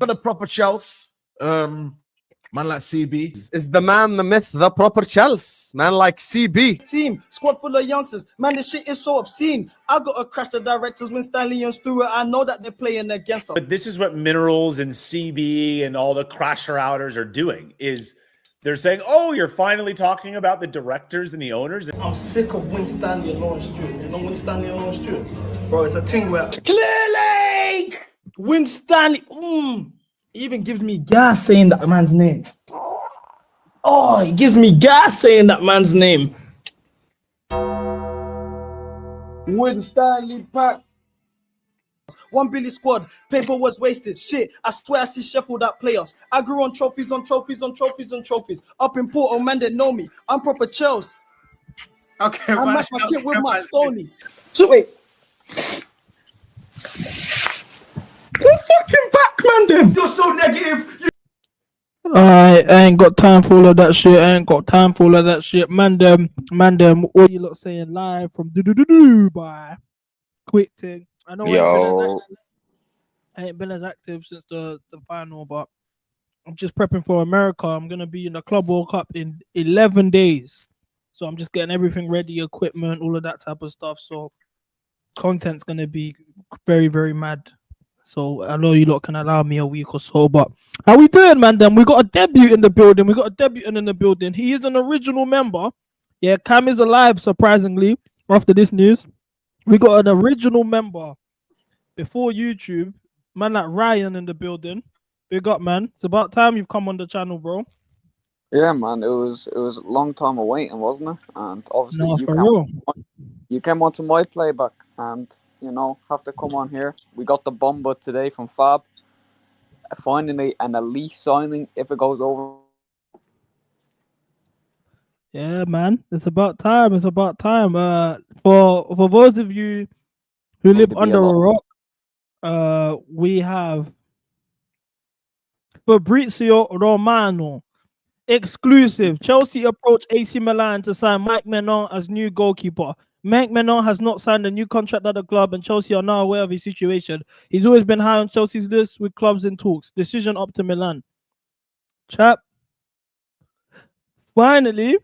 got the proper Chelsea. Man like CB. Is the man, the myth, the proper Chelsea. Man like CB. Team, squad full of youngsters. Man, this shit is so obscene. I gotta crash the directors when Stanley and Stewart. I know that they're playing against us. But this is what Minerals and CB and all the crasher outers are doing, is they're saying, oh, you're finally talking about the directors and the owners. I'm sick of Win Stanley and Lawrence Stewart. You know Win Stanley and Lawrence Stewart? Bro, it's a thing where clearly Win Stanley he even gives me gas saying that man's name. Oh, he gives me gas saying that man's name. Win Stanley pack. 1 billion squad, paper was wasted. Shit, I swear I see Sheffield at playoffs. I grew on trophies on trophies on trophies on trophies. Up in Porto, man, they know me. I'm proper Chelsea. Okay, I match my kit with my Sony. So wait. You're fucking back, man, then. You're so negative. I ain't got time for all of that shit. Man, them, all you lot saying live from Dubai. Quick thing. I know I ain't been as active since the final, but I'm just prepping for America. I'm gonna be in the Club World Cup in 11 days, so I'm just getting everything ready, equipment, all of that type of stuff. So content's gonna be very, very mad. So I know you lot can allow me a week or so, but how we doing, man? Then we got a debut in the building. He is an original member. Yeah, Cam is alive, surprisingly. After this news, we got an original member before YouTube, man like Ryan in the building. Big up, man. It's about time you've come on the channel, bro. Yeah, man. It was a long time awaiting, wasn't it? And obviously you came onto my playback, and have to come on here. We got the bomber today from Fab. Finally, an elite signing if it goes over. Yeah, man. It's about time. For those of you who live under a rock, we have Fabrizio Romano, exclusive. Chelsea approach AC Milan to sign Maignan as new goalkeeper. Maignan has not signed a new contract at the club, and Chelsea are now aware of his situation. He's always been high on Chelsea's list with clubs in talks. Decision up to Milan. Chap. Finally,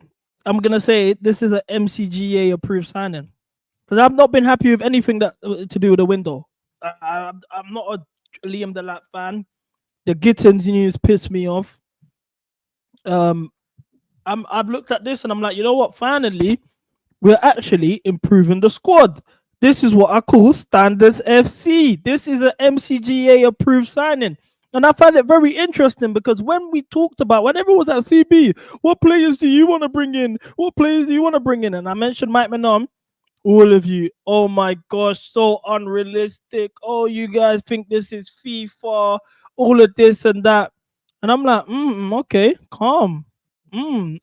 I'm gonna say this is an MCGA approved signing, because I've not been happy with anything that to do with the window. I'm not a Liam Delap fan. The Gittens news pissed me off. I've looked at this and I'm like, you know what? Finally, we're actually improving the squad. This is what I call Standards FC. This is an MCGA approved signing. And I find it very interesting because when everyone was at CB, what players do you want to bring in? And I mentioned Mike Maignan. All of you, oh my gosh, so unrealistic. Oh, you guys think this is FIFA, all of this and that. And I'm like, okay, calm.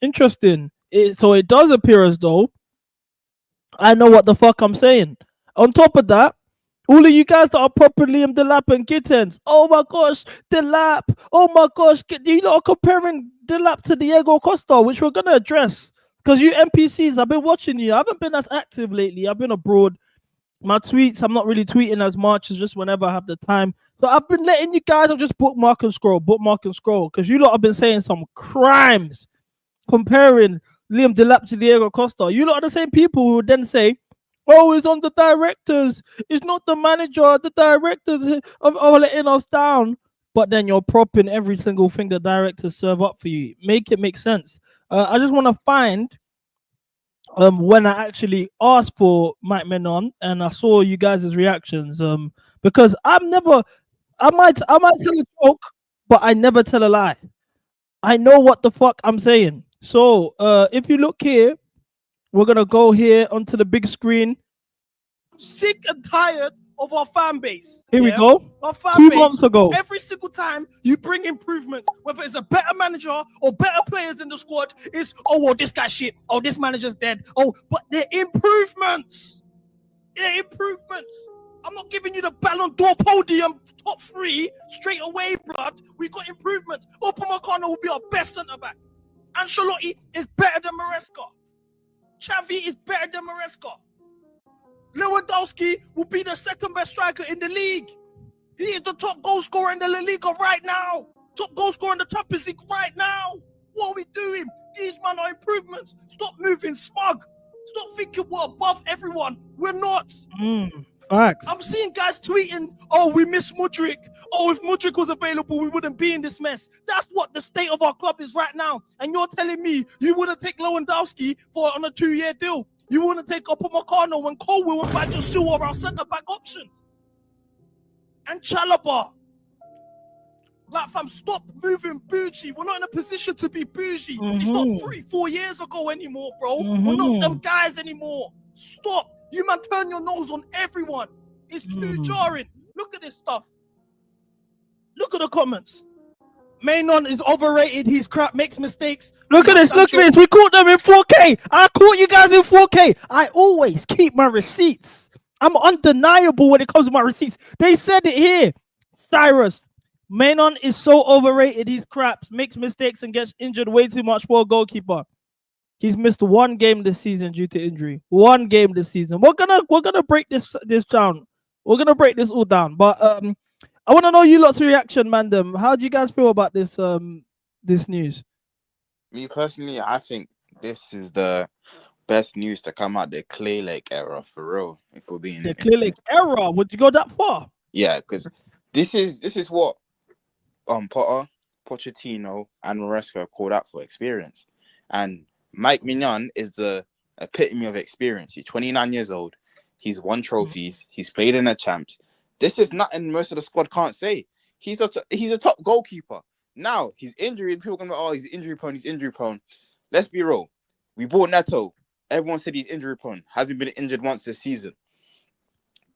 Interesting. So it does appear as though I know what the fuck I'm saying. On top of that, all of you guys that are properly Liam Delap and Gittens. Oh my gosh, Delap. Oh my gosh, you lot are comparing Delap to Diego Costa, which we're gonna address. Because you NPCs, I've been watching you. I haven't been as active lately. I've been abroad. My tweets, I'm not really tweeting as much as just whenever I have the time. So I've been letting you guys, I'll just bookmark and scroll. Because you lot have been saying some crimes comparing Liam Delap to Diego Costa. You lot are the same people who would then say, oh, it's on the directors. It's not the manager. The directors are letting us down. But then you're propping every single thing the directors serve up for you. Make it make sense. I just want to find when I actually asked for Mike Maignan and I saw you guys' reactions. Because I might tell a joke, but I never tell a lie. I know what the fuck I'm saying. So if you look here, we're gonna go here onto the big screen. Sick and tired of our fan base. Here we go. Our fan 2 months ago. Every single time you bring improvements, whether it's a better manager or better players in the squad, it's this guy's shit. Oh, this manager's dead. Oh, but they're improvements. I'm not giving you the Ballon d'Or podium top 3 straight away, blood. We got improvements. Upamecano will be our best centre back. Ancelotti is better than Maresca. Xavi is better than Maresca. Lewandowski will be the second best striker in the league. He is the top goal scorer in the La Liga right now. Top goal scorer in the Champions League right now. What are we doing? These men are improvements. Stop moving smug. Stop thinking we're above everyone. We're not. Facts. I'm seeing guys tweeting, oh, we miss Mudryk. Oh, if Mudryk was available, we wouldn't be in this mess. That's what the state of our club is right now. And you're telling me you wouldn't take Lewandowski on a 2-year deal. You wouldn't take Upamecano when Colwill and Bajashu are our centre-back options. And Chalobah. Like, fam, stop moving bougie. We're not in a position to be bougie. It's not 3-4 years ago anymore, bro. We're not them guys anymore. Stop. You man turn your nose on everyone. It's too jarring. Look at this stuff. Look at the comments. Maignan is overrated. He's crap, makes mistakes. Look at this. Look at this. We caught them in 4K. I caught you guys in 4K. I always keep my receipts. I'm undeniable when it comes to my receipts. They said it here. Cyrus. Maignan is so overrated. He's crap, makes mistakes, and gets injured way too much for a goalkeeper. He's missed 1 game this season due to injury. 1 game this season. We're gonna break this down. We're gonna break this all down. But I want to know you lot's reaction, Mandem. How do you guys feel about this this news? Me personally, I think this is the best news to come out the Clay Lake era for real. If we're being the Clay Lake era, would you go that far? Yeah, because this is what Potter, Pochettino, and Maresca called out for experience, and Maignan is the epitome of experience. He's 29 years old. He's won trophies. He's played in the champs. This is nothing most of the squad can't say. He's a top goalkeeper. Now he's injured. People can be, oh, he's injury prone. He's injury prone. Let's be real. We bought Neto. Everyone said he's injury prone. Hasn't been injured once this season.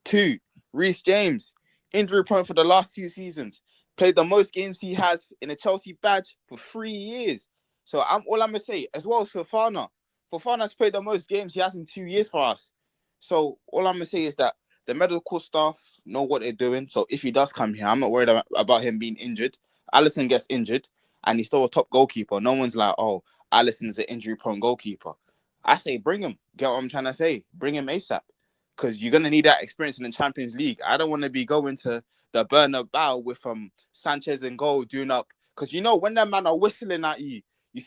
2, Reece James, injury prone for the last 2 seasons. Played the most games he has in a Chelsea badge for 3 years. So all I'm gonna say as well. Fofana has played the most games he has in 2 years for us. So all I'm gonna say is that the medical staff know what they're doing. So if he does come here, I'm not worried about him being injured. Alisson gets injured, and he's still a top goalkeeper. No one's like, oh, Alisson is an injury-prone goalkeeper. I say bring him. Get what I'm trying to say? Bring him ASAP, because you're gonna need that experience in the Champions League. I don't want to be going to the Bernabeu with Sanchez and goal doing up, because you know when that man are whistling at you, you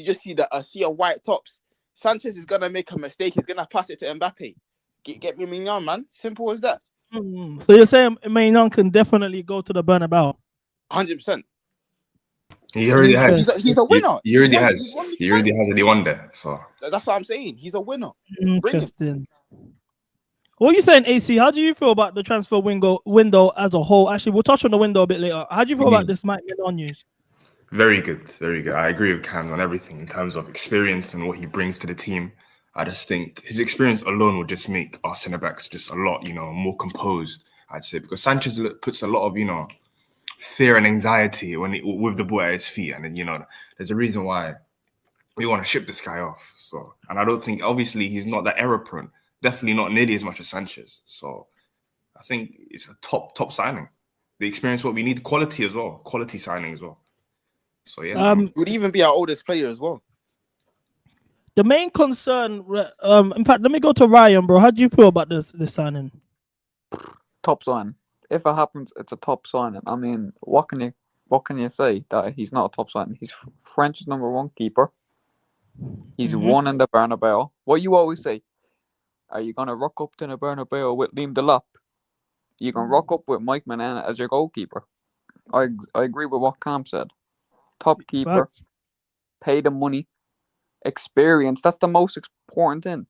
just see a sea of white tops. Sanchez is gonna make a mistake. He's gonna pass it to Mbappe. Get me Maignan, man. Simple as that. So you're saying Maignan can definitely go to the Bernabeu? 100%. He already has. He's a winner. He already has. He already has, and he won there. So that's what I'm saying. He's a winner. Interesting. What are you saying, AC? How do you feel about the transfer window as a whole? Actually, we'll touch on the window a bit later. How do you feel about this Maignan news? very good, very good. I agree with Cam on everything in terms of experience and what he brings to the team. I just think his experience alone will just make our centre backs just a lot, more composed, I'd say, because Sanchez puts a lot of, fear and anxiety with the ball at his feet. And then, there's a reason why we want to ship this guy off. So, and I don't think, obviously, he's not that error prone, definitely not nearly as much as Sanchez. So I think it's a top signing. The experience, what we need, quality as well, quality signing as well. So, yeah. Would even be our oldest player as well. The main concern, in fact, let me go to Ryan, bro. How do you feel about this signing? Top sign. If it happens, it's a top signing. I mean, what can you say that he's not a top signing? He's French's #1 keeper. He's won in the Bernabeu. What you always say? Are you gonna rock up to the Bernabeu with Liam Delap? You can rock up with Maignan as your goalkeeper. I agree with what Cam said. Top keeper, pay the money, experience. That's the most important thing.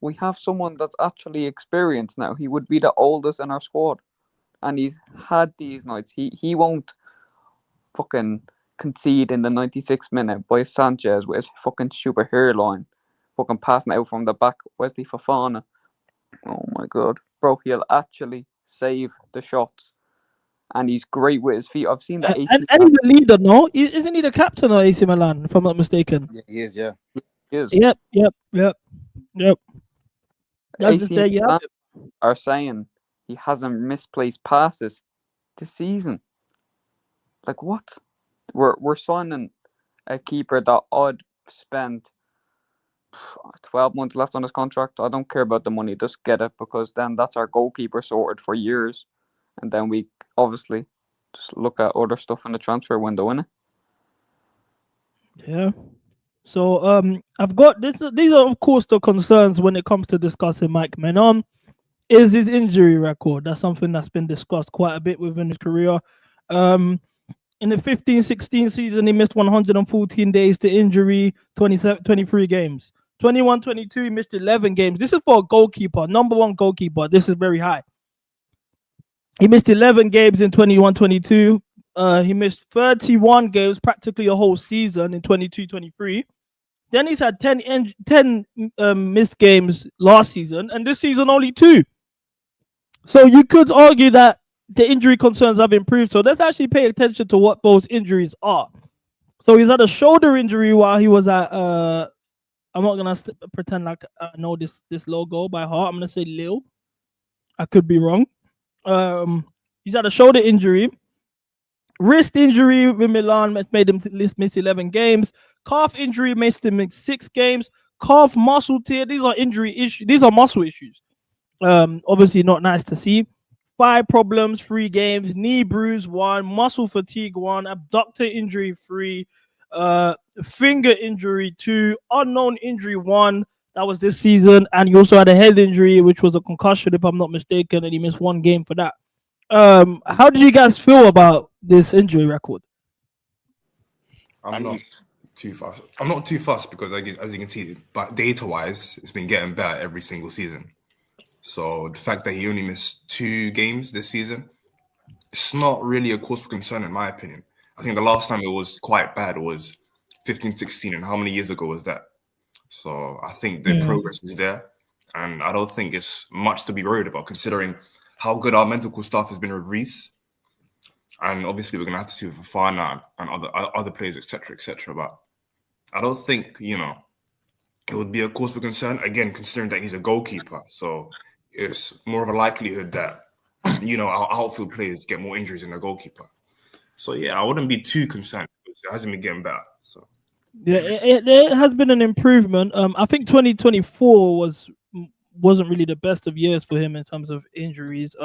We have someone that's actually experienced now. He would be the oldest in our squad, and he's had these nights. He won't fucking concede in the 96th minute by Sanchez with his fucking super hairline, fucking passing out from the back. Wesley Fofana. Oh my god, bro, he'll actually save the shots. And he's great with his feet. I've seen that. And he's a leader, no? Isn't he the captain of AC Milan, if I'm not mistaken? Yeah, he is, yeah. He is. Yep. AC Milan are saying he hasn't misplaced passes this season. Like, what? We're signing a keeper that I'd spend 12 months left on his contract. I don't care about the money. Just get it, because then that's our goalkeeper sorted for years. and then we obviously just look at other stuff in the transfer window, innit? Yeah. So I've got this. These are of course the concerns when it comes to discussing Mike Maignan. Is his injury record? That's something that's been discussed quite a bit within his career. In the 15-16 season, he missed 114 days to injury, 23 games. 21-22, he missed 11 games. This is for a goalkeeper, number one goalkeeper. This is very high. He missed 11 games in 21-22. He missed 31 games, practically a whole season in 22-23. Then he's had 10 missed games last season, and this season only 2. So you could argue that the injury concerns have improved. So let's actually pay attention to what those injuries are. So he's had a shoulder injury while he was at I'm not gonna pretend like I know this logo by heart. I'm gonna say Lille. I could be wrong. He's had a shoulder injury. Wrist injury with Milan made him miss 11 games. Calf injury made him miss 6 games. Calf muscle tear. These are injury issues. These are muscle issues. Obviously not nice to see. 5 problems, 3 games. Knee bruise 1. Muscle fatigue 1. Abductor injury 3. Finger injury 2. Unknown injury 1. That was this season. And he also had a head injury, which was a concussion, if I'm not mistaken, and he missed 1 game for that. How did you guys feel about this injury record? I'm not too fussed because, as you can see, but data-wise, it's been getting better every single season. So the fact that he only missed 2 games this season, it's not really a cause for concern, in my opinion. I think the last time it was quite bad was 15-16, and how many years ago was that? So I think the progress is there, and I don't think it's much to be worried about, considering how good our medical staff has been with Reece. And obviously, we're going to have to see with Fafana and other players, etc. But I don't think, it would be a cause for concern, again, considering that he's a goalkeeper. So it's more of a likelihood that, our outfield players get more injuries than a goalkeeper. So, yeah, I wouldn't be too concerned because it hasn't been getting better. So, yeah, it has been an improvement. I think 2024 wasn't really the best of years for him in terms of injuries.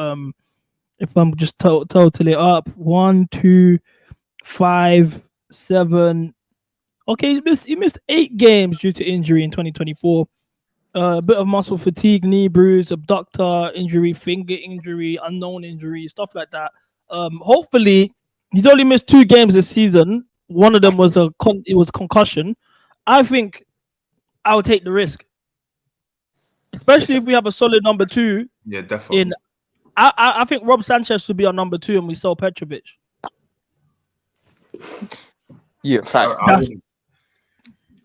If I'm just total it up, 1, 2, 5, 7. Okay, he missed 8 games due to injury in 2024. A bit of muscle fatigue, knee bruise, abductor injury, finger injury, unknown injury, stuff like that. Hopefully, he's only missed 2 games this season. One of them was concussion. I think I would take the risk, especially if we have a solid number 2. Yeah, definitely. I think Rob Sanchez should be our number 2, and we sell Petrovic. Yeah, facts.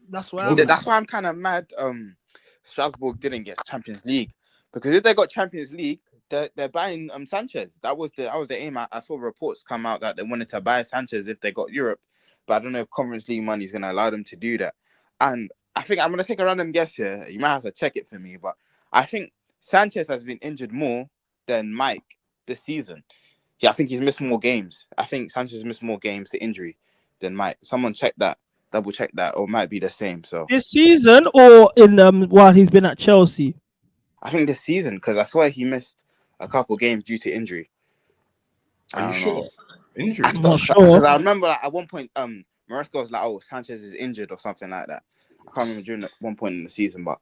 That's why I'm kind of mad. Strasbourg didn't get Champions League, because if they got Champions League, they're buying Sanchez. That was the aim. I saw reports come out that they wanted to buy Sanchez if they got Europe, but I don't know if Conference League money is going to allow them to do that. And I think I'm going to take a random guess here. You might have to check it for me, but I think Sanchez has been injured more than Mike this season. Yeah, I think he's missed more games. I think Sanchez missed more games to injury than Mike. Someone check that, double check that, or it might be the same. So this season or in while he's been at Chelsea? I think this season, because I swear he missed a couple games due to injury. Are you sure? Injury? I'm not sure. Because I remember at one point, Maresca was like, "Oh, Sanchez is injured" or something like that. I can't remember during one point in the season, but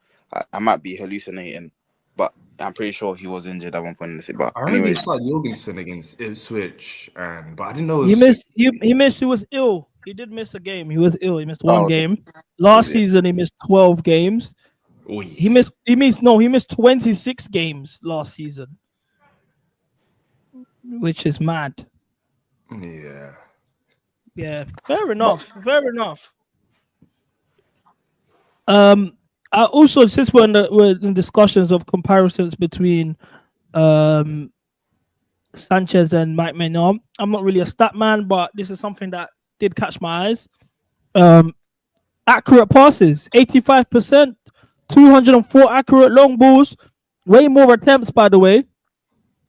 I might be hallucinating. But I'm pretty sure he was injured at one point in the season. But I remember it's like Jorgensen against Ipswich, but I didn't know He missed. He was ill. He did miss a game. He was ill. He missed 1 game. Last season, he missed 12 games. Oy. He missed 26 games last season, which is mad. Yeah. Fair enough. I also, since we're in discussions of comparisons between Sanchez and Mike Maignan, I'm not really a stat man, but this is something that did catch my eyes. Accurate passes, 85%, 204 accurate long balls, way more attempts, by the way.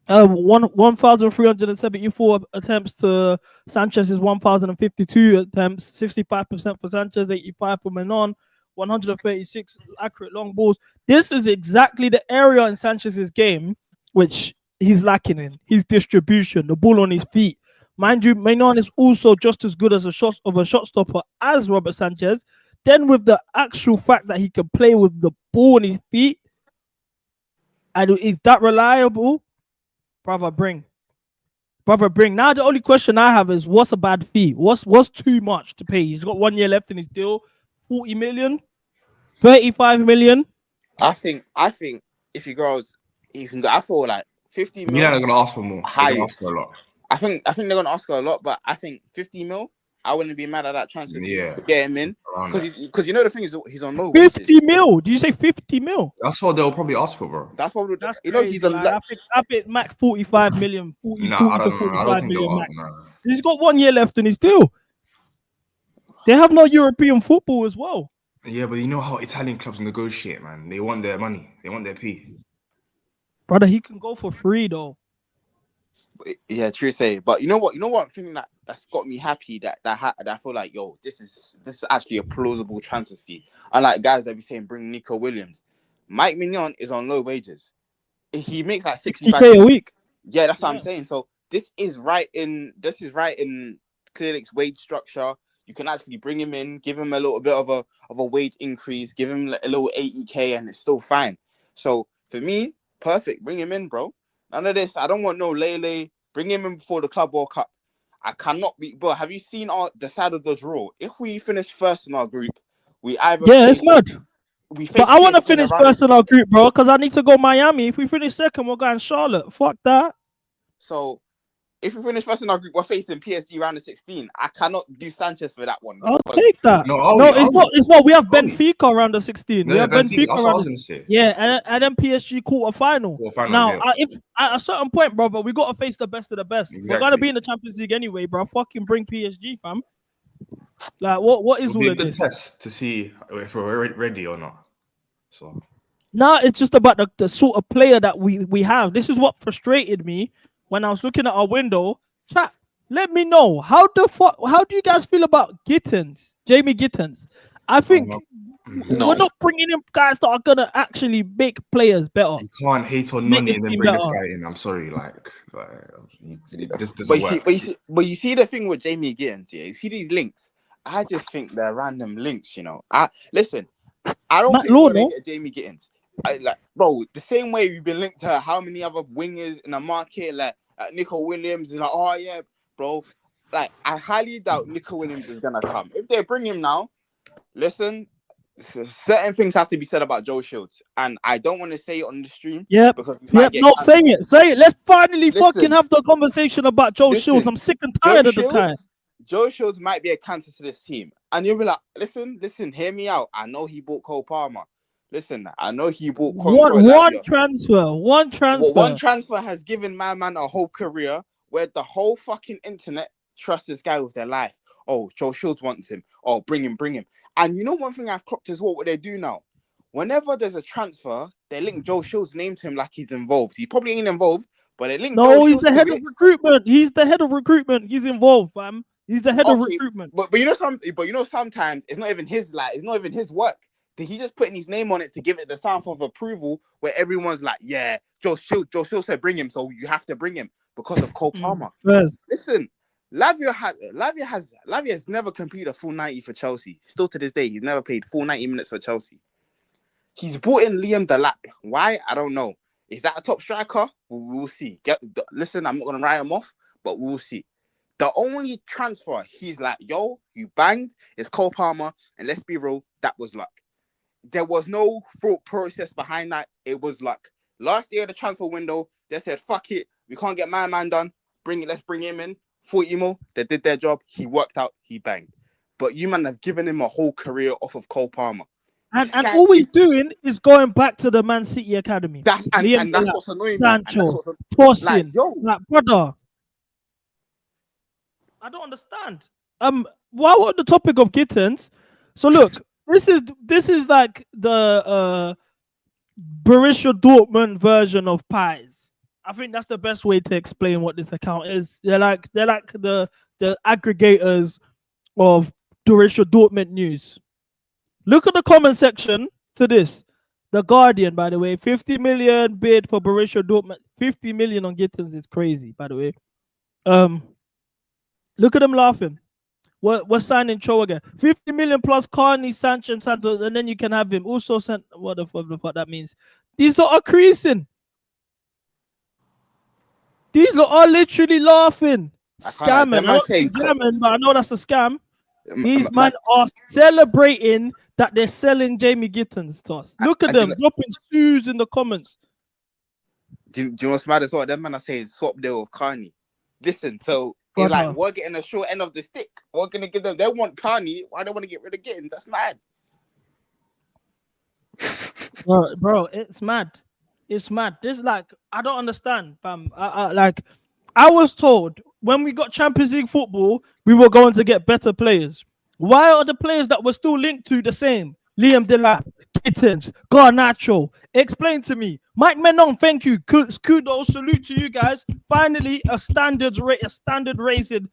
1,374 attempts to Sanchez's 1,052 attempts, 65% for Sanchez, 85% for Maignan, 136 accurate long balls. This is exactly the area in Sanchez's game which he's lacking in his distribution, the ball on his feet. Mind you, Maignan is also just as good as a shot stopper as Robert Sanchez. Then with the actual fact that he can play with the ball on his feet, and is that reliable? Brother, bring. Now the only question I have is, what's a bad fee? What's too much to pay? He's got 1 year left in his deal. 40 million, 35 million. I think if he goes, you can go. I feel like 50 mil. Milan are gonna ask for more. They're gonna ask for a lot. I think they're gonna ask for a lot, but I think 50 mil. I wouldn't be mad at that transfer. Yeah, to get him in because you know the thing is he's on low. 50 mil? Do you say 50 mil? That's what they'll probably ask for, bro. That's probably you know he's on. I think max 45 million. 40 I to don't 45 think million they'll. max. No. He's got 1 year left in his deal. They have no European football as well. Yeah, but you know how Italian clubs negotiate, man. They want their money. They want their P. Brother, he can go for free though. Yeah, true say. But you know what? One thing that's got me happy that I feel like, yo, this is actually a plausible transfer fee. Unlike guys that be saying bring Nico Williams, Maignan is on low wages. He makes like 60K a week. Yeah, that's what I'm saying. So this is right in Clear Lake's wage structure. You can actually bring him in, give him a little bit of a wage increase, give him a little 80K, and it's still fine. So for me, perfect. Bring him in, bro. None of this. I don't want no Lele. Bring him in before the Club World Cup. I cannot be. Bro, have you seen the side of the draw? If we finish first in our group, we either it's mad. But I want to PSG finish first in our group, bro, because I need to go Miami. If we finish second, we're going Charlotte. Fuck that. So if we finish first in our group, we're facing PSG round of 16. I cannot do Sanchez for that one. I'll take that. No, it's what we have Benfica around the 16. No, we have Benfica that's what I was gonna say. Yeah, and then PSG quarter final. Now, yeah. if at a certain point, bro, but we got to face the best of the best. Exactly. We're gonna be in the Champions League anyway, bro. Fucking bring PSG, fam. Like, what is all of this? Test to see if we're ready or not. So now it's just about the sort of player that we have. This is what frustrated me when I was looking at our window. Chat, let me know how do you guys feel about Gittens, Jamie Gittens? I think we're not bringing in guys that are gonna actually make players better. You can't hate on Nani and then bring this guy in. I'm sorry, this doesn't work. But you see the thing with Jamie Gittens, yeah. You see these links. I just think they're random links, you know. I don't think we're gonna get Jamie Gittens. Bro, the same way we've been linked to how many other wingers in the market, like Nico Williams is like, oh yeah, bro. Like, I highly doubt Nico Williams is gonna come. If they bring him now, listen, certain things have to be said about Joe Shields, and I don't want to say it on the stream. Say it. Let's finally fucking have the conversation about Joe Shields. I'm sick and tired of the guy. Joe Shields might be a cancer to this team, and you'll be like, listen, hear me out. I know he bought Cole Palmer. Listen, I know he bought one transfer. One transfer has given my man a whole career where the whole fucking internet trusts this guy with their life. Oh, Joe Shields wants him. Oh, bring him. And you know one thing I've clocked is what they do now. Whenever there's a transfer, they link Joe Shields' name to him like he's involved. He probably ain't involved, but they link. No, he's the head of recruitment. He's the head of recruitment. He's involved, fam. He's the head of recruitment. But you know sometimes it's not even his work. He just putting his name on it to give it the stamp of approval where everyone's like, yeah, Joe Shields said bring him, so you have to bring him because of Cole Palmer. Listen, Lavia has never completed a full 90 for Chelsea. Still to this day, he's never played full 90 minutes for Chelsea. He's brought in Liam Delap. Why? I don't know. Is that a top striker? We'll see. Listen, I'm not going to write him off, but we'll see. The only transfer he's like, yo, you banged, is Cole Palmer, and let's be real, that was luck. There was no thought process behind that. It was luck. Last year, the transfer window, they said, fuck it. We can't get my man done. Let's bring him in. 40 mil. They did their job. He worked out. He banged. But you man have given him a whole career off of Cole Palmer. And all he's doing is going back to the Man City academy. That's what's annoying. Sancho, tossing. Like, brother. I don't understand. While we're on the topic of Gittens, so look, this is like the Borussia Dortmund version of pies. I think that's the best way to explain what this account is. They're like the aggregators of Borussia Dortmund news. Look at the comment section to this. The Guardian, by the way, 50 million bid for Borussia Dortmund. 50 million on Gittens is crazy, by the way. Look at them laughing. We're signing Cho again. 50 million plus Carney, Sancho, and Santos, and then you can have him. Also, what the fuck that means? These lot are creasing. These lot are literally laughing. Scamming. I'm not scamming, but I know that's a scam. These men are celebrating that they're selling Jamie Gittens to us. Look at them dropping shoes in the comments. Do you know what's mad as well? Them men are saying swap deal with Carney. Listen, so it's like we're getting a short end of the stick. We're gonna give them. They want Carney. Why don't want to get rid of Gittens? That's mad. Bro, it's mad. It's mad. This like I don't understand, fam. I was told when we got Champions League football, we were going to get better players. Why are the players that we're still linked to the same? Liam Delap, Gittens, Garnacho. Explain to me. Maignan, thank you. Kudos, salute to you guys. Finally, a standard rated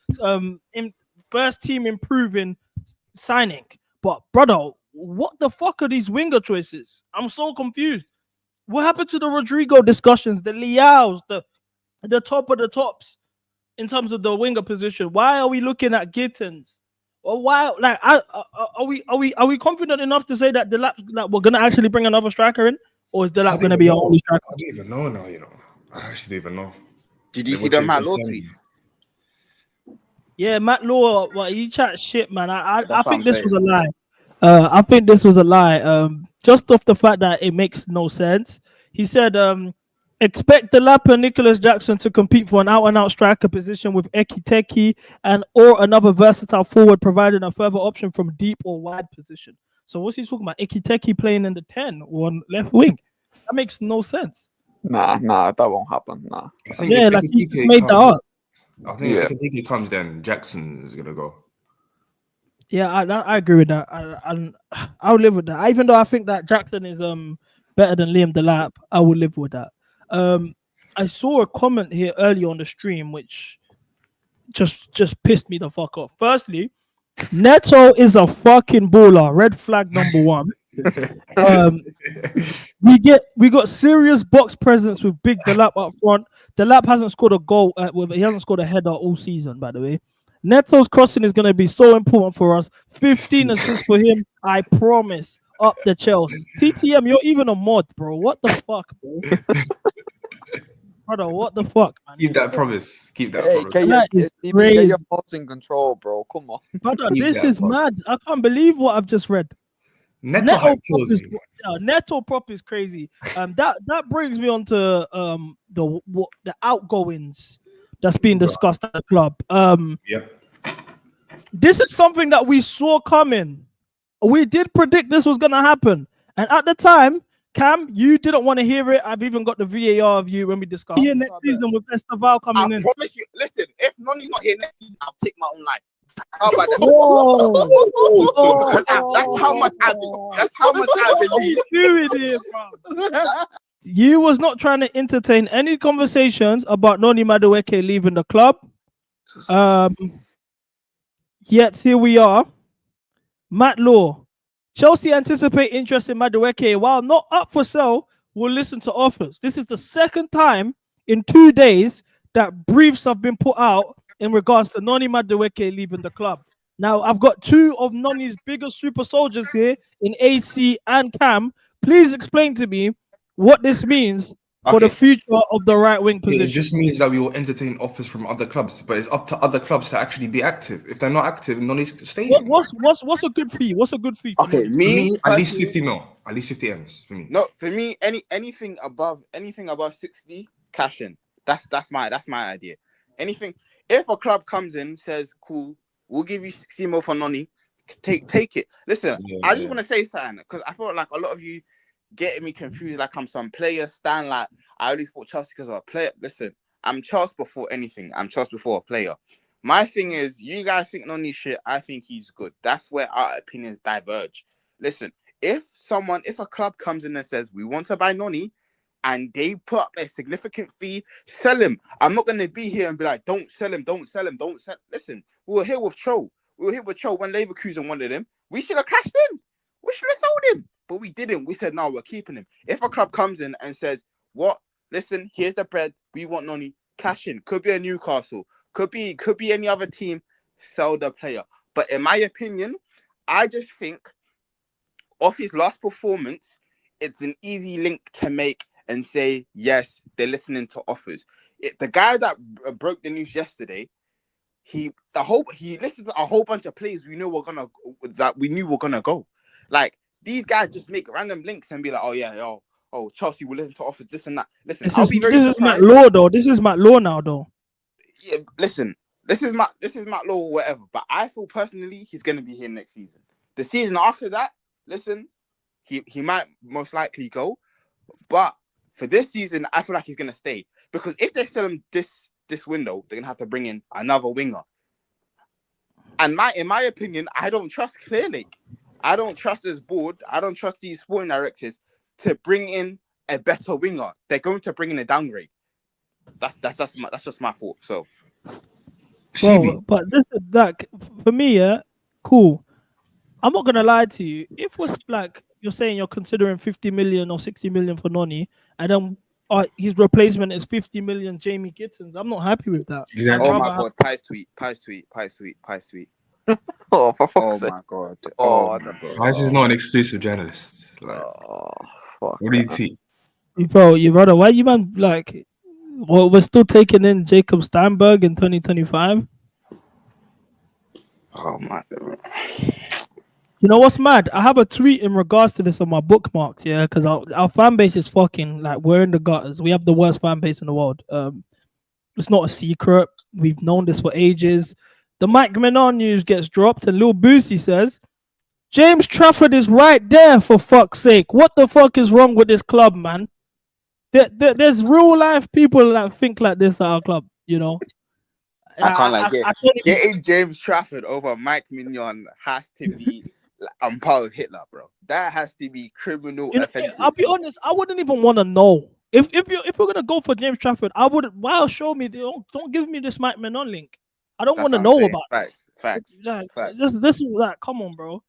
in first team improving signing. But brother, what the fuck are these winger choices? I'm so confused. What happened to the Rodrigo discussions, the Liaos, the top of the tops in terms of the winger position? Why are we looking at Gittens? Or why? Like, are we confident enough to say that we're gonna actually bring another striker in, or is Delap gonna be our only striker? I don't even know now. I actually don't even know. Did you see the Matt Law tweet? Yeah, Matt Law. Well, he chat shit, man. I think this was a lie. I think this was a lie. Just off the fact that it makes no sense. He said, expect Delap and Nicholas Jackson to compete for an out-and-out striker position with Ekiteke or another versatile forward, providing a further option from deep or wide position. So what's he talking about? Ekiteke playing in the 10 or on left wing? That makes no sense. Nah, that won't happen. Nah. I think if he just made that up. I think if Ekiteke comes, then Jackson is gonna go. Yeah, I agree with that. I'll live with that. Even though I think that Jackson is better than Liam Delap, I will live with that. I saw a comment here earlier on the stream which just pissed me the fuck off. Firstly, Neto is a fucking baller. Red flag number one. We got serious box presence with Big Delap up front. Delap hasn't scored a goal. He hasn't scored a header all season, by the way. Neto's crossing is going to be so important for us. 15 assists for him, I promise. Up the Chelsea. TTM, you're even a mod, bro. What the fuck, bro? Brother, what the fuck, man? Keep that promise. Keep that promise. Get your thoughts in control, bro. Come on. Brother, this is mad. I can't believe what I've just read. Neto prop is crazy. That brings me on to the outgoings that's being discussed at the club. This is something that we saw coming. We did predict this was gonna happen, and at the time, Cam, you didn't want to hear it. I've even got the VAR of you when we discussed. Here next season with Esteval coming in. I promise you. Listen, if Noni's not here next season, I'll take my own life. How about that? That's how much I believe. You was not trying to entertain any conversations about Noni Maduake leaving the club. Yet here we are. Matt Law. Chelsea anticipate interest in Maduake. While not up for sale, will listen to offers. This is the second time in 2 days that briefs have been put out in regards to Noni Maduake leaving the club. Now, I've got two of Noni's biggest super soldiers here in AC and Cam. Please explain to me what this means for the future of the right wing position. It just means that we will entertain offers from other clubs, but it's up to other clubs to actually be active. If they're not active, Noni's staying. What's a good fee? What's a good fee? Okay, me at least 50 mil, at least 50 M's for me. No, for me, anything above 60, cash in. That's my idea. Anything. If a club comes in, says, cool, we'll give you 60 mil for Noni, take it. Listen, I just want to say something, because I feel like a lot of you getting me confused, like I'm some player stand, like I only support Chelsea because of a player. Listen, I'm Chelsea before anything. I'm Chelsea before a player. My thing is, you guys think Noni shit, I think he's good. That's where our opinions diverge. Listen, if a club comes in and says, we want to buy Noni, and they put up a significant fee, sell him. I'm not going to be here and be like, don't sell him. Listen, we were here with Cho. when Leverkusen wanted him. We should have cashed in. We should have sold him. But we didn't. We said, no, we're keeping him. If a club comes in and says, what, listen, here's the bread. We want Noni. Cash in. Could be a Newcastle. Could be any other team. Sell the player. But in my opinion, I just think off his last performance, it's an easy link to make and say, yes, they're listening to offers. The guy that broke the news yesterday, he listed a whole bunch of players we knew were gonna go. Like, these guys just make random links and be like, Chelsea will listen to offers, this and that. Listen, this is Matt Law though. This is Matt Law now though. Yeah, listen, this is Matt Law or whatever. But I feel personally he's gonna be here next season. The season after that, listen, he might most likely go. But for this season, I feel like he's gonna stay. Because if they sell him this window, they're gonna have to bring in another winger. And in my opinion, I don't trust Clearlake. I don't trust this board. I don't trust these sporting directors to bring in a better winger. They're going to bring in a downgrade. That's just my thought. So, bro, but this is like for me, yeah, cool. I'm not gonna lie to you. If was like you're saying you're considering 50 million or 60 million for Noni, and then his replacement is 50 million Jamie Gittens, I'm not happy with that. Exactly. Oh my god, Pies tweet. Oh, for fuck's Oh sake. my god. Oh, Pies is not an exclusive journalist. Like, fuck. what do you tweet? Bro, you brother, why you man like? Well, we're still taking in Jacob Steinberg in 2025. Oh my god. You know what's mad? I have a tweet in regards to this on my bookmarks, yeah, because our fan base is fucking like we're in the gutters. We have the worst fan base in the world. It's not a secret. We've known this for ages. The Maignan news gets dropped, and Lil Boosie says, James Trafford is right there, for fuck's sake. What the fuck is wrong with this club, man? There's real life people that think like this at our club, you know. I can't like it. Getting James Trafford over Mike Mignon has to be part of Hitler, bro. That has to be criminal offensive. I'll be honest, I wouldn't even want to know. If we're gonna go for James Trafford, I would. Wow, show me. Don't give me this Mike Mignon link. I don't want to know about facts. This is that. Come on, bro.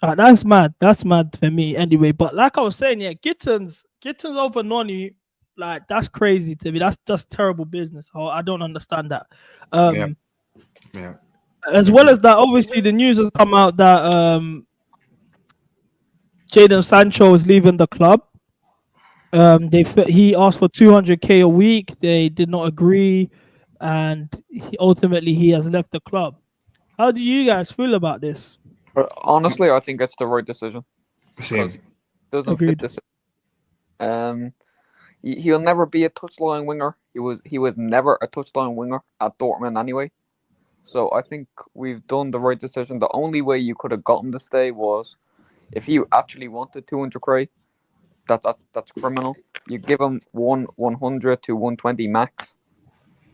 That's mad. That's mad for me anyway. But like I was saying, yeah, Gittens over Noni, like that's crazy to me. That's just terrible business. I don't understand that. Yeah. As well as that, obviously the news has come out that Jadon Sancho is leaving the club. He asked for 200k a week. They did not agree, and ultimately he has left the club. How do you guys feel about this? Honestly, I think it's the right decision. Same. Doesn't Agreed. fit this. He'll never be a touchline winger. He was never a touchline winger at Dortmund anyway. So I think we've done the right decision. The only way you could have gotten to stay was if he actually wanted 200k. That's criminal. You give him 100 to 120 max,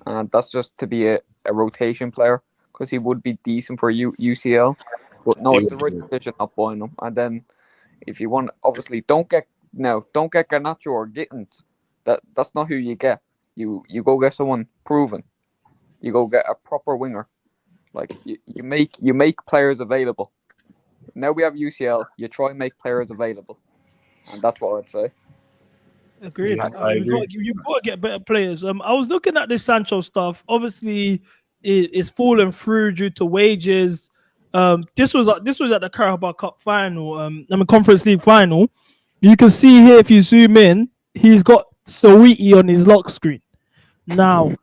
and that's just to be a rotation player because he would be decent for UCL. But no, it's the right decision not buying him. And then if you want, obviously, don't get Garnacho or Gittens. That's not who you get. You go get someone proven. You go get a proper winger. Like you make players available. Now we have UCL. You try and make players available, and that's what I'd say. Agreed. Yeah, I agree. You've got to get better players. I was looking at this Sancho stuff. Obviously, it's fallen through due to wages. This was at the Carabao Cup final. Conference League final. You can see here if you zoom in, he's got Saweetie on his lock screen. Now,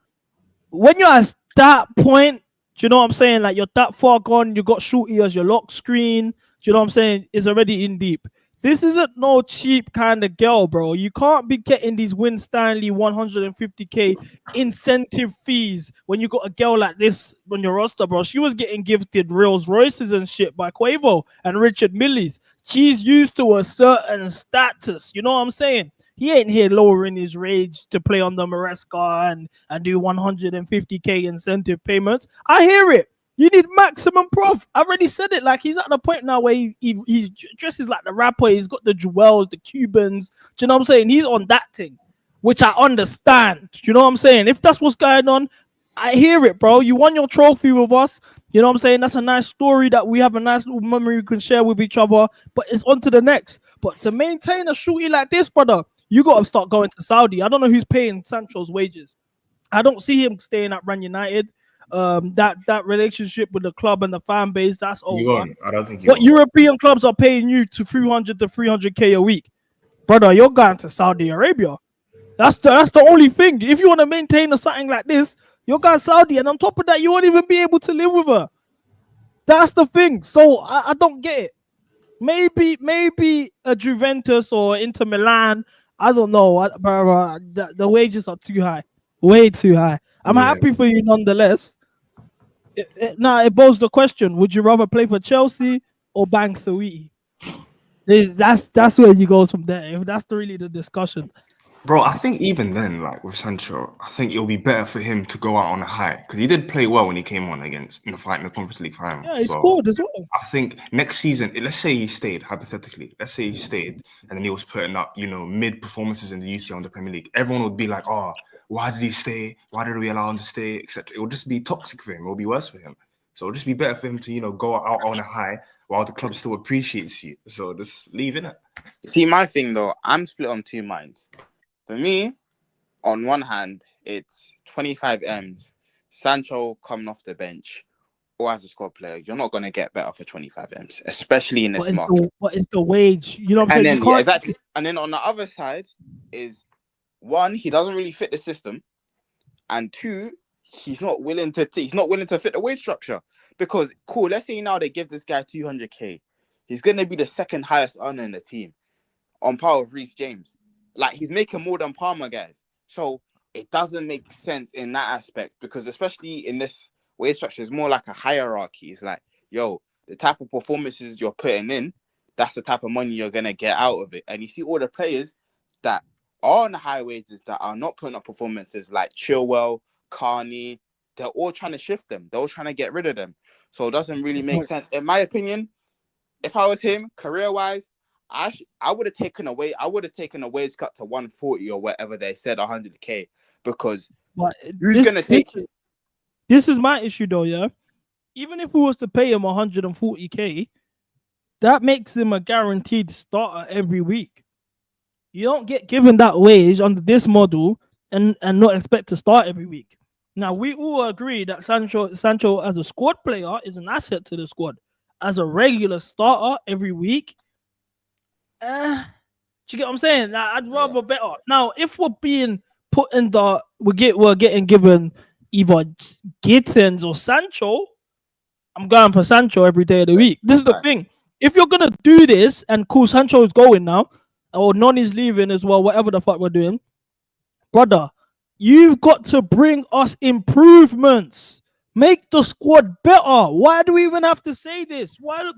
when you're at that point, do you know what I'm saying? Like you're that far gone, you got Shooty as your lock screen. Do you know what I'm saying? It's already in deep. This isn't no cheap kind of girl, bro. You can't be getting these Win Stanley 150k incentive fees when you got a girl like this on your roster, bro. She was getting gifted Rolls Royces and shit by Quavo and Richard Milles. She's used to a certain status. You know what I'm saying? He ain't here lowering his rage to play on the Maresca and do 150k incentive payments. I hear it. You need maximum prof. I already said it. Like he's at the point now where he dresses like the rapper. He's got the jewels, the Cubans. Do you know what I'm saying? He's on that thing, which I understand. Do you know what I'm saying? If that's what's going on, I hear it, bro. You won your trophy with us. You know what I'm saying? That's a nice story that we have a nice little memory we can share with each other. But it's on to the next. But to maintain a shooty like this, brother, you got to start going to Saudi. I don't know who's paying Sancho's wages. I don't see him staying at Man United. That relationship with the club and the fan base, that's over. You won't. I don't think you What will. European clubs are paying you to 300k a week, brother? You're going to Saudi Arabia. That's the only thing. If you want to maintain something like this, you're going Saudi, and on top of that, you won't even be able to live with her. That's the thing. So I don't get it. Maybe a Juventus or Inter Milan. I don't know. The wages are too high, way too high. I'm happy for you nonetheless. Now it poses the question: would you rather play for Chelsea or Bang Sweetie? That's where you go from there. If that's really the discussion. Bro, I think even then, like with Sancho, I think it'll be better for him to go out on a high because he did play well when he came on against in the Conference League final. Yeah, he scored as well. I think next season, let's say he stayed, hypothetically, and then he was putting up, mid performances in the UCL and the Premier League. Everyone would be like, oh, why did he stay? Why did we allow him to stay? Etc. It will just be toxic for him. It will be worse for him. So it'll just be better for him to, go out on a high while the club still appreciates you. So just leave it. See, my thing though, I'm split on two minds. For me, on one hand, it's 25 M's, Sancho coming off the bench, or as a squad player, you're not going to get better for 25 M's, especially in this market. What is the wage? You know what I'm saying? Then, exactly. And then on the other side is, one, he doesn't really fit the system, and two, he's not willing to fit the wage structure. Because, cool, let's say now they give this guy 200k. He's going to be the second highest earner in the team, on par with Reece James. Like, he's making more than Palmer, guys. So it doesn't make sense in that aspect, because especially in this wage structure, it's more like a hierarchy. It's like, yo, the type of performances you're putting in, that's the type of money you're going to get out of it. And you see all the players that are on the high wages that are not putting up performances like Chilwell, Carney, they're all trying to shift them. They're all trying to get rid of them. So it doesn't really make sense. In my opinion, if I was him, career-wise, I would have taken a wage cut to 140 or whatever they said, 100k, because who's gonna take it? This is my issue though, yeah. Even if we was to pay him 140k, that makes him a guaranteed starter every week. You don't get given that wage under this model and not expect to start every week. Now we all agree that Sancho as a squad player is an asset to the squad. As a regular starter every week. Do you get what I'm saying? Like, I'd rather better. Now, if we're being put in we're getting given either Gittens or Sancho, I'm going for Sancho every day of the week. This is the thing. If you're gonna do this, and cool, Sancho is going now, or Noni's leaving as well, whatever the fuck we're doing, brother, you've got to bring us improvements. Make the squad better. Why do we even have to say this?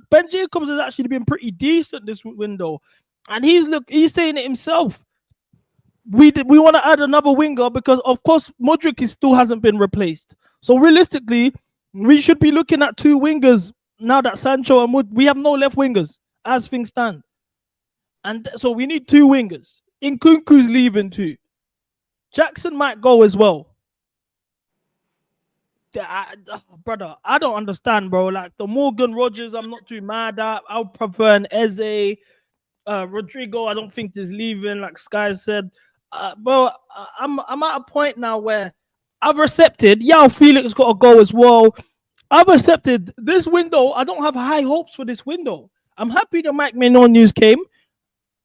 Ben Jacobs has actually been pretty decent this window, and he's saying it himself. We want to add another winger because, of course, Modric still hasn't been replaced. So realistically, we should be looking at two wingers now that Sancho and we have no left wingers as things stand, and so we need two wingers. Nkunku's leaving too. Jackson might go as well. Brother, I don't understand, bro. Like the Morgan Rogers, I'm not too mad at. I would prefer an Eze. Rodrigo, I don't think is leaving, like Sky said. Bro, I'm at a point now where I've accepted. Felix got to go as well. I've accepted this window. I don't have high hopes for this window. I'm happy the Maignan news came.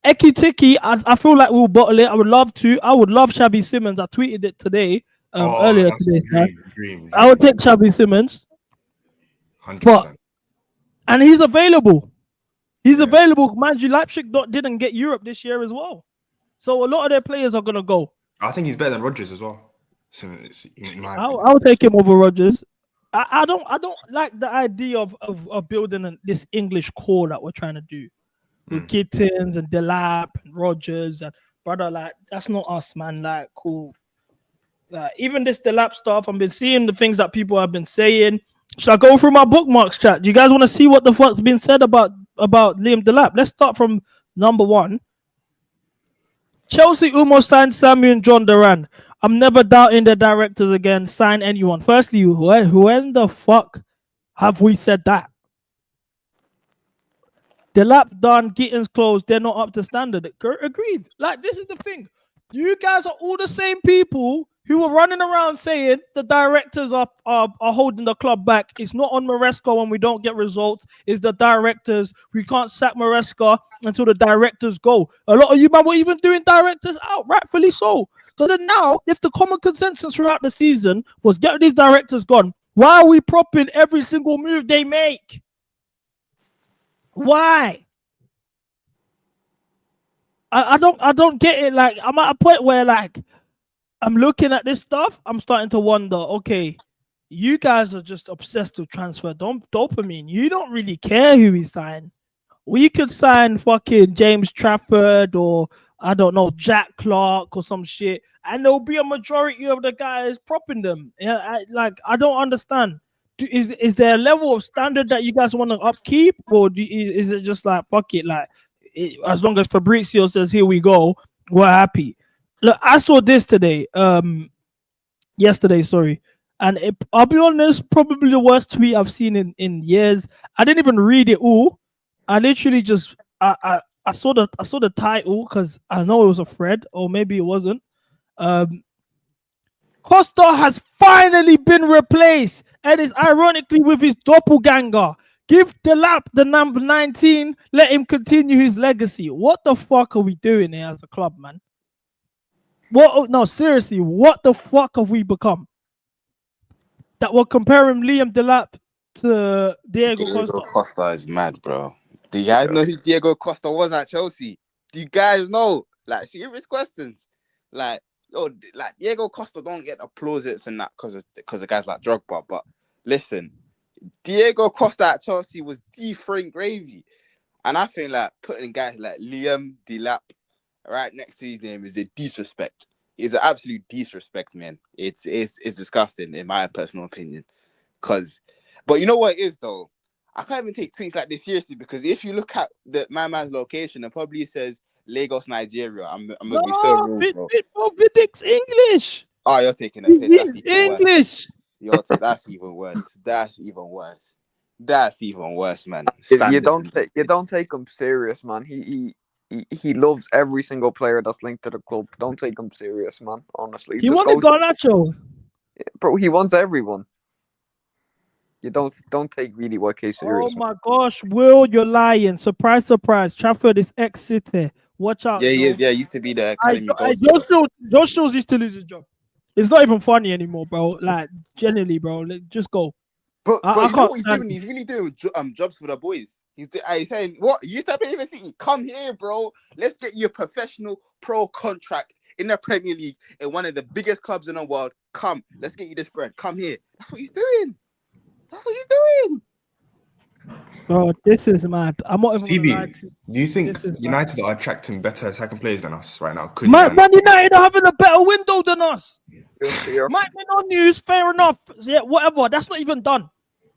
Eki Tiki, I feel like we'll bottle it. I would love to. I would love Xabi Simons. I tweeted it today. Earlier today, dream. I would take Xabi Simons, 100%. And he's available. He's available. Mind you, Leipzig didn't get Europe this year as well, so a lot of their players are gonna go. I think he's better than Rodgers as well. So I'll take him over Rodgers. I don't like the idea of building this English core that we're trying to do with Gittens and Delap and Rodgers and brother. Like that's not us, man. Like cool. Even this Delap stuff, I've been seeing the things that people have been saying. Should I go through my bookmarks, chat? Do you guys want to see what the fuck's been said about Liam Delap? Let's start from number one. Chelsea almost signed Samuel and John Duran. I'm never doubting the directors again. Sign anyone. Firstly, when the fuck have we said that? The lap done, Gittens closed. They're not up to standard. Agreed. Like, this is the thing. You guys are all the same people who were running around saying the directors are holding the club back. It's not on Maresca when we don't get results. It's the directors. We can't sack Maresca until the directors go. A lot of you man were even doing directors out, rightfully so. So then now, if the common consensus throughout the season was get these directors gone, why are we propping every single move they make? Why? I don't get it. Like, I'm at a point where, like, I'm looking at this stuff. I'm starting to wonder, okay, you guys are just obsessed with transfer dopamine. You don't really care who we sign. We could sign fucking James Trafford or, I don't know, Jack Clark or some shit, and there'll be a majority of the guys propping them. Yeah, I don't understand. Is there a level of standard that you guys want to upkeep, or is it just like, fuck it, like, as long as Fabrizio says here we go, we're happy? Look, I saw this today, yesterday, sorry, and I'll be honest, probably the worst tweet I've seen in years. I didn't even read it all. I literally just I saw the title because I know it was a thread, or maybe it wasn't. Costa has finally been replaced, and it's ironically with his doppelganger. Give Delap the number 19. Let him continue his legacy. What the fuck are we doing here as a club, man? What? No, seriously, what the fuck have we become? That we're comparing Liam Delap to Diego Costa. Costa is mad, bro. Do you guys know who Diego Costa was at Chelsea? Do you guys know? Like, serious questions. Like, like Diego Costa don't get the plaudits and that because of guys like Drogba. But listen, Diego Costa at Chelsea was different gravy. And I think like putting guys like Liam Delap right next to his name is a disrespect. It's an absolute disrespect, man. It's disgusting in my personal opinion. But you know what it is though? I can't even take tweets like this seriously, because if you look at my man's location, it probably says Lagos, Nigeria. I'm gonna be so rude, bro. Vidic's English. Oh, you're taking a piss. That's even English. Worse. That's even worse. That's even worse. That's even worse, man. You don't take him serious, man. He loves every single player that's linked to the club. Don't take him serious, man. Honestly, he wanted Garnacho, bro. He wants everyone. You don't take really YK serious. Oh my gosh, Will, you're lying. Surprise, surprise. Trafford is ex-City. Watch out. Yeah, he is. Yeah, he used to be the academy Josh Shields used to lose his job. It's not even funny anymore, bro. Like, generally, bro. Just go. But you know what he's doing? He's really doing jobs for the boys. He's saying, what? You used to play for City? Come here, bro. Let's get you a professional pro contract in the Premier League in one of the biggest clubs in the world. Come, let's get you this bread. Come here. That's what he's doing. That's what he's doing. Bro, this is mad. I'm not even CB, gonna lie to you. do you think United are attracting better attacking players than us right now? Man United are having a better window than us. Might be no news, fair enough. Yeah, whatever. That's not even done.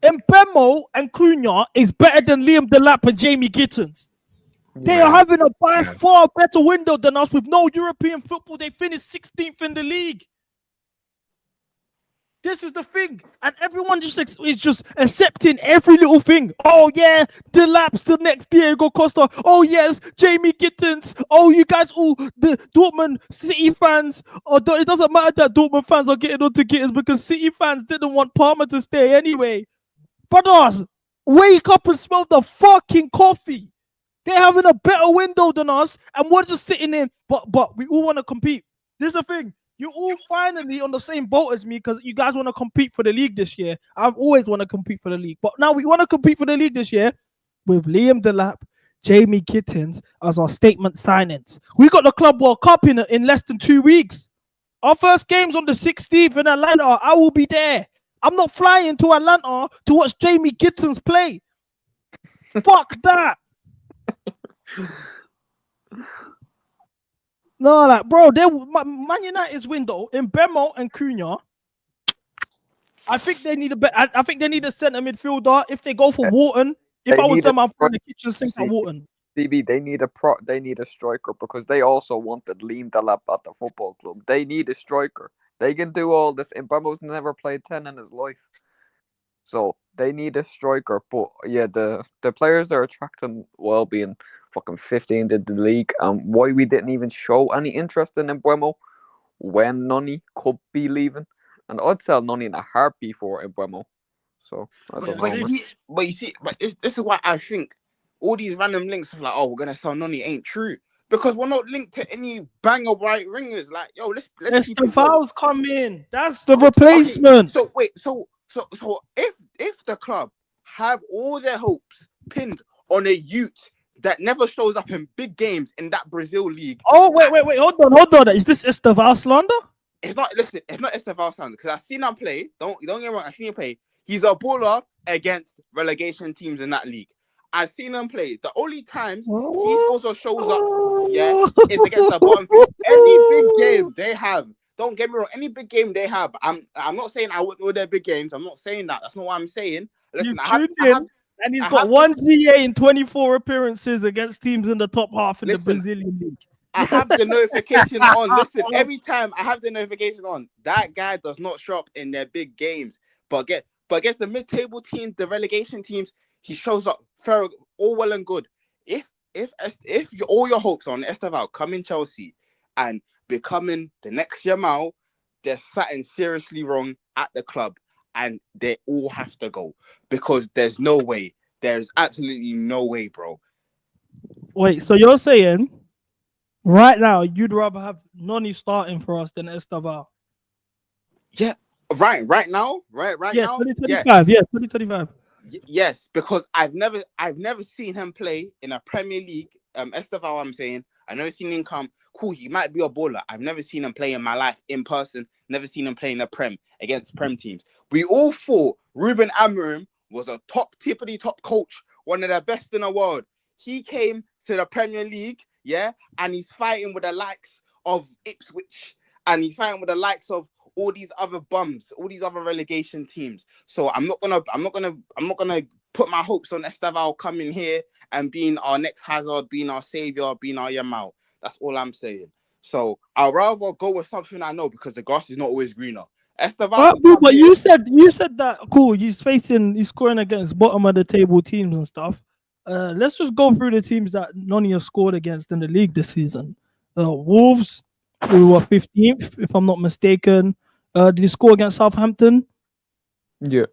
Mbemo and Cunha is better than Liam Delap and Jamie Gittens. They are having a by far better window than us with no European football. They finished 16th in the league. This is the thing, and everyone is just accepting every little thing. Oh yeah, Delap's the next Diego Costa. Oh yes, Jamie Gittens. Oh, you guys all the Dortmund City fans. It doesn't matter that Dortmund fans are getting onto Gittens because City fans didn't want Palmer to stay anyway. Brothers, wake up and smell the fucking coffee. They're having a better window than us, and we're just sitting in. But we all want to compete. This is the thing. You're all finally on the same boat as me because you guys want to compete for the league this year. I've always want to compete for the league. But now we want to compete for the league this year with Liam Delap, Jamie Gittens as our statement signings. We got the Club World Cup in less than 2 weeks. Our first game's on the 16th in Atlanta. I will be there. I'm not flying to Atlanta to watch Jamie Gittens play. Fuck that. No, like, bro, Man United's window in Mbemo and Cunha. I think they need I think they need a centre midfielder. If they go for Wharton, if I was them, I'd find the kitchen sink at Wharton. CB, they need a striker because they also wanted Liam Delap at the football club. They need a striker. They can do all this. Mbemo's never played 10 in his life, so they need a striker. But yeah, the players they're attracting well being fucking 15th in the league. Why we didn't even show any interest in Mbeumo when Noni could be leaving, and I'd sell Noni in a heartbeat for Mbeumo. So I don't know. But this is why I think all these random links of like, oh, we're gonna sell Noni ain't true. Because we're not linked to any banger white ringers. Like, yo, let's keep it Fouls come in. That's the replacement. Okay. So wait, so if the club have all their hopes pinned on a youth that never shows up in big games in that Brazil league. Oh wait, hold on. Is this Esteval slander? It's not Esteval slander because I've seen him play. Don't get me wrong, I've seen him play. He's a baller against relegation teams in that league. I've seen him play. The only times he scores or shows up, is against the bottom feed. Any big game they have, don't get me wrong, any big game they have, I'm not saying I wouldn't know their big games. I'm not saying that. That's not what I'm saying. Listen, and he's got 1 GA in 24 appearances against teams in the top half in the Brazilian league. I have the notification on. Listen, every time I have the notification on, that guy does not show up in their big games. But against the mid-table teams, the relegation teams, he shows up fair, all well and good. If all your hopes on Esteval coming Chelsea and becoming the next Jamal, there's something seriously wrong at the club, and they all have to go because there's no way. There's absolutely no way, bro. Wait, so you're saying right now you'd rather have Noni starting for us than Esteval? Yeah, right now, right now. 2025, yeah, 2025. Yes, because I've never seen him play in a Premier League. Esteval, I'm saying, I've never seen him come. Cool, he might be a baller. I've never seen him play in my life in person. Never seen him play in a Prem against Prem teams. We all thought Ruben Amorim was a top coach, one of the best in the world. He came to the Premier League, and he's fighting with the likes of Ipswich, and he's fighting with the likes of all these other bums, all these other relegation teams. So I'm not gonna put my hopes on Esteval coming here and being our next Hazard, being our savior, being our Yamal. That's all I'm saying. So I'd rather go with something I know because the grass is not always greener. Esteval, but you said that cool. He's scoring against bottom of the table teams and stuff. Let's just go through the teams that Noni has scored against in the league this season. Wolves, who were 15th, if I'm not mistaken. Did he score against Southampton? Yeah.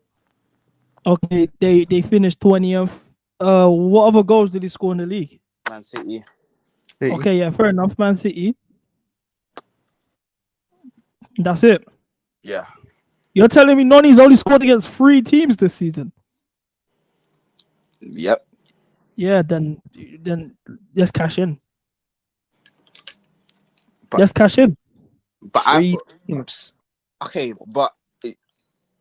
Okay, they finished 20th. What other goals did he score in the league? Man City. Okay, yeah, fair enough. Man City. That's it. Yeah. You're telling me Noni's only scored against 3 teams this season? Yep. Yeah, then let's cash in. Let's cash in. But 3 teams. Okay, but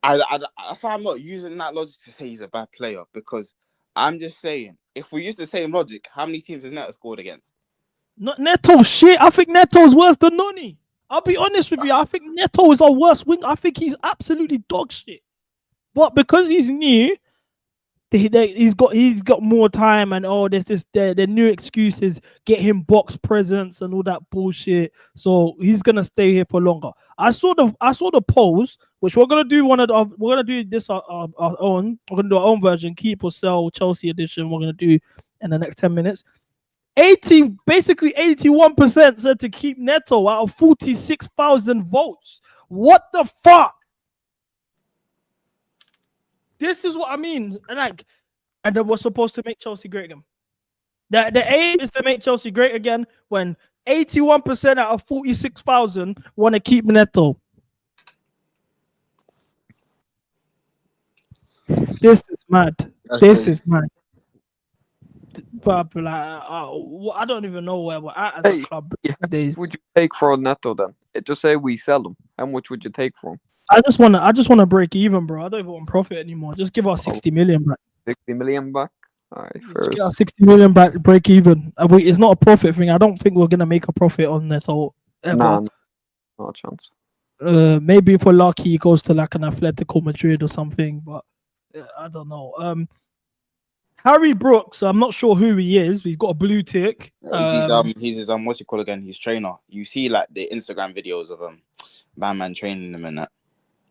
that's why I'm not using that logic to say he's a bad player, because I'm just saying, if we use the same logic, how many teams has Neto scored against? Not Neto, shit. I think Neto's worse than Noni. I'll be honest with you. I think Neto is our worst wing. I think he's absolutely dog shit. But because he's new, he's got more time, and the new excuses, get him box presence and all that bullshit. So he's gonna stay here for longer. I saw the polls, which we're gonna do we're gonna do this our own. We're gonna do our own version, keep or sell Chelsea edition. We're gonna do in the next 10 minutes. 81% said to keep Neto out of 46,000 votes. What the fuck? This is what I mean. And then we're supposed to make Chelsea great again. The aim is to make Chelsea great again when 81% out of 46,000 want to keep Neto. This is mad. This is mad. But I don't even know where we're at as a club these days. Would you take for Neto then? Just say we sell him. How much would you take for him? I just wanna break even, bro. I don't even want profit anymore. Just give us 60 million back. 60 million back? Alright, just give us 60 million back, break even. It's not a profit thing. I don't think we're gonna make a profit on Neto ever. Nah, no chance. Maybe if we're lucky, he goes to like an Atletico Madrid or something, but I don't know. Harry Brooks, I'm not sure who he is. He's got a blue tick. He's his what's he called again? His trainer. You see like the Instagram videos of man training him and that.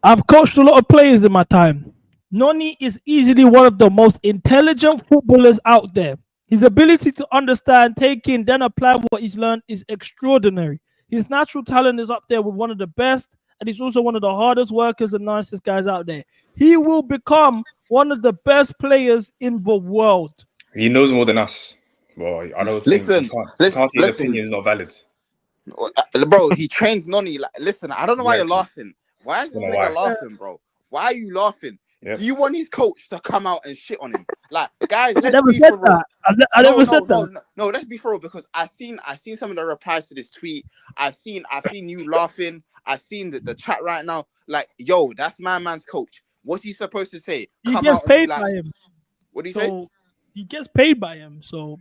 I've coached a lot of players in my time. Noni is easily one of the most intelligent footballers out there. His ability to understand, take in, then apply what he's learned is extraordinary. His natural talent is up there with one of the best, and he's also one of the hardest workers and nicest guys out there. He will become one of the best players in the world. He knows more than us. Well, I don't think Listen, can't see his opinion is not valid. Bro, he trains Noni. Like, listen, I don't know why you're Exactly. laughing. Why is this Don't know nigga why. laughing, bro? Why are you laughing? Yeah. Do you want his coach to come out and shit on him? Like, guys, I let's never be said for real. that. I never said that. No, let's be for real, because I seen some of the replies to this tweet. I've seen you laughing. I've seen the chat right now. Like, yo, that's my man's coach. What's he supposed to say? He Come gets out and be paid like, by him. what do you say? So he gets paid by him. So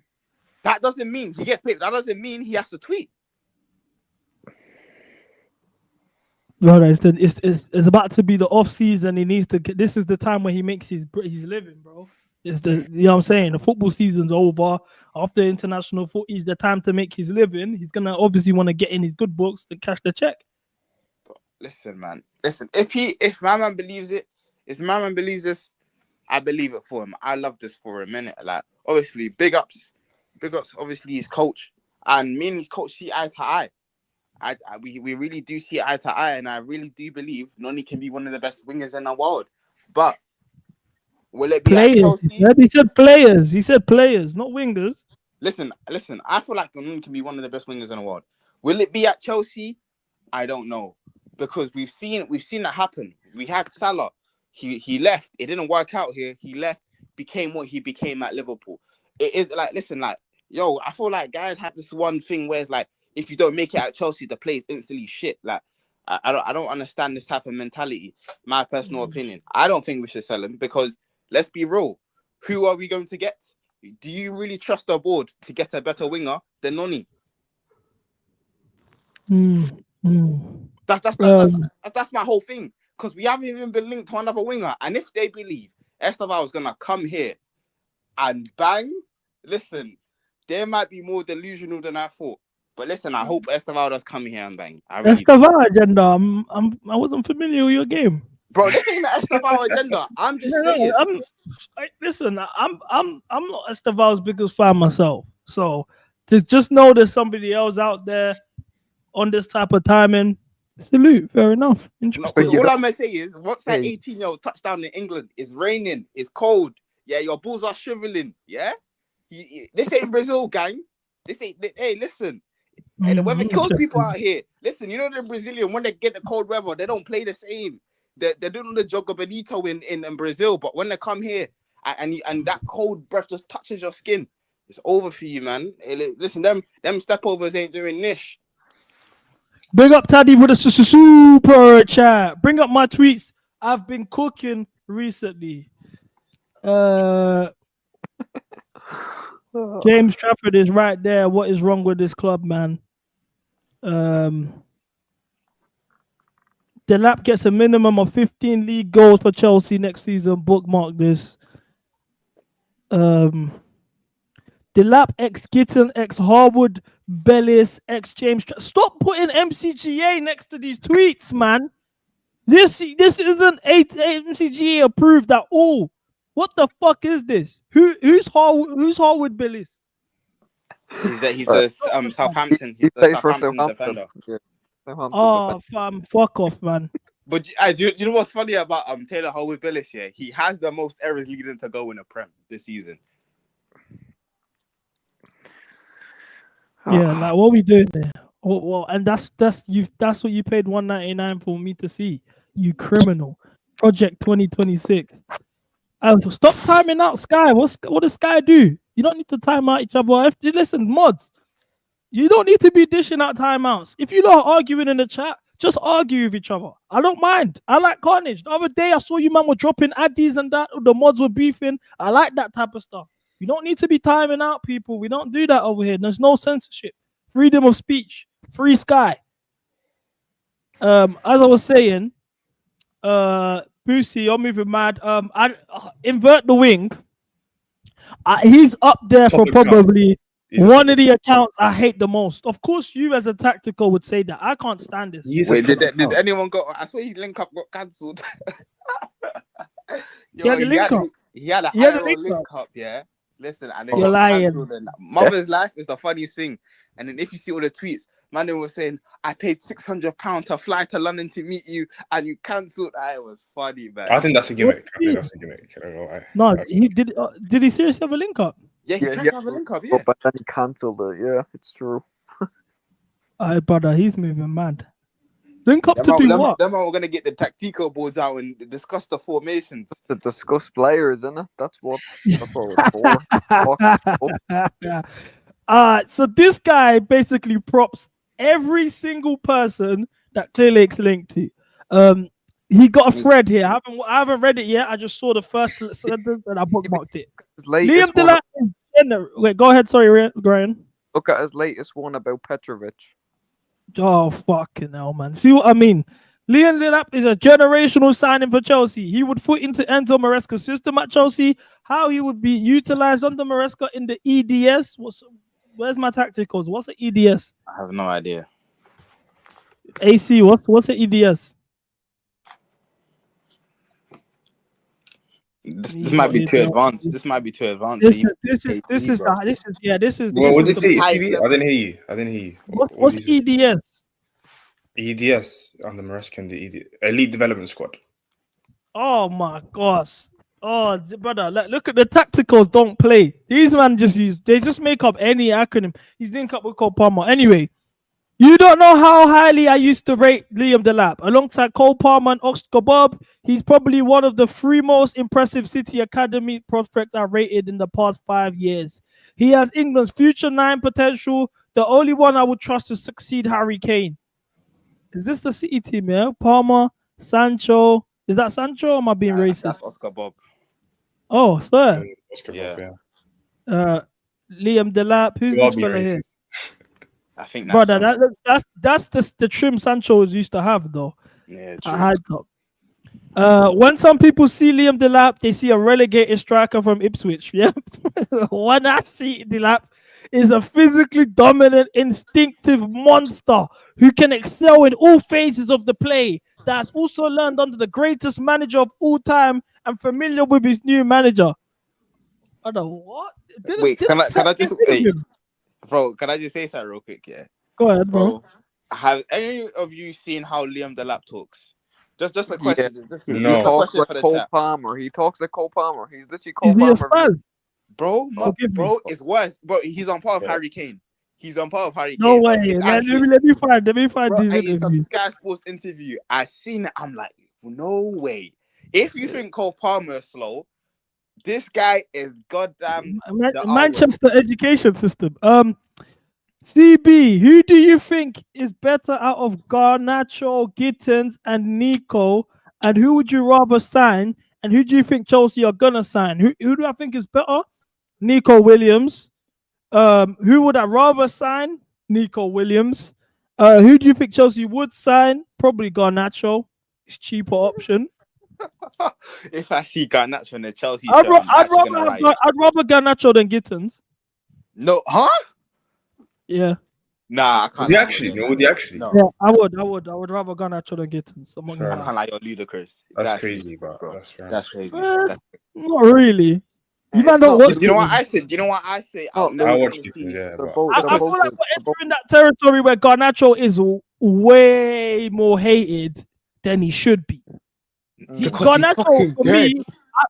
That doesn't mean he gets paid. That doesn't mean he has to tweet. well, it's about to be the off season. He needs to. This is the time where he makes his living, bro. It's the you know what I'm saying. The football season's over. After international football, is the time to make his living. He's gonna obviously want to get in his good books to cash the check. Listen, man. Listen, if my man believes it, if my man believes this, I believe it for him. I love this for him, innit? Like, obviously, big ups, obviously, his coach. And me and his coach see eye to eye. We really do see eye to eye, and I really do believe Noni can be one of the best wingers in the world. But will it be at Players. Chelsea? He said players. He said players, not wingers. Listen. I feel like Noni can be one of the best wingers in the world. Will it be at Chelsea? I don't know, because we've seen that happen. We had Salah. He left. It didn't work out here. He left, became what he became at Liverpool. It is like, listen, like, yo, I feel like guys have this one thing where it's like, if you don't make it at Chelsea, the play is instantly shit. Like, I don't understand this type of mentality. My personal opinion. I don't think we should sell him, because let's be real. Who are we going to get? Do you really trust the board to get a better winger than Noni? That's my whole thing. Because we haven't even been linked to another winger. And if they believe Esteval is gonna come here and bang, listen, they might be more delusional than I thought. But listen, I hope Esteval does come here and bang. Esteval agenda. I wasn't familiar with your game, bro. This ain't the Esteval agenda. I'm just saying. Listen, I'm not Esteval's biggest fan myself. So just know there's somebody else out there on this type of timing. Salute, fair enough. All I'm gonna say is, once that 18-year-old touchdown in England, it's raining, it's cold. Yeah, your balls are shriveling. Yeah, this ain't Brazil, gang. This ain't. Hey, listen. Hey, the weather kills people out here. Listen, you know the Brazilian, when they get the cold weather, they don't play the same. They're doing the Jogo Benito in Brazil, but when they come here and that cold breath just touches your skin, it's over for you, man. Hey, listen, them stepovers ain't doing niche. Big up Taddy with a super chat. Bring up my tweets. I've been cooking recently. James Trafford is right there. What is wrong with this club, man? Delap gets a minimum of 15 league goals for Chelsea next season. Bookmark this. Delap ex Gittens, ex Harwood, Bellis, ex James. Stop putting MCGA next to these tweets, man. This isn't MCGA approved at all. What the fuck is this? Who's Harwood Bellis? He's the Southampton. He's the Southampton defender. Yeah. Oh, fuck off, man. But do you know what's funny about Taylor Harwood-Bellis here? He has the most errors leading to goal in the Prem this season. Yeah, like what we doing there? Well, and that's what you paid $199 for me to see. You criminal. Project 2026. Stop timing out Sky. What does Sky do? You don't need to time out each other. Listen, mods, you don't need to be dishing out timeouts. If you're not arguing in the chat, just argue with each other. I don't mind. I like carnage. The other day I saw you man were dropping addies and that. The mods were beefing. I like that type of stuff. You don't need to be timing out people. We don't do that over here. There's no censorship. Freedom of speech. Free Sky. As I was saying, Boosie, you're moving mad. I invert the wing. He's up there for probably one of the accounts I hate the most. Of course, you as a tactical would say that. I can't stand this. Wait, did anyone go? I saw his link up got cancelled. Yo, He had a link up. He had a He had a IRL link link up. up, yeah. Listen, and then You're got lying. cancelled. And Mother's Life is the funniest thing. And then if you see all the tweets, man, they were saying, I paid £600 to fly to London to meet you, and you cancelled. It was funny, man. I think that's a gimmick. I don't know why. No, he did. Did he seriously have a link up? Yeah, he tried to have a link up, yeah. But then he cancelled it. Yeah, it's true. Brother, he's moving mad. Link up to do what? Them are gonna get the tactical boards out and discuss the formations. To discuss players, isn't it? That's what it's for. So this guy basically props every single person that Clear Lake's linked to. He got a thread here. I haven't read it yet. I just saw the first sentence and I bookmarked it. Liam Delap is wait, go ahead. Sorry, Brian. Look at his latest one about Petrovic. Oh, fucking hell, man. See what I mean? Liam Delap is a generational signing for Chelsea. He would fit into Enzo Maresca's system at Chelsea. How he would be utilized under Maresca in the EDS. Where's my tacticals? What's the EDS? I have no idea. AC, what's the EDS? This might be too advanced. This might be too advanced. This is. Well, what did you say? CB? I didn't hear you. What's EDS? EDS under Maresca, the Elite Development Squad. Oh my gosh. Oh, brother, look at the tacticals. Don't play. These man they just make up any acronym. He's linked up with Cole Palmer. Anyway, you don't know how highly I used to rate Liam Delap. Alongside Cole Palmer and Oscar Bob, he's probably one of the 3 most impressive City Academy prospects I rated in the past 5 years. He has England's future 9 potential. The only one I would trust to succeed Harry Kane. Is this the City team, yeah? Palmer, Sancho. Is that Sancho or am I being racist? That's Oscar Bob. Oh, sir. Oscar Yeah. Bob, Liam Delap. Who's this fella here? I think that's Brother, that's the trim Sancho used to have, though. Yeah, I had top. When some people see Liam Delap, they see a relegated striker from Ipswich. Yeah. When I see Delap, is a physically dominant, instinctive monster who can excel in all phases of the play. That's also learned under the greatest manager of all time and familiar with his new manager. I don't know what. Can I just bro? Can I just say something real quick? Yeah. Go ahead, bro. Have any of you seen how Liam Delap talks? Just a question. He talks like Cole Palmer. He talks like Cole Palmer. He's literally Cole Is Palmer. He a Spaz? Bro, it's worse. Bro, he's on par with Harry Kane. He's on par with Harry Kane. No way. Let me find bro, these in some interviews. Sky Sports interview, I seen it. I'm like, no way. If you think Cole Palmer is slow, this guy is goddamn Manchester education system. CB, who do you think is better out of Garnacho, Gittens, and Nico? And who would you rather sign? And who do you think Chelsea are gonna sign? Who do I think is better? Nico Williams. Who would I rather sign? Nico Williams. Who do you think Chelsea would sign? Probably Garnacho. It's cheaper option. If I see Garnacho in the Chelsea, I'd rather Garnacho than Gittens. No, huh? Yeah. Nah, I can't. Would he actually? No. Yeah, I would rather Garnacho than Gittens. I can't lie, you're ludicrous. That's crazy, bro. That's crazy. Not really. You man don't watch. Do you know what I said? I watched it. Yeah, I feel like we're entering that territory where Garnacho is way more hated than he should be. Garnacho, for me,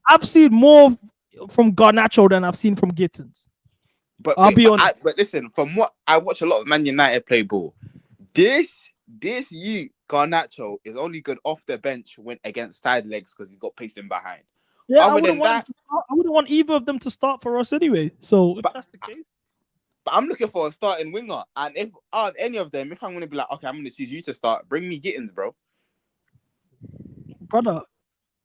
I've seen more from Garnacho than I've seen from Gittens. But I'll be honest. But listen, from what I watch a lot of Man United play ball, this Garnacho is only good off the bench when against side legs because he's got pace in behind. Yeah, I wouldn't want either of them to start for us anyway. So if that's the case. But I'm looking for a starting winger. And if any of them, if I'm gonna be like, okay, I'm gonna choose you to start, bring me Gittens, bro. Brother,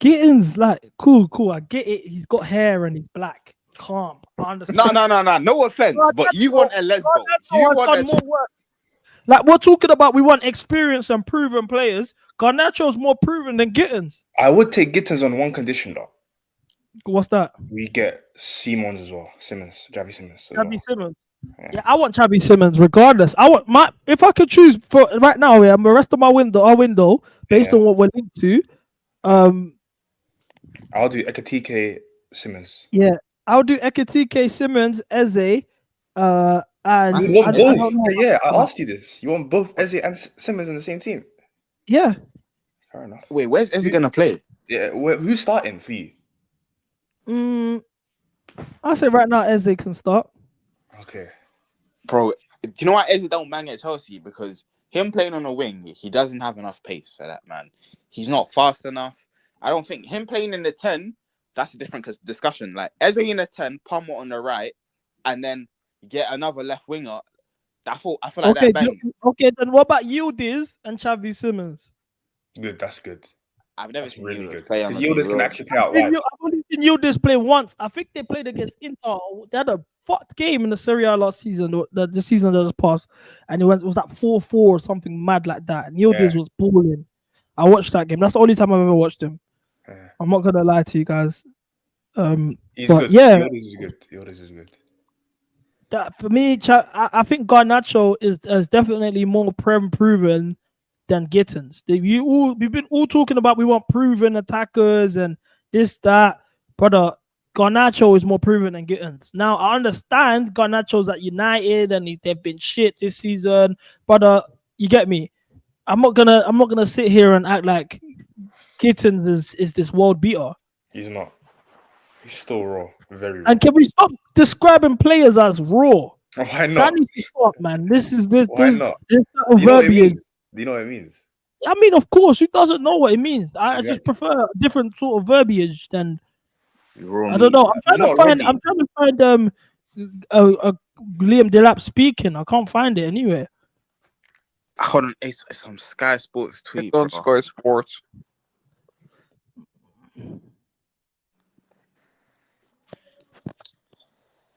Gittens, like, cool. I get it. He's got hair and he's black. Calm. I understand. No. No offense, but you want a lesbo. You want more work. Like, we're talking about, we want experience and proven players. Garnacho's more proven than Gittens. I would take Gittens on one condition, though. What's that? We get Simmons as well. Javi Simmons. Simmons. Yeah, I want Xavi Simmons regardless. If I could choose for right now, the rest of our window based on what we're linked to. I'll do Ekatike Simmons. Yeah, I'll do Ekatike, Simmons, Eze, and You want I don't know. both? Yeah, I asked you this. You want both Eze and Simmons in the same team? Yeah. Fair enough. Wait, where's Eze gonna play? Yeah, who's starting for you? I'll say right now Eze can start. Okay. Bro, do you know why Eze don't bang at Chelsea? Because him playing on a wing, he doesn't have enough pace for that, man. He's not fast enough. I don't think him playing in the 10, that's a different discussion. Like Eze in the 10, Palmer on the right, and then get another left winger. I feel like Okay, that bang. okay, then what about Yildiz and Xavi Simmons? Good, that's good. I've never That's seen really Yildiz good. play on Because a Yildiz big can road. actually play out I've wide. only seen Yildiz play once. I think they played against Inter. They had a fucked game in the Serie A last season, the season that just passed, and it was like 4-4 or something mad like that. And Yildiz was balling. I watched that game. That's the only time I've ever watched him. Yeah. I'm not gonna lie to you guys. He's but good. yeah, Yildiz is good. Yildiz is good. that for me, I think Garnacho is definitely more prem proven than Gittens. We've been all talking about we want proven attackers and this, that. Brother, Garnacho is more proven than Gittens. Now I understand Garnacho's at United and they've been shit this season. Brother, you get me. I'm not gonna sit here and act like Gittens is this world beater. He's not. He's still raw. Very raw. And can we stop describing players as raw? Why not? That needs to stop, man. This Why not? this Do you know what it verbiage. means? Do you know what it means? I mean, of course, who doesn't know what it means? I just Exactly. prefer a different sort of verbiage than Raw I don't know. He's not ready. I'm trying to find a Liam Delap speaking. I can't find it anywhere. Hold on, it's some Sky Sports tweet. It's on bro. Sky Sports.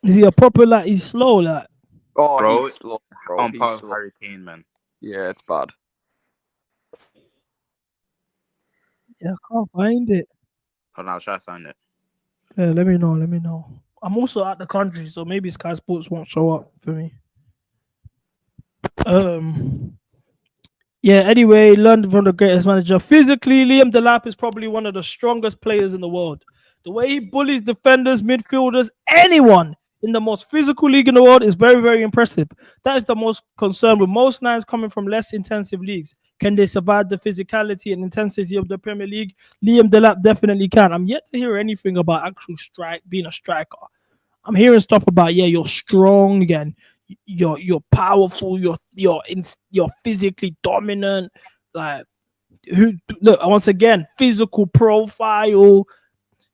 Is he a proper like? He's slow like. Oh, Bro, he's slow, bro. On He's par with slow. Harry Kane, man. Yeah, it's bad. Yeah, I can't find it. Hold on, I'll try to find it. Yeah, let me know. Let me know. I'm also out the country, so maybe Sky Sports won't show up for me. Yeah, anyway, learned from the greatest manager. Physically, Liam Delap is probably one of the strongest players in the world. The way he bullies defenders, midfielders, anyone in the most physical league in the world is very, very impressive. That is the most concern with most nines coming from less intensive leagues. Can they survive the physicality and intensity of the Premier League? Liam Delap definitely can. I'm yet to hear anything about actual being a striker. I'm hearing stuff about, yeah, you're strong and you're powerful, you're physically dominant. Like, look, once again, physical profile.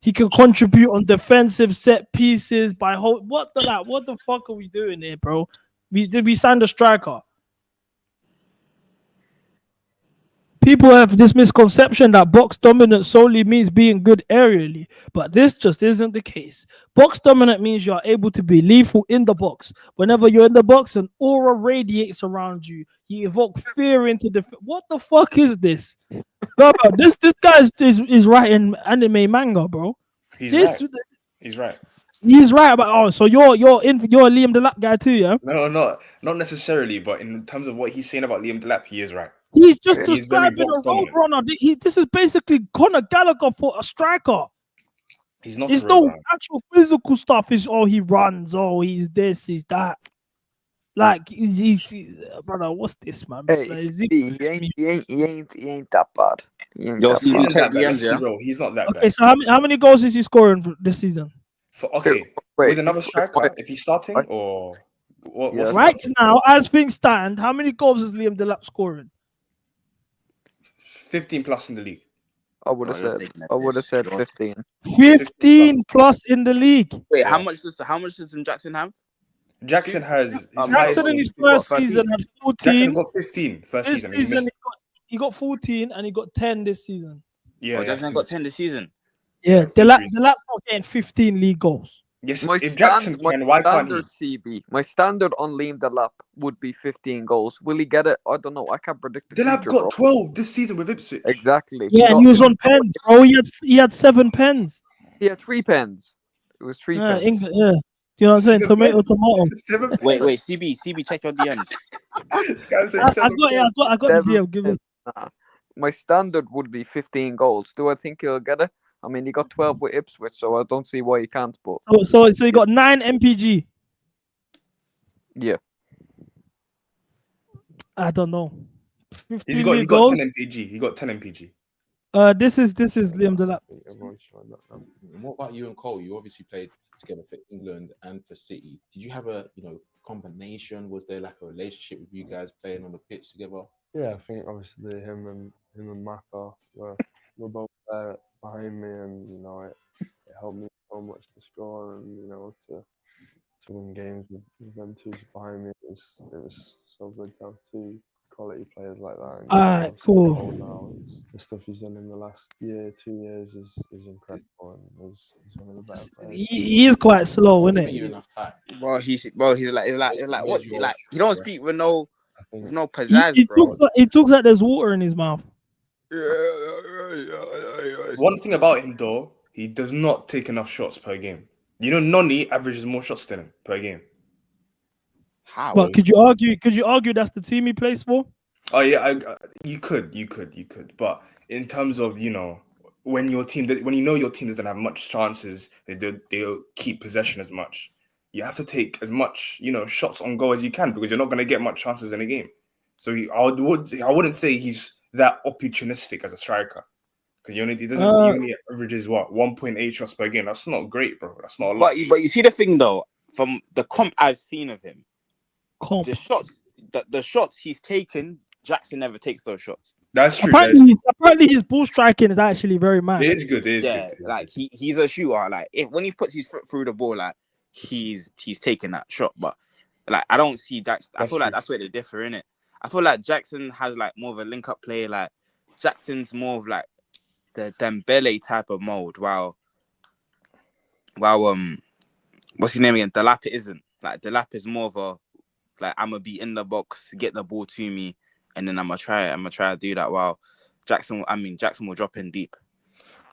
He can contribute on defensive set pieces by what the fuck are we doing here, bro? We signed a striker. People have this misconception that box dominant solely means being good aerially, but this just isn't the case. Box dominant means you are able to be lethal in the box. Whenever you're in the box, an aura radiates around you. You evoke fear into the. What the fuck is this? Bro, this guy is writing anime manga, bro. He's right. He's right. He's right about. So you're a Liam Delap guy too, yeah? No, not necessarily, but in terms of what he's saying about Liam Delap, he is right. He's just He's describing very a road runner. This is basically Conor Gallagher for a striker. He's not. There's no actual physical stuff. Is he runs. He's this. He's that. Like he's brother. What's this, man? Hey, Like, he ain't that bad. Yo, CB, check DMs, yeah? Bro, he's not that bad. Okay, so how many goals is he scoring this season? With another striker, if he's starting or what? Yeah. Right now, as things stand, how many goals is Liam Delap scoring? 15 plus in the league. I would have said 15. 15 plus in the league. Wait, how much does Jackson have? Jackson has Jackson in his first season had 14. Jackson got 15 first This season. season he got 14 and he got 10 this season. Yeah, Jackson got 10 this season. Yeah, Delap's not getting 15 league goals. Yes, if Jackson can, why can't he? CB, my standard on Liam Delap would be 15 goals. Will he get it? I don't know. I can't predict the Delap future, got bro. 12 this season with Ipswich. Exactly. Yeah, and he was on pens, bro. He had 7 pens. He had 3 pens. It was 3 pens. England, yeah. Do you know what I'm saying? Tomato. Wait, CB, check your DMs. I got the DM. Give it. My standard would be 15 goals. Do I think he'll get it? I mean, he got 12 with Ipswich, so I don't see why he can't. But So you got 9 MPG. yeah, I don't know. 15 He got goals. 10 MPG. He got 10 MPG. This is Liam Delap. What about you and Cole? You obviously played together for England and for City. Did you have a combination? Was there like a relationship with you guys playing on the pitch together? Yeah, I think obviously him and Mcga were both there behind me, and it helped me so much to score and to win games with them two behind me. It was so good to have two quality players like that. And Alright, cool. Now, the stuff he's done in the last 2 years is incredible, and he's one of the better players. He is quite slow, isn't You it? enough time. Well, he's like what? Like he don't speak with no I think pizzazz, He bro. talks like there's water in his mouth. One thing about him, though, he does not take enough shots per game. Noni averages more shots than him per game. How? But could you argue that's the team he plays for? Oh yeah, you could. But in terms of when your team doesn't have much chances, they'll keep possession as much. You have to take as much shots on goal as you can because you're not going to get much chances in a game. So I wouldn't say he's that opportunistic as a striker because he only averages 1.8 shots per game. That's not great, bro. That's not a lot. But you see the thing though, from the comp I've seen of him, the shots he's taken, Jackson never takes those shots. That's true. Apparently his ball striking is actually very mad. It is good. Good. Like he's a shooter. Like when he puts his foot through the ball, like he's taking that shot. But like I don't see Jackson. I feel like that's where they differ, innit? I feel like Jackson has like more of a link up play. Like Jackson's more of like the Dembele type of mode. While what's his name again? Delap isn't. Like Delap is more of a like I'm gonna be in the box, get the ball to me, and then I'm gonna try to do that. While Jackson will drop in deep.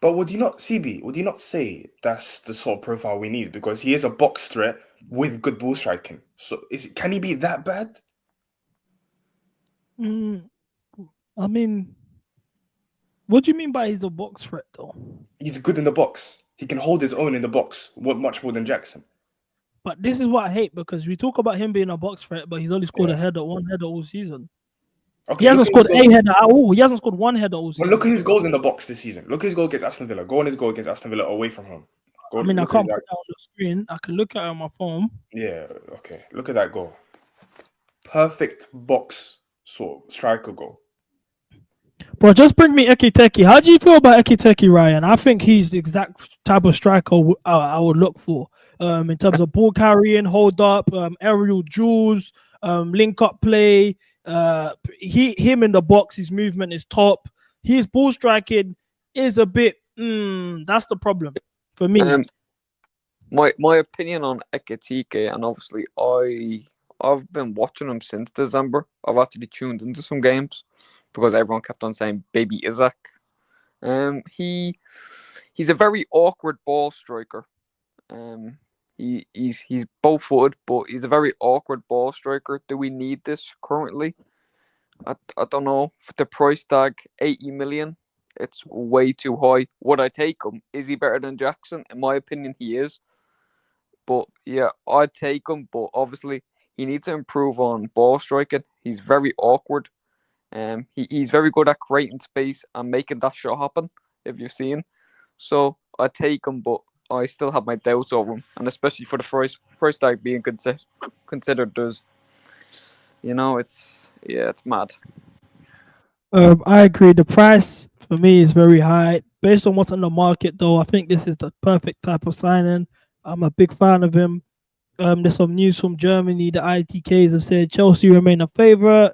But would you not say that's the sort of profile we need? Because he is a box threat with good ball striking. So can he be that bad? I mean, what do you mean by he's a box threat though? He's good in the box. He can hold his own in the box much more than Jackson. But this is what I hate because we talk about him being a box threat, but he's only scored one header all season. Okay, he hasn't scored a header at all. He hasn't scored one header all season. Well, look at his goals in the box this season. Look at his goal against Aston Villa. Go on his goal against Aston Villa away from home. I can't put that on the screen. I can look at it on my phone. Yeah, okay. Look at that goal. Perfect box sort of striker goal. Bro, just bring me Ekiteke. How do you feel about Ekiteke, Ryan? I think he's the exact type of striker I would look for. In terms of ball carrying, hold up, aerial duels, link up play. Him in the box, his movement is top. His ball striking is a bit. That's the problem for me. My opinion on Ekiteke, and obviously I've been watching him since December. I've actually tuned into some games because everyone kept on saying Baby Isaac. He's a very awkward ball striker. He's both-footed, but he's a very awkward ball striker. Do we need this currently? I don't know. For the price tag, 80 million, it's way too high. Would I take him? Is he better than Jackson? In my opinion, he is. But yeah, I'd take him. But obviously, he needs to improve on ball striking. He's very awkward. He's very good at creating space and making that shot happen, if you've seen. So I take him, but I still have my doubts over him, and especially for the price tag being considered. There's, it's mad. I agree. The price for me is very high. Based on what's on the market, though, I think this is the perfect type of signing. I'm a big fan of him. There's some news from Germany. The ITKs have said Chelsea remain a favourite.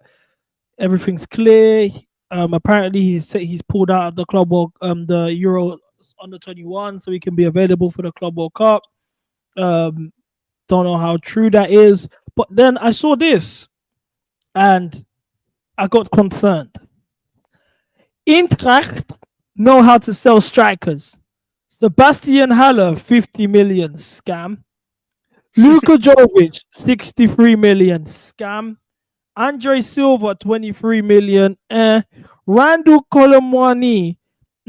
Everything's clear. Apparently, he's pulled out of the Club World, the Euro under 21, so he can be available for the Club World Cup. Don't know how true that is, but then I saw this, and I got concerned. Eintracht know how to sell strikers. Sebastian Haller, 50 million, scam. Luka Jovic, 63 million, scam. Andre Silva, 23 million. Randall Colomwani,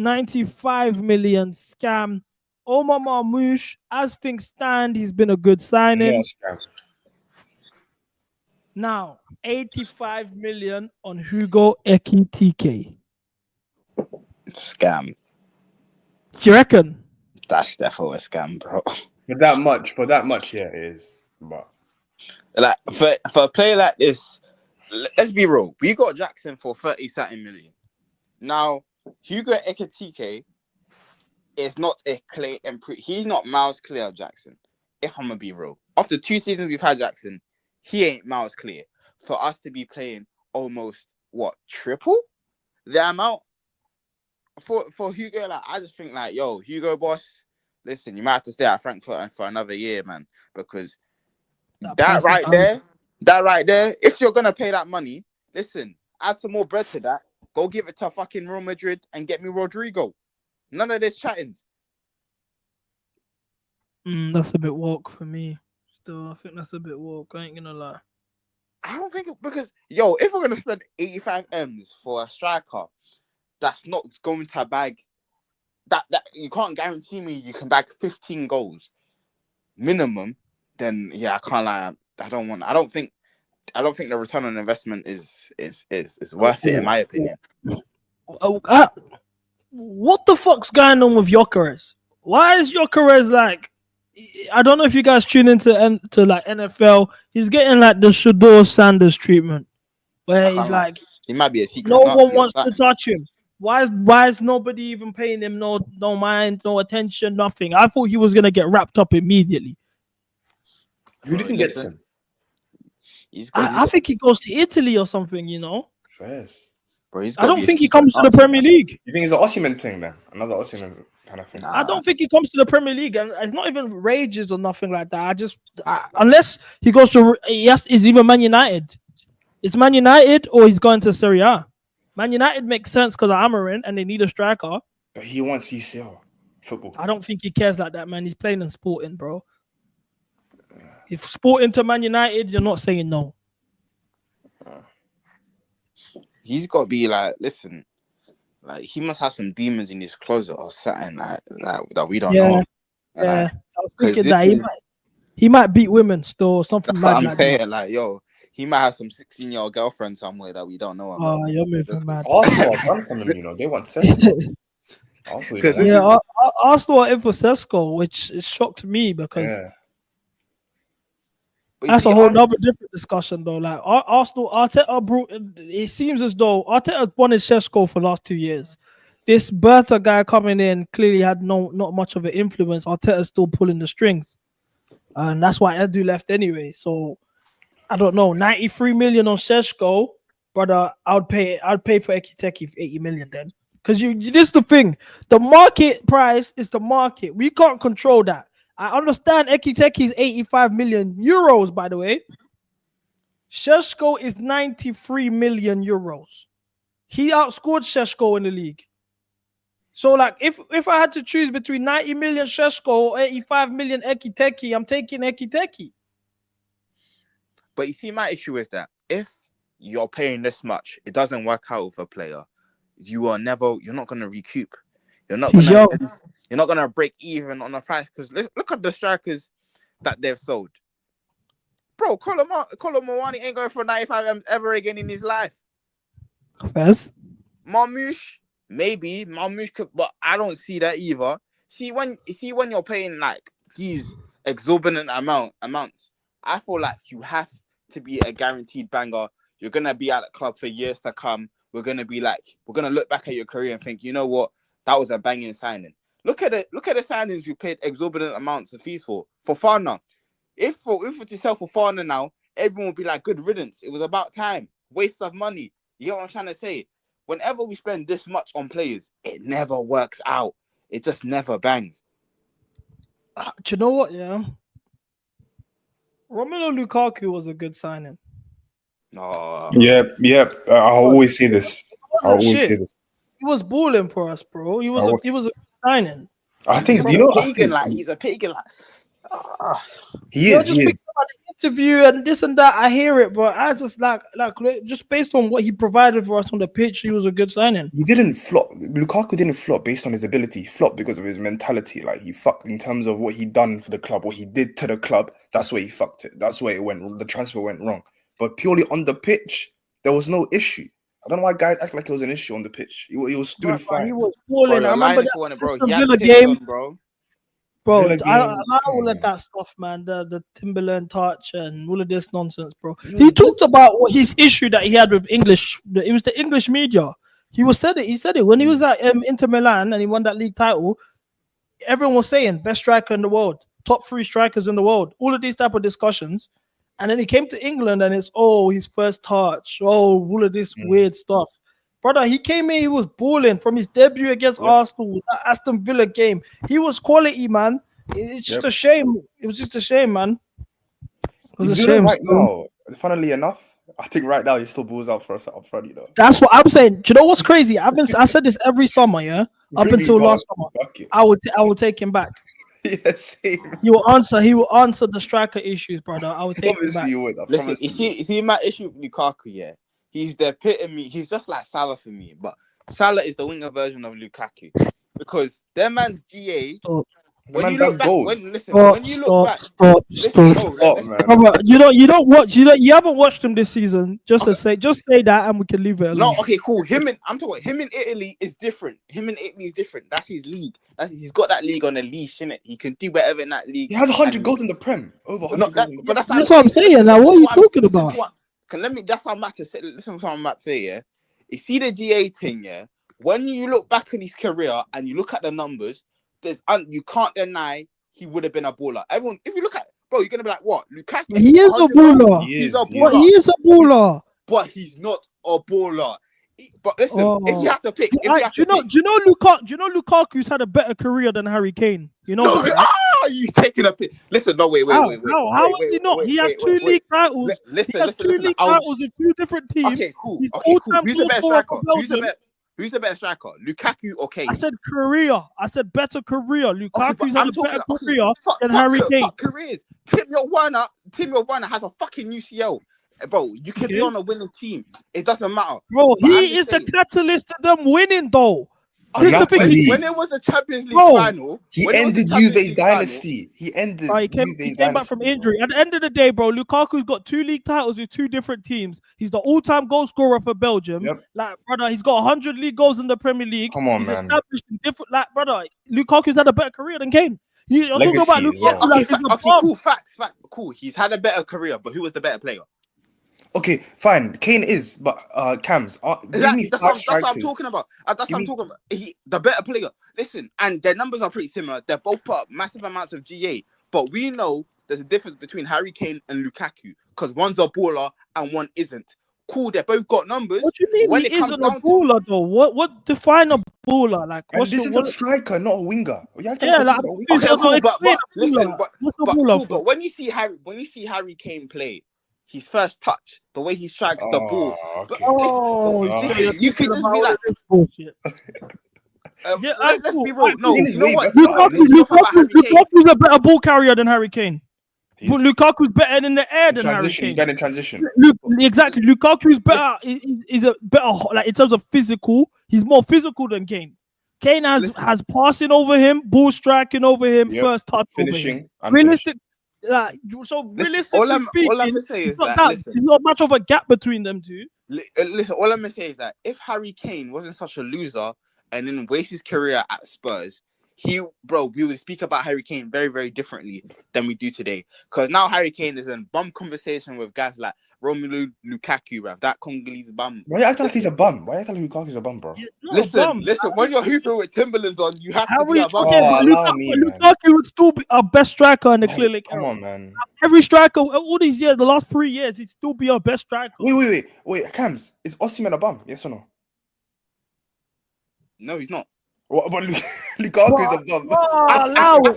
95 million scam. Omar Marmoush, as things stand, he's been a good signing. No scam. Now, 85 million on Hugo Ekitike. Scam. Do you reckon? That's definitely a scam, bro. For that much, yeah, it is. But Like for a player like this, let's be real. We got Jackson for 30-something million. Now, Hugo Ekitike is not a clear he's not miles clear of Jackson. If I'm gonna be real, after 2 seasons we've had Jackson, he ain't miles clear. For us to be playing almost triple the amount for Hugo, like I just think like, yo, Hugo boss, listen, you might have to stay at Frankfurt for another year, man, because that right there, if you're gonna pay that money, listen, add some more bread to that. Go give it to fucking Real Madrid and get me Rodrigo. None of this chatting. That's a bit woke for me. Still, I think that's a bit woke. I ain't gonna lie. I don't think because if we're gonna spend 85 M's for a striker, that's not going to bag. That you can't guarantee me you can bag 15 goals minimum. Then yeah, I can't lie. I don't think the return on investment is worth it in my opinion. What the fuck's going on with Gyökeres? Why is Gyökeres like? I don't know if you guys tune into like NFL. He's getting like the Shador Sanders treatment, where he's like, he might be a secret. No one wants to touch him. Why is nobody even paying him no mind, no attention, nothing? I thought he was gonna get wrapped up immediately. Who do you think gets him? I think he goes to Italy or something. You know. Fairs. Bro, I don't think he comes to the Premier League. You think it's an Osimhen thing then? Another Osimhen kind of thing? I don't think he comes to the Premier League, and it's not even wages or nothing like that. Unless he goes to, is even Man United. It's Man United or he's going to Serie A. Man United makes sense because of Amarin and they need a striker. But he wants UCL football. I don't think he cares like that, man. He's playing in Sporting, bro. If Sporting to Man United, you're not saying no. He's got to be like, listen, like he must have some demons in his closet or something like that we don't know. Yeah, I was thinking that he might beat women still or something. That's like what I'm that. saying. Like, yo, he might have some 16-year-old girlfriend somewhere that we don't know about. Oh, you're moving mad. Arsenal are done from him, you know. They want Sesko. Arsenal are in for Sesko, which shocked me because that's a whole other different discussion though. Like Arsenal, Arteta brought. It seems as though Arteta wanted Sesko for the last 2 years. This Berta guy coming in clearly had not much of an influence. Arteta's still pulling the strings, and that's why Edu left anyway. So I don't know. 93 million on Sesko, brother. I'd pay for Ekiteke for 80 million then. Because this is the thing. The market price is the market. We can't control that. I understand Ekiteke is 85 million euros, by the way. Šeško is 93 million euros. He outscored Šeško in the league. So, like, if I had to choose between 90 million Šeško or 85 million Ekiteke, I'm taking Ekiteke. But you see, my issue is that if you're paying this much, it doesn't work out with a player. You're not going to recoup. You're not going to break even on the price because look at the strikers that they've sold. Bro, Colomwani ain't going for 95 M's ever again in his life. Yes. Marmoush, maybe. Marmoush could, but I don't see that either. See when you're paying like these exorbitant amounts, I feel like you have to be a guaranteed banger. You're going to be at the club for years to come. We're going to look back at your career and think, you know what? That was a banging signing. Look at the signings we paid exorbitant amounts of fees for Fofana. If we to sell Fofana now, everyone would be like, good riddance. It was about time. Waste of money. You get what I'm trying to say? Whenever we spend this much on players, it never works out. It just never bangs. Do you know what? Yeah, Romelu Lukaku was a good signing. No. Yeah. I'll always say this. He was balling for us, bro. He was a good signing. I think. He's a pagan. Like he's a pagan. Like he is. Just think about interview and this and that. I hear it, but I just like just based on what he provided for us on the pitch, he was a good signing. He didn't flop. Lukaku didn't flop based on his ability. He flopped because of his mentality. Like, he fucked in terms of what he done for the club, what he did to the club. That's where he fucked it. That's where the transfer went wrong. But purely on the pitch, there was no issue. I don't know why guys act like it was an issue on the pitch. He was doing fine. He was balling. I remember bro. that He had Villa Timberland, game. bro. Bro, Villa I game, like come all on, of that stuff, man. The Timberland touch and all of this nonsense, bro. He He was talked about what his issue that he had with English. It was the English media. He said it when he was at Inter Milan and he won that league title. Everyone was saying best striker in the world, top 3 strikers in the world. All of these type of discussions, and then he came to England and it's his first touch. All of this weird stuff. Brother, he came in, he was balling from his debut against Arsenal, that Aston Villa game. He was quality, man. It's just a shame. It was just a shame, man. It was a shame. Right now, funnily enough, I think right now he still balls out for us up front, you know. That's what I'm saying. Do you know what's crazy? I said this every summer, yeah? Up Really until got last a summer. bucket. I will take him back. Yeah, same. He will answer the striker issues, brother. I will take him Obviously back. you would. I Listen, promise you see my issue with Lukaku, yeah? He's the epitome. He's just like Salah for me, but Salah is the winger version of Lukaku because their man's GA. When you look back, when you look back, stop. man. You don't watch. You haven't watched him this season. Just say that, and we can leave it alone. No, okay, cool. I'm talking about him in Italy is different. That's his league. He's got that league on a leash, innit? He can do whatever in that league. He has 100 goals in the Prem. Over 100 goals in the Prem. But that's what I'm saying. Now, what are you talking about? That's what I'm about to say. Listen to what I'm about to say, yeah? You see the GA thing, yeah? When you look back on his career and you look at the numbers, you can't deny he would have been a baller. Everyone, if you look at, bro, you're going to be like, what? Lukaku? He is a baller. He's a baller. He is a baller. But he's not a baller. But listen, if you have to pick, do you know Lukaku's had a better career than Harry Kane? You know? You taking a pick? Listen, no, wait. How is he not? He has 2 league titles. Listen. League titles in 2 different teams. Okay, cool. Who's the better striker? Who's the better striker? Lukaku or Kane? I said career. I said better career. Lukaku's had a better career than Harry Kane. Careers. Timo Werner has a fucking UCL. Bro, you can be on a winning team. It doesn't matter. Bro, he is the catalyst to them winning, though. When it was the Champions League final, he ended Juve's dynasty. He came back from injury. At the end of the day, bro, Lukaku's got 2 league titles with 2 different teams. He's the all-time goal scorer for Belgium. Yep. Like, brother, he's got 100 league goals in the Premier League. Come on, he's man. established in different. Like, brother, Lukaku's had a better career than Kane. I'm talking about Lukaku. Cool. Facts. Cool. He's had a better career, but who was the better player? Okay, fine. Kane is, but Cams. Exactly. That's what I'm talking about. The better player. Listen, and their numbers are pretty similar. They're both put up massive amounts of GA, but we know there's a difference between Harry Kane and Lukaku because one's a baller and one isn't. Cool, they both got numbers. What do you mean he isn't a baller though? What define a baller? Like, this is a striker, not a winger. But when you see Harry Kane play, his first touch, the way he strikes the ball. Okay. You could just be like, bullshit. Let's be real. No, you know what? Lukaku's a better ball carrier than Harry Kane. But Lukaku's better in the air than Harry Kane. He's better in transition. Exactly. Lukaku's better. Is a better, like, in terms of physical. He's more physical than Kane. Kane has passing over him, ball striking over him, first touch finishing. Realistic. Like, so realistically all I'm gonna say is that there's not much of a gap between them two. Listen, all I'm gonna say is that if Harry Kane wasn't such a loser and then waste his career at Spurs, we would speak about Harry Kane very, very differently than we do today. Because now Harry Kane is in bum conversation with guys like Romelu Lukaku, bruv. That Congolese bum. Why you acting like he's a bum? Why you acting like Lukaku's a bum, bro? Listen. When you're hooping with Timberlands on, you have to be a bum. Lukaku would still be our best striker in the clear league. Come on, man. Every striker, all these years, the last 3 years, he'd still be our best striker. Wait, Cams, is Osimhen a bum? Yes or no? No, he's not. What about Lukaku's a bum? I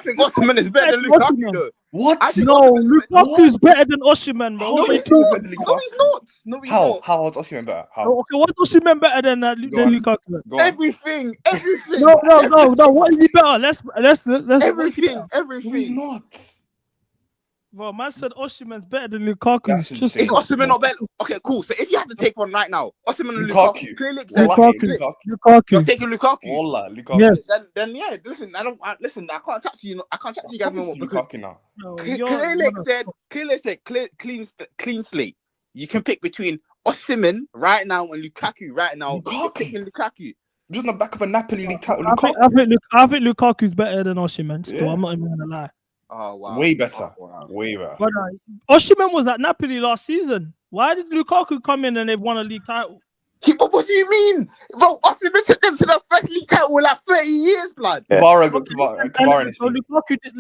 think Osimhen is better than Lukaku, though. What? Lukaku's better than Osimhen, bro. No, he's not. No, he's not. How is Osimhen better? How? Okay, what's Osimhen better than Lukaku? Everything. No. What is he better? Let's everything. No, he's not. Bro, man said Osimhen's better than Lukaku. That's Just insane. Is Osimhen not better? Okay, cool. So if you had to take one right now, Osimhen and Lukaku. Lukaku. Clearly, said, Wallahi, Lukaku. you're Lukaku. taking Lukaku. Wallah, Lukaku. Yes. Then yeah, listen. I can't chat to you. I can't chat to you guys no more because Lukaku now. No, Clearly said clean slate. You can pick between Osimhen right now and Lukaku right now. Lukaku. Picking Lukaku. Just on the back of a Napoli league title. I think Lukaku's better than Osimhen. Still, Yeah. I'm not even gonna lie. Oh wow. Way better. Oh, wow. Way better. But Osimhen was at Napoli last season. Why did Lukaku come in and they've won a league title? But what do you mean? Bro, Osimhen took them to the first league title in like 30 years, blood. Kamara got Kamara in his So team. Lukaku did,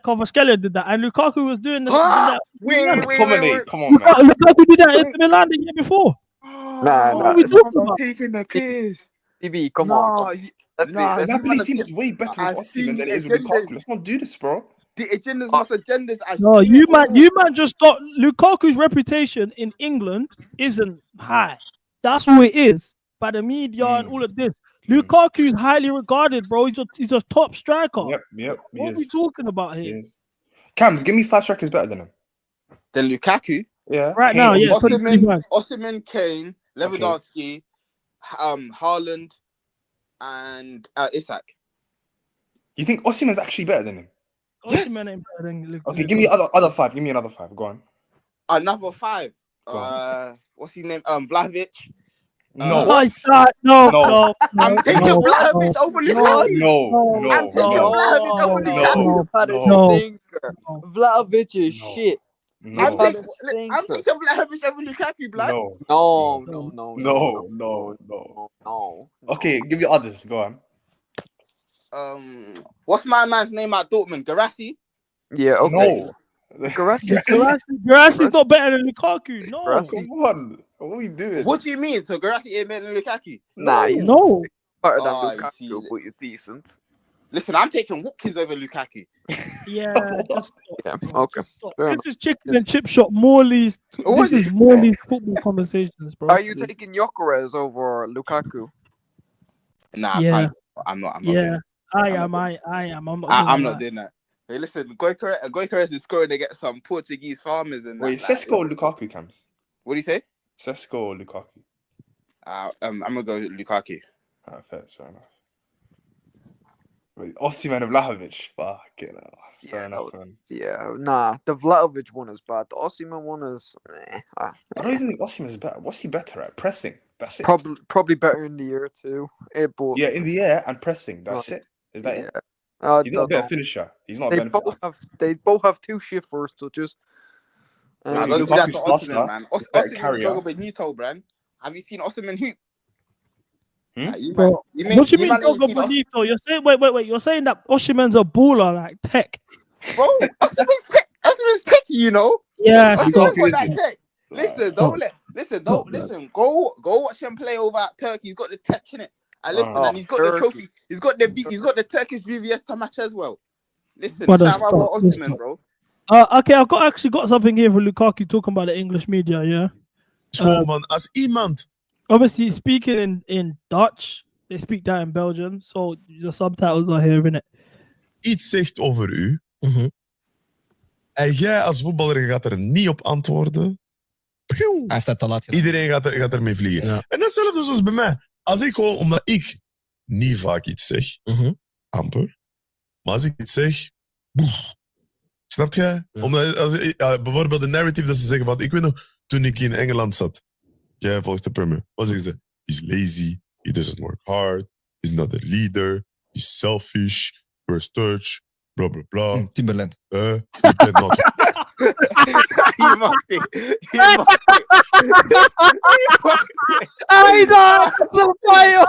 Kvaratskhelia did that, and Lukaku was doing Ah, wait. Dominate. Come on, man. Lukaku did that in AC Milan the year before. Nah, What are we talking about? Taking the piss. TV, come on. Let's be. nah, Let's that- Napoli team is way better I've with seen Osimhen than the it is with agendas. Lukaku. Let's not do this, bro. The agendas must agendas. No, you man just thought Lukaku's reputation in England isn't high. That's who it is by the media and all of this. Lukaku is highly regarded, bro. He's a top striker. Yep. What are we talking about here? Yes. Cams, give me 5 strikers better than him. Then Lukaku, Yeah. Right Kane, now, yeah. Osimhen, Kane, Lewandowski, Haaland, and Isak. You think Osimhen's actually better than him? Osimhen ain't better than Lukaku. Okay, give me other 5. Give me another 5. Go on. Another 5. Go on. What's his name? Vlahovic. No. No. I'm taking Vlahovic over Lukaku. No. I'm taking Vlahovic over Lukaku. No. Vlahovic is shit. No. I'm taking Vlahovic over Lukaku, blood. No. Okay, give me others. Go on. What's my man's name at Dortmund? Garassi? Yeah, okay. No. Garassi's not better than Lukaku. No. Come on. What are we doing? What do you mean? So Garassi ain't better than Lukaku? Nah, he's No. better than Oh, you Lukaku, see. but he's decent. Listen, I'm taking Watkins over Lukaku. Yeah. Just Yeah, okay. Fair enough. This is chicken and chip shop. Morley's. This is Morley's football conversations, bro. Are you taking Gyökeres over Lukaku? Nah, Yeah. I'm not. Yeah. I am. I'm not doing that. Hey, listen, Gyökeres is scoring against some Portuguese farmers and Wait, that. Sesko or Lukaku, Cams? What do you say? Sesko or Lukaku? I'm gonna go with Lukaku. Fair enough. Wait, Osimhen and Vlahovic. Fucking hell. Fair enough, man. Yeah, nah. The Vlahovic one is bad. The Osimhen one is. I don't even think Osimhen's better. What's he better at? Pressing. That's it. Probably better in the air too. But Yeah, in the air and pressing. That's it. Is that it? He's not a better finisher. He's not a better finisher. They both have 2 shift first touches. Nah, don't do that to Osimhen, man. Osimhen struggle with Nito, man. Have you seen Osimhen hoop? Bro, what do you mean, Dogo Bonito? You're saying, wait. You're saying that Osimhen's a baller, like tech. Bro, Osimhen's techy, you know. Yeah, Stop with that tech. Listen, Go watch him play over at Turkey. He's got the tech in it. And listen, and he's got the trophy. He's got the Turkish VVS to match as well. Listen, shout out about Osimhen, bro. Okay, I've actually got something here for Lukaku talking about the English media. Yeah. Man, als iemand. Obviously, speaking in Dutch, they speak that in Belgium, so the subtitles are here, innit? Iets zegt over u. En jij als voetballer gaat er niet op antwoorden. Hij heeft dat te laat gedaan. Iedereen gaat ermee vliegen. Ja. En datzelfde zoals bij mij. Als ik gewoon, omdat ik niet vaak iets zeg, amper. Maar als ik iets zeg, snap jij? Ja. Omdat bijvoorbeeld de narrative dat ze zeggen van, ik weet nog, toen ik in Engeland zat, jij volgt de Premier, wat zeggen ze? He's lazy, he doesn't work hard, he's not a leader, he's selfish, first touch, blah blah blah. Timberland. You cannot. Je mag dit. Ai, no, zo fire.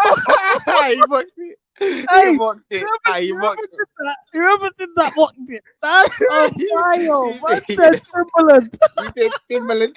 Whoever did that mocked it. That's a fire. What's that Timberland? You did Timberland.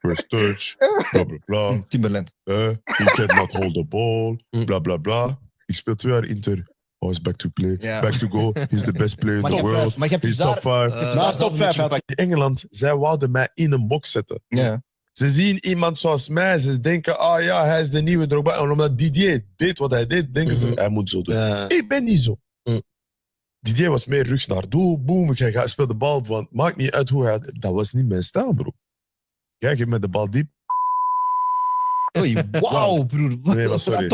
First touch, blah blah blah. Timberland. He cannot hold the ball, blah blah blah. Ik speel 2 jaar Inter. Oh, he's back to play, back to go. He's the best player in the world. He's top 5. Top 5. In Engeland, zij wouden mij in een box zetten. Ja. Ze zien iemand zoals mij, ze denken, hij is de nieuwe Drogba. En omdat Didier deed wat hij deed, denken ze, hij moet zo doen. Ik ben niet zo. Didier was meer rug naar doel. Boom, hij speelt de bal van... Maakt niet uit hoe hij... Dat was niet mijn stijl, bro. Kijk, je met de bal diep. Oei, wauw, broer. Nee, maar sorry.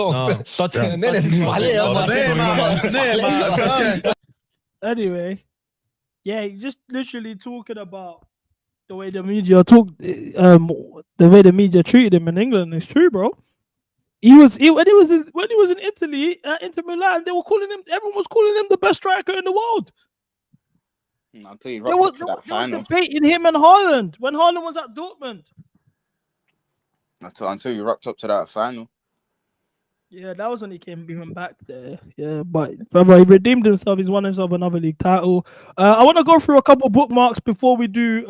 Anyway, yeah, just literally talking about the way the media the way the media treated him in England is true, bro. When he was in Italy at Inter Milan, they were calling him. Everyone was calling him the best striker in the world. Until you They rocked were up to that final. debating him and Haaland when Haaland was at Dortmund. Until you rocked up to that final. Yeah, that was when he came even back there. Yeah, but he redeemed himself. He's won himself another league title. I want to go through a couple bookmarks before we do.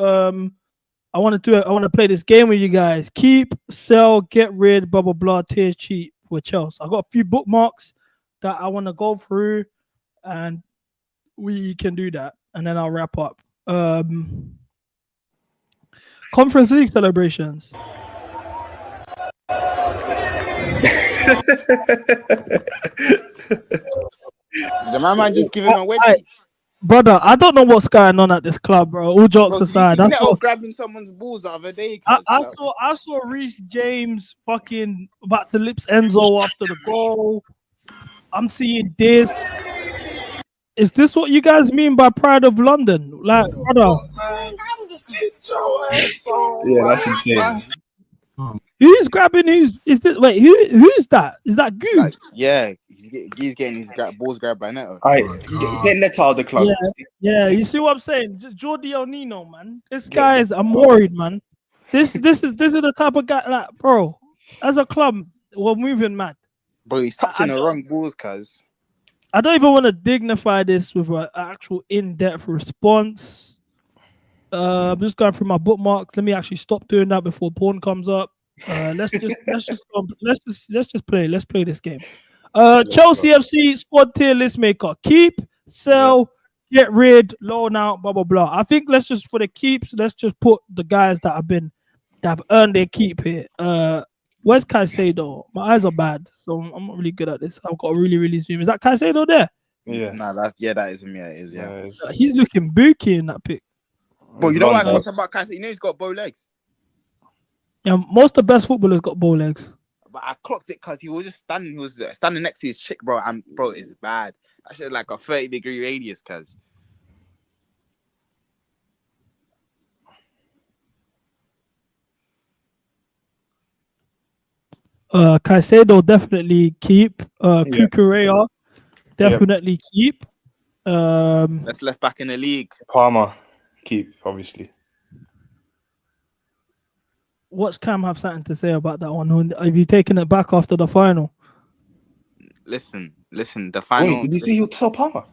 I want to play this game with you guys. Keep, sell, get rid, blah blah blah, tier cheap with Chelsea. I got a few bookmarks that I want to go through, and we can do that, and then I'll wrap up. Conference League celebrations. The man might just give him a wedgie. Brother, I don't know what's going on at this club, bro. All jokes aside, I saw grabbing someone's balls the other day. I saw Reece James fucking about to lips Enzo after the goal. I'm seeing this. Is this what you guys mean by pride of London? Like, brother. Yeah, that's insane. Who's grabbing who's this? Wait, who is that? Is that Goo? Yeah, he's getting his balls grabbed by Neto. Get Neto out of the club. Yeah, you see what I'm saying? Jordi O'Nino, man. This guy is. I'm worried, man. This is the type of guy, like, bro. As a club, we're moving mad. Bro, he's touching the wrong balls, cuz. I don't even want to dignify this with an actual in-depth response. I'm just going through my bookmarks. Let me actually stop doing that before porn comes up. Let's just play. Let's play this game. Chelsea FC squad tier list maker. Keep, sell, get rid, loan out, blah blah blah. I think let's just for the keeps. Let's just put the guys that have earned their keep here. Where's Caicedo? My eyes are bad, so I'm not really good at this. I've got to really zoom. Is that Caicedo there? Yeah. Nah, that is him. Yeah, it is. Yeah. He's looking booky in that pic. But you know what I talked about Caicedo? You know he's got bow legs. Yeah, most of the best footballers got bow legs. But I clocked it because he was just standing. He was standing next to his chick, bro. And bro, it's bad. That shit like a 30-degree radius, cuz. Caicedo definitely keep. Cucurella definitely keep. That's left back in the league. Palmer keep, obviously. What's Cam have something to say about that one? Have you taken it back after the final? Listen. The final. Wait, did you see he would sell Palmer?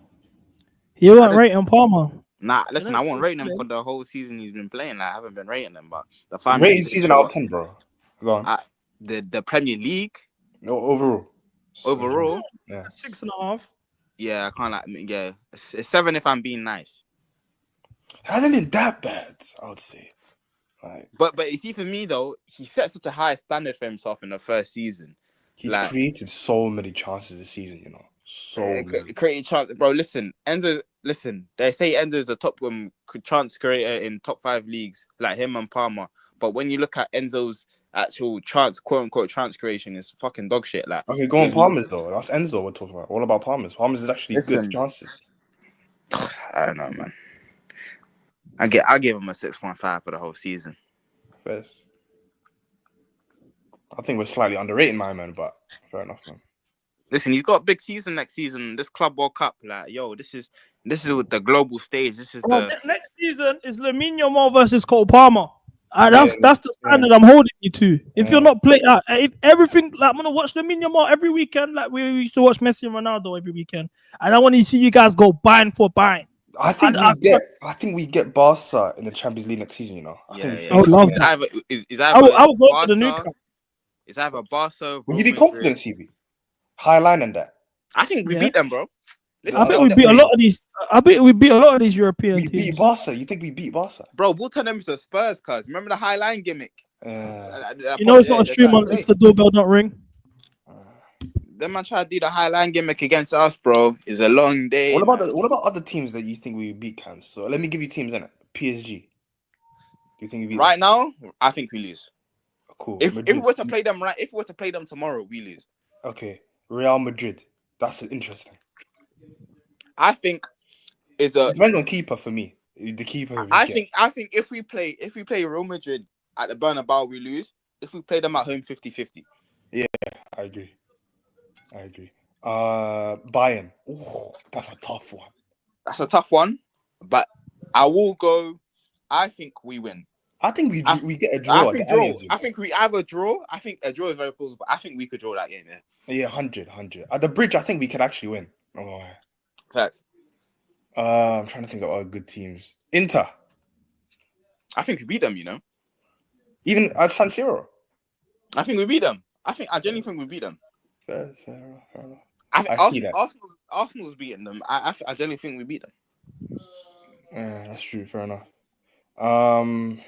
He wasn't rating Palmer. Nah, listen, I won't rate him for the whole season he's been playing. I haven't been rating him, but the final. Rating season out of 10, bro. Go on. The Premier League. No, overall. Yeah. 6.5. Yeah, I can't it's 7 if I'm being nice. It hasn't been that bad, I would say. But you see, for me though, he set such a high standard for himself in the first season. He's created so many chances this season, you know. So many. Created chance, bro. Listen, Enzo. Listen, they say Enzo's the top chance creator in top 5 leagues, like him and Palmer. But when you look at Enzo's actual chance, quote unquote chance creation, is fucking dog shit. Like, okay, go on Palmer's though. That's Enzo we're talking about. What about Palmer's? Palmer's is actually good chances. I don't know, man. I give him a 6.5 for the whole season. First. I think we're slightly underrating my man, but fair enough, man. Listen, he's got a big season next season. This Club World Cup, like, yo, this is with the global stage. This is next season is Lamine Yamal versus Cole Palmer. That's the standard I'm holding you to. If you're not playing, if everything, like, I'm gonna watch Lamine Yamal every weekend, like we used to watch Messi and Ronaldo every weekend, and I want to see you guys go bind for bind. I think we get Barca in the Champions League next season. You know, I would love that. I would go to the new club. It's either Barca. Would you be confident, CB? High line in that. I think we beat them, bro. I think we beat a lot of these. I bet we beat a lot of these European teams. We beat Barca. You think we beat Barca? Bro, we'll turn them to Spurs, cuz. Remember the high line gimmick? You know it's not a stream on if the doorbell don't ring. Them man try to do the Highline gimmick against us, bro. It's a long day. What about other teams that you think we beat, Cam? So let me give you teams in it. PSG. Do you think we beat right now? I think we lose. Cool. If we were to play them if we were to play them tomorrow, we lose. Okay. Real Madrid. That's interesting. I think it depends on keeper for me. The keeper. I think if we play Real Madrid at the Bernabeu, we lose. If we play them at home, 50-50. Yeah, I agree. Bayern. Ooh, that's a tough one. But I will go. I think we win. I think we get a draw. I think we have a draw. I think a draw is very plausible. I think we could draw that game. Yeah, 100. At the bridge, I think we could actually win. Oh, facts. I'm trying to think of our good teams. Inter. I think we beat them. Even at San Siro. I think we beat them. I genuinely think we beat them. Fair enough. I see that. Arsenal's beating them. I genuinely think we beat them. Yeah, that's true. Fair enough.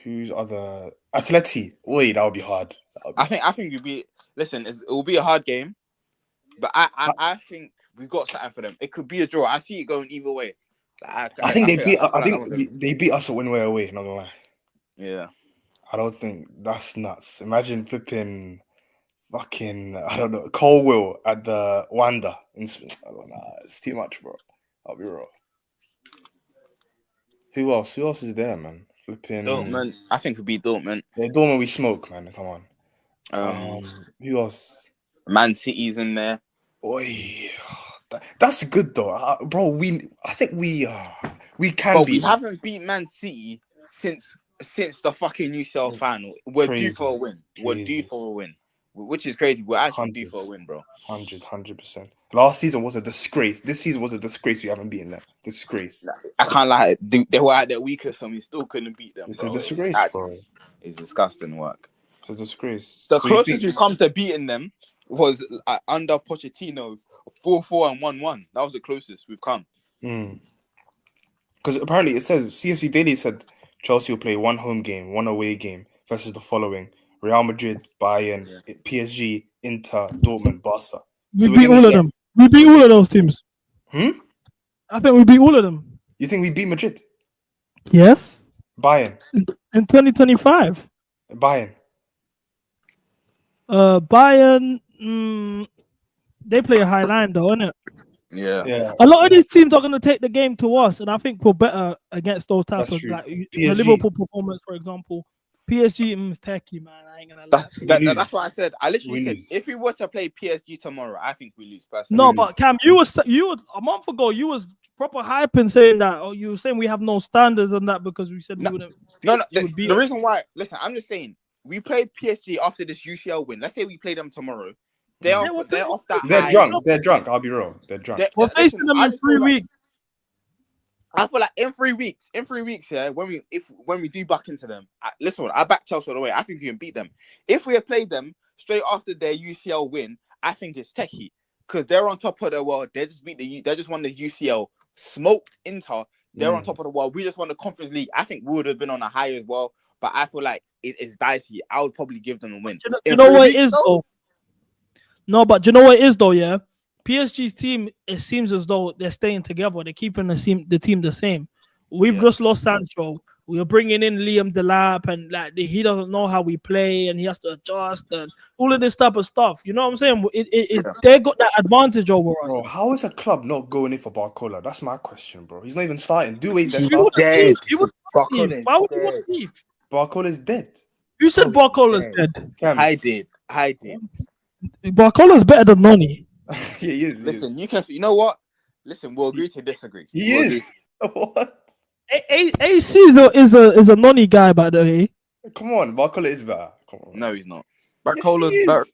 Who's other? Atleti. Wait, that would be hard. I think we beat. Listen, it will be a hard game, but I think we've got something for them. It could be a draw. I see it going either way. I think they beat us a win-way away. Not gonna lie. Yeah. I don't think that's nuts. Imagine flipping fucking, I don't know, Colwill at the Wanda. It's too much, bro. I'll be real. Who else? Who else is there, man? Flipping Dortmund. I think we beat Dortmund. Yeah, Dortmund we smoke, man. Come on. Who else? Man City's in there. Oi. That's good though, bro. I think we can. But we haven't beat Man City since the fucking UCL final. We're due for a win. We're due for a win, which is crazy. We're actually due for a win, bro. 100%. Last season was a disgrace. This season was a disgrace. We haven't beaten them. Disgrace. I can't lie. They were at their weakest, and we still couldn't beat them. It's bro. a disgrace, bro. It's disgusting work. It's a disgrace. The closest we've come to beating them was under Pochettino, 4-4 and 1-1. That was the closest we've come. Because apparently it says CFC Daily said Chelsea will play one home game, one away game versus the following: Real Madrid, Bayern, PSG, Inter, Dortmund, Barca. We beat all of them. We beat all of those teams. I think we beat all of them. You think we beat Madrid? Yes. Bayern. In 2025. Bayern. Bayern. They play a high line though, innit? Yeah. A lot of these teams are going to take the game to us, and I think we're better against those types of like the Liverpool performance, for example. PSG is techie, man. I ain't gonna lie. That's what I said. I literally said if we were to play PSG tomorrow, I think we lose. Personally. No, but Cam, you was a month ago. You was proper hyping saying that, or you were saying we have no standards on that because we said we wouldn't. No. The reason why, listen, I'm just saying we played PSG after this UCL win. Let's say we play them tomorrow. They're off that. They're drunk. They're drunk. I'll be real. They're drunk. We're facing them in 3 weeks. I feel like in 3 weeks, yeah, when we do back into them, listen, I back Chelsea all the way. I think we can beat them. If we had played them straight after their UCL win, I think it's techie because they're on top of the world. They just won the UCL, smoked Inter. They're on top of the world. We just won the Conference League. I think we would have been on a high as well, but I feel like it's dicey. I would probably give them a win. You know what it is though? No, but do you know what it is though? Yeah. PSG's team, it seems as though they're staying together. They're keeping the team the same. We've just lost Sancho. We are bringing in Liam Delap, and like he doesn't know how we play, and he has to adjust, and all of this type of stuff. You know what I'm saying? They got that advantage over us. Bro, how is a club not going in for Barcola? That's my question, bro. He's not even starting. Due's dead. Barcola's dead. You said Barcola's dead. I did. Barcola's better than Noni. Yeah, he is. Listen, you know what? Listen, we'll agree to disagree. He is. What? AC is a Noni guy, by the way. Come on, Barcola is better. Come on. No, he's not. Barcola's better.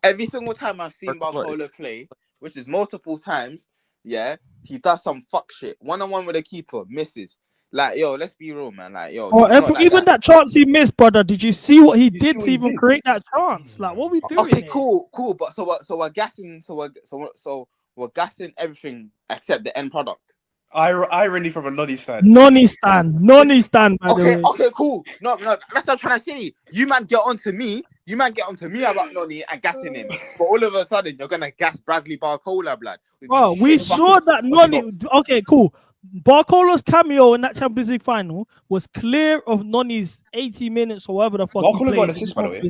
Every single time I've seen Barcola play, which is multiple times, yeah, he does some fuck shit. 1-on-1 with a keeper, misses. Like, yo, let's be real, man. Like, yo. Even that chance he missed, brother. Did you see what he did to even create that chance? Like, what we doing? Okay, cool. But so we're gassing. So we're gassing everything except the end product. Irony from a Noni stand. Noni stand. By the way. Okay, cool. No, that's what I'm trying to say. You man get on to me You might get onto me about Noni and gassing him, but all of a sudden you're gonna gas Bradley Barcola, blood. Bro, we saw that Noni. Okay, cool. Barcola's cameo in that Champions League final was clear of Noni's 80 minutes or whatever the fuck. Barcola got an assist, by the way.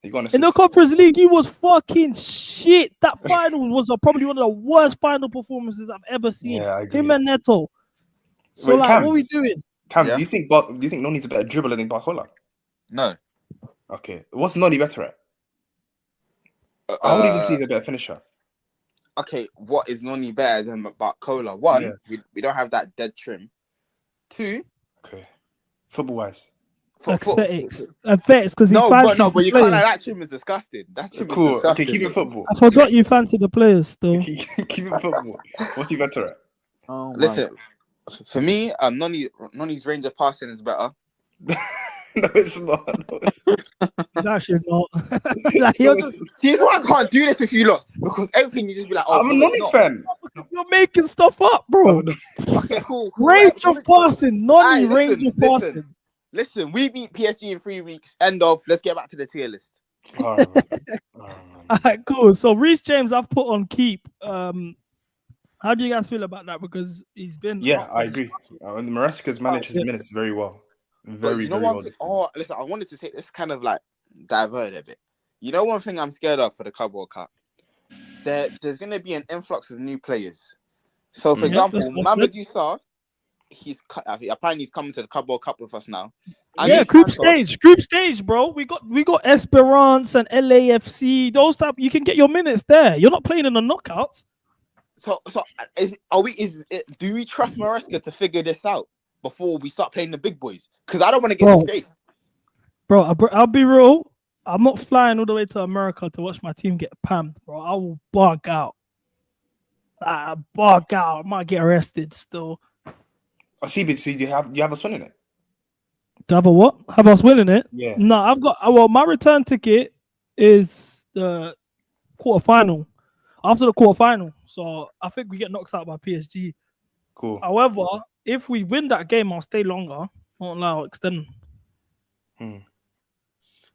He got an assist. In the Conference League, he was fucking shit. That final was probably one of the worst final performances I've ever seen. Yeah, I agree. Him and Neto. So, Wait, like, Cams, what are we doing? Cam, do you think Noni's a better dribbler than Barcola? No. Okay. What's Noni better at? I would even say he's a better finisher. Okay, what is Noni better than Barcola? One, we don't have that dead trim. Two, okay, football-wise. Aesthetics, because he but you players. can't. That trim is disgusting. That trim is disgusting. Okay, keep it football. I forgot you fancy the players still. keep it football. What's he better at? Oh, listen, for me, Noni's range of passing is better. No, it's not. No, it's actually not. Like, see, why I can't do this with you lot, because everything you just be like, oh, I'm a Noni fan. You're making stuff up, bro. Okay, cool. Range of passing, Noni range of passing. Listen, we beat PSG in 3 weeks. End of. Let's get back to the tier list. All right, cool. So Reece James, I've put on keep. How do you guys feel about that? Because he's been. Yeah, I agree. Maresca's managed his minutes very well. Very well. Listen, I wanted to say this kind of like divert a bit. You know, one thing I'm scared of for the Club World Cup, there's going to be an influx of new players. So, for example, Mamadou Sarr, apparently he's coming to the Club World Cup with us now. And group stage, bro. We got Esperance and LAFC. Those type, you can get your minutes there. You're not playing in the knockouts. So do we trust Maresca to figure this out before we start playing the big boys? Because I don't want to get disgraced. Bro, I'll be real. I'm not flying all the way to America to watch my team get pammed, bro. I will bug out. I might get arrested still. I see, but do you have us winning it? Do I have a what? Have us winning it? Yeah. No, I've got. Well, my return ticket is the quarterfinal. After the quarterfinal, so I think we get knocked out by PSG. Cool. However, if we win that game, I'll stay longer. Won't lie, I'll extend.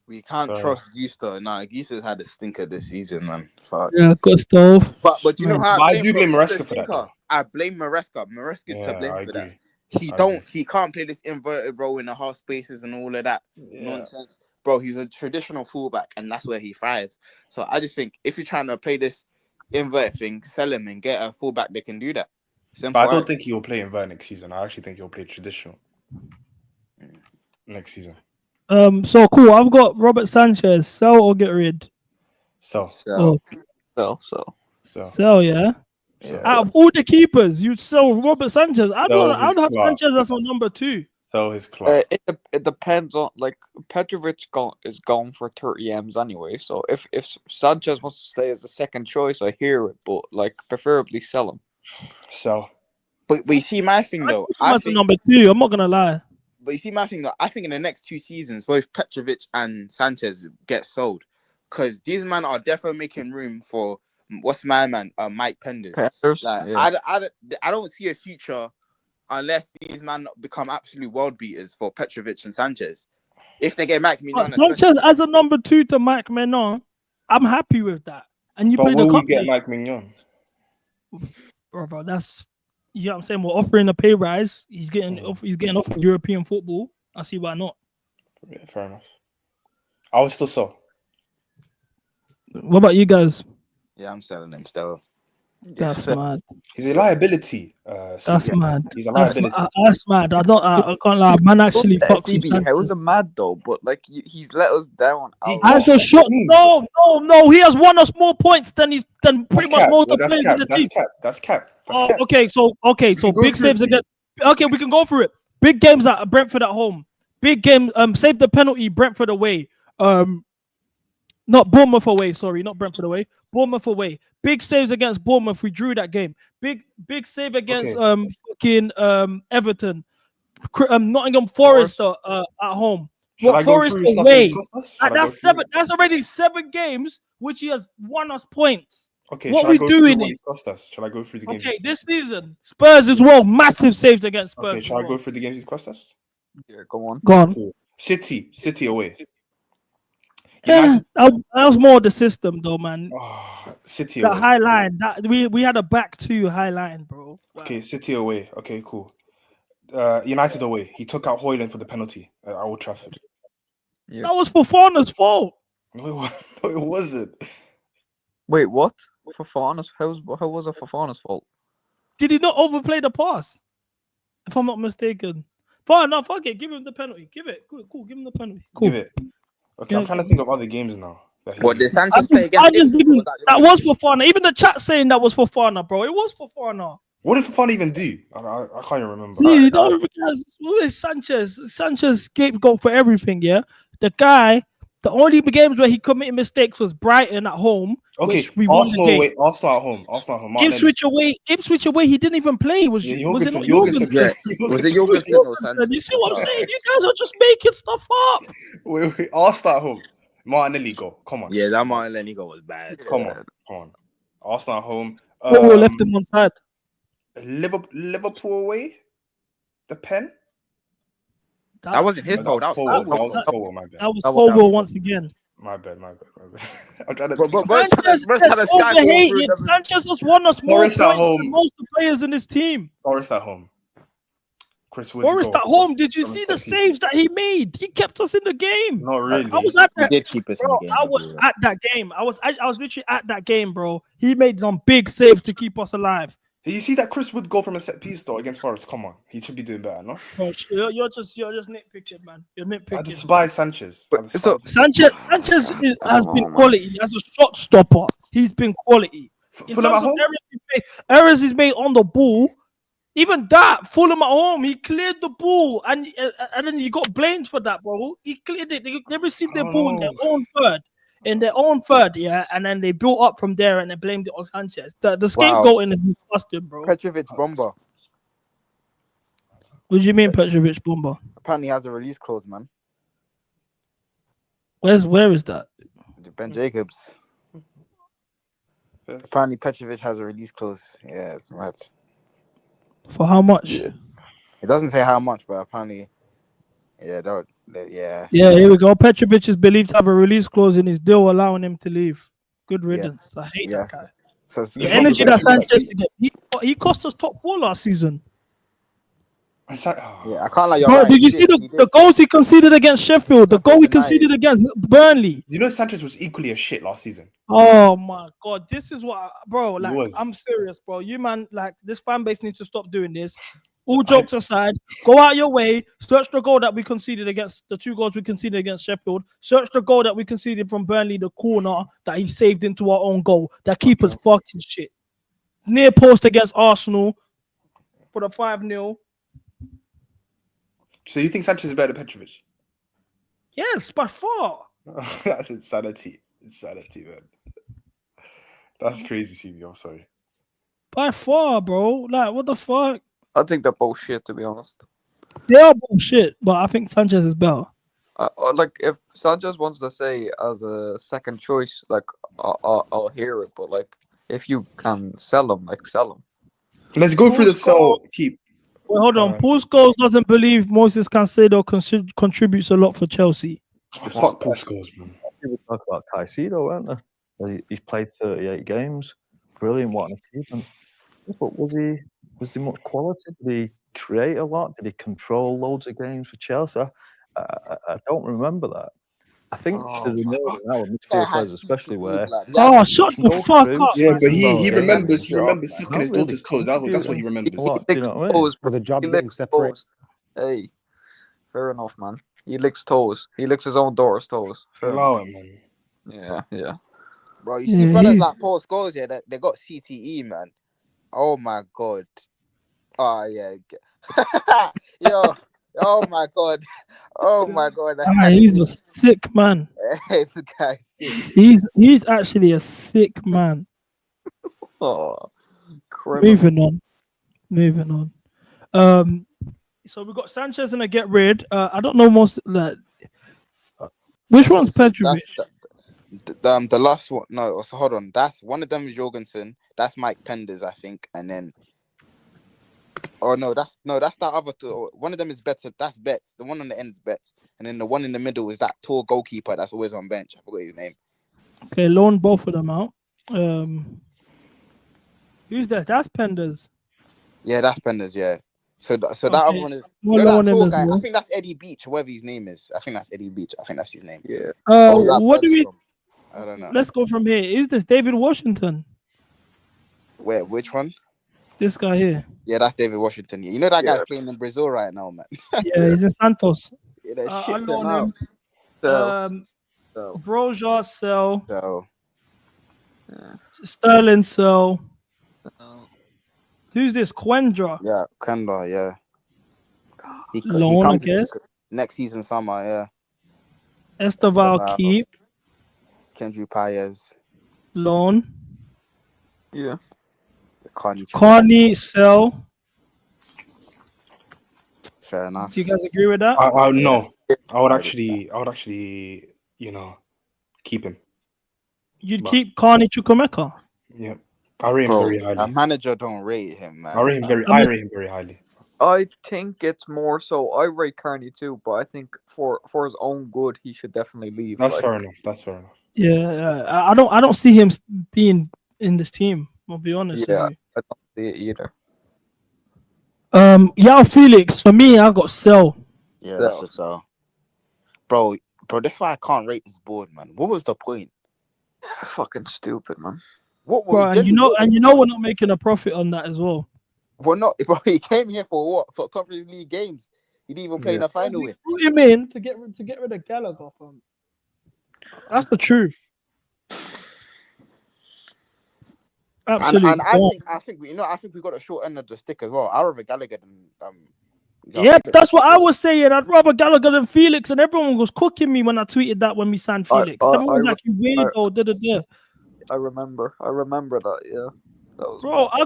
We can't trust Gusto. Nah, Gusto's had a stinker this season, man. Fuck. Yeah, good stuff. But you know how I do blame Maresca for that. I blame Maresca. Maresca's to blame for that. He can't play this inverted role in the half spaces and all of that nonsense. Bro, he's a traditional fullback and that's where he thrives. So I just think if you're trying to play this inverted thing, sell him and get a fullback that can do that. Simple. But I don't think he will play invert next season. I actually think he'll play traditional next season. So cool. I've got Robert Sanchez. Sell or get rid? Sell. Sell, yeah. Out of all the keepers, you'd sell Robert Sanchez. I'd have Sanchez as my number 2. Sell his club. It depends on, like, Petrovic is gone for 30 M's anyway. So if Sanchez wants to stay as a second choice, I hear it, but like preferably sell him. Sell. But you see my thing though. I think number 2. I'm not gonna lie. But you see my thing though. I think in the next 2 seasons, both Petrovic and Sanchez get sold, because these men are definitely making room for what's my man, Mike Penders. I don't see a future unless these men become absolute world beaters for Petrovic and Sanchez. If they get Mike Maignan, Sanchez as a number 2 to Mike Maignan, I'm happy with that. And you play the cup. Get Mike Maignan? Bro, that's, you know what I'm saying. We're offering a pay rise. He's getting offered European football. I see why not. Yeah, fair enough. I would still sell. What about you guys? Yeah, I'm selling him still. That's mad. He's a liability. That's mad. He's a liability. That's mad. I can't lie. Man actually fucks with CB, it was a mad though, but like he's let us down. As a shot. No. He has won us more points than pretty much most of the players in the team. That's cap. Okay. So big saves against. Okay, we can go through it. Big games at Brentford at home. Big game. Save the penalty. Brentford away. Not Bournemouth away. Sorry, not Brentford away. Bournemouth away. Big saves against Bournemouth. We drew that game. Big save against Everton. Nottingham Forest at home. Forest away. That's 7. That's already 7 games which he has won us points. Okay, what we doing? Shall I go through the games? Okay, this season Spurs as well. Massive saves against Spurs. Okay, shall I go through the games he's cost us? Yeah, go on. Go on. City away. that was more the system, though, man. City The away. high line that we had a back two high line, bro. Wow. Okay, City away. Okay, cool. United away. He took out Højlund for the penalty at Old Trafford. That was Fofana's fault. No, it wasn't. Wait, what? Fofana's? How was it Fofana's fault? Did he not overplay the pass? If I'm not mistaken. Fine, no, fuck it. Give him the penalty. Give it. Cool. Give him the penalty. Cool. Give it. Okay, I'm trying to think of other games now. What did Sanchez play against? That was Fofana. Even the chat saying that was Fofana, bro. It was Fofana. What did Fofana even do? I can't even remember. See, you don't because who is Sanchez? Sanchez scapegoat for everything, yeah? The guy, the only games where he committed mistakes was Brighton at home. Okay, which we won the game. away, Arsenal at home. Ipswich away, he didn't even play. Was it not Jorgensen? Was it Jorgensen or Sanchez? You see what I'm saying? You guys are just making stuff up. Wait, Arsenal at home. Martinelli goal. Come on. Yeah, that Martinelli goal was bad. Come on. Arsenal at home. Left him on side. Liverpool away. The pen. That wasn't his fault. That was Cole. My bad. That was Cole once again. My bad. I'm trying to. Sanchez has won us more points at home. than most of the players in his team. Forest at home. Chris Wood's Forest goal. at home. Did you see the saves that he made? He kept us in the game. Not really. I was at that. He did keep us in the game. I was at that game. I was literally at that game, bro. He made some big saves to keep us alive. You see that Chris Wood goal from a set piece though against Forest? Come on, he should be doing better, no? Bro, you're just nitpicking, man. You're nitpicking. I despise Sanchez. Sanchez has been quality as a shot stopper. He's been quality. In terms of errors he's made on the ball, even that Fulham at home, he cleared the ball and then he got blamed for that, bro. He cleared it. They received their ball in their own third, yeah, and then they built up from there and they blamed it on Sanchez. The scapegoating is disgusting, bro. Petrovic bomber. What do you mean, Petrovic bomber? Apparently has a release clause, man. Where is that? Ben Jacobs. Apparently Petrovic has a release clause. Yeah, it's mad. For how much? It doesn't say how much, but apparently, yeah. Yeah, here we go. Petrovic is believed to have a release clause in his deal allowing him to leave. Good riddance. I hate that guy. So the energy that Sanchez he cost us top 4 last season. Yeah, I can't like you. Bro, did you see the goals he conceded against Sheffield? The goal he conceded against Burnley. You know Sanchez was equally a shit last season. Oh my god, this is what, bro. Like, I'm serious, bro. You man, like this fan base needs to stop doing this. All jokes aside, go out your way, search the goal that we conceded against the 2 goals we conceded against Sheffield. Search the goal that we conceded from Burnley, the corner that he saved into our own goal. That keeper's fucking shit. Near post against Arsenal for the 5-0. So you think Sanchez is better than Petrovic? Yes, by far. That's insanity. Insanity, man. That's crazy, CB. I'm sorry. By far, bro. Like, what the fuck? I think they're bullshit, to be honest. They are bullshit, but I think Sanchez is better. Like, if Sanchez wants to say as a second choice, like, I'll hear it. But, like, if you can sell him, like, sell him. Let's go through the sell keep. Wait, hold on. Paul Scholes doesn't believe Moses Caicedo contributes a lot for Chelsea. Fuck Paul Scholes, man. People talk about Caicedo, weren't they? He's played 38 games. Brilliant, what an achievement. But was he much quality? Did he create a lot? Did he control loads of games for Chelsea? I don't remember that. I think there's a million now midfield players, especially where. Oh, shut the fuck up! Yeah, but he remembers sucking his daughter's toes. That's what he remembers. You know what I mean? For the jobs getting separated. Hey, fair enough, man. He licks toes. He licks his own daughter's toes. Allow him, man. Yeah. Bro, you see brothers like Paul Scholes, yeah, they got CTE, man. Oh my god. Oh yeah. Yo. Oh my god. Oh my god. He's a sick man. The guy. He's actually a sick man. Moving on. So we got Sanchez and a get rid. I don't know most like which one's Petrovic? The last one. No, so hold on. That's one of them is Jorgensen. That's Mike Penders, I think, and then Oh no, that's that other two. One of them is better. That's Betts. The one on the end is Betts, and then the one in the middle is that tall goalkeeper that's always on bench. I forgot his name. Okay, loan both of them out. Who's that? That's Penders. Yeah, that's Penders. Yeah. So that Okay. other one is One that loan in tall as guy. well. I think that's Eddie Beach, whoever his name is. I think that's Eddie Beach. I think that's his name. Yeah. What do we? I don't know. Let's go from here. Is this David Washington? Where? Which one? This guy here. Yeah, that's David Washington. Yeah. You know that guy's playing in Brazil right now, man. Yeah, he's in Santos. Yeah, they I shipped him loan out. him. Broja sell. So. Sterling sell. Who's this? Quendra. Yeah, Kendall. Yeah. He Loan, I comes guess. next season summer. Yeah. Esteval keep. Kendrick Paez. Loan. Yeah. Carney sell. Fair enough. Do you guys agree with that? No. I would actually, keep him. You'd keep Carney Chukwemeka. Yeah. I rate him very highly. A manager don't rate him, man. I rate him very highly. I think it's more so. I rate Carney too, but I think for his own good, he should definitely leave. That's fair enough. Yeah, I don't see him being in this team. I'll be honest. Yeah, I don't see it either. Yeah, Felix. For me, I got sell. Yeah, that's a sell. Bro, that's why I can't rate this board, man. What was the point? Fucking stupid, man. Bro, and you know we're not making a profit on that as well. We're not, bro. He came here for what? For Conference League games. He didn't even play in the final with. What do you mean to get rid of Gallagher? That's the truth. Absolutely. And I think we got a short end of the stick as well. I rather Gallagher than Yeah, that's what I was saying. I'd rather Gallagher than Felix, and everyone was cooking me when I tweeted that when we signed Felix. Everyone was like, "You weirdo." I remember that. Yeah. Bro, I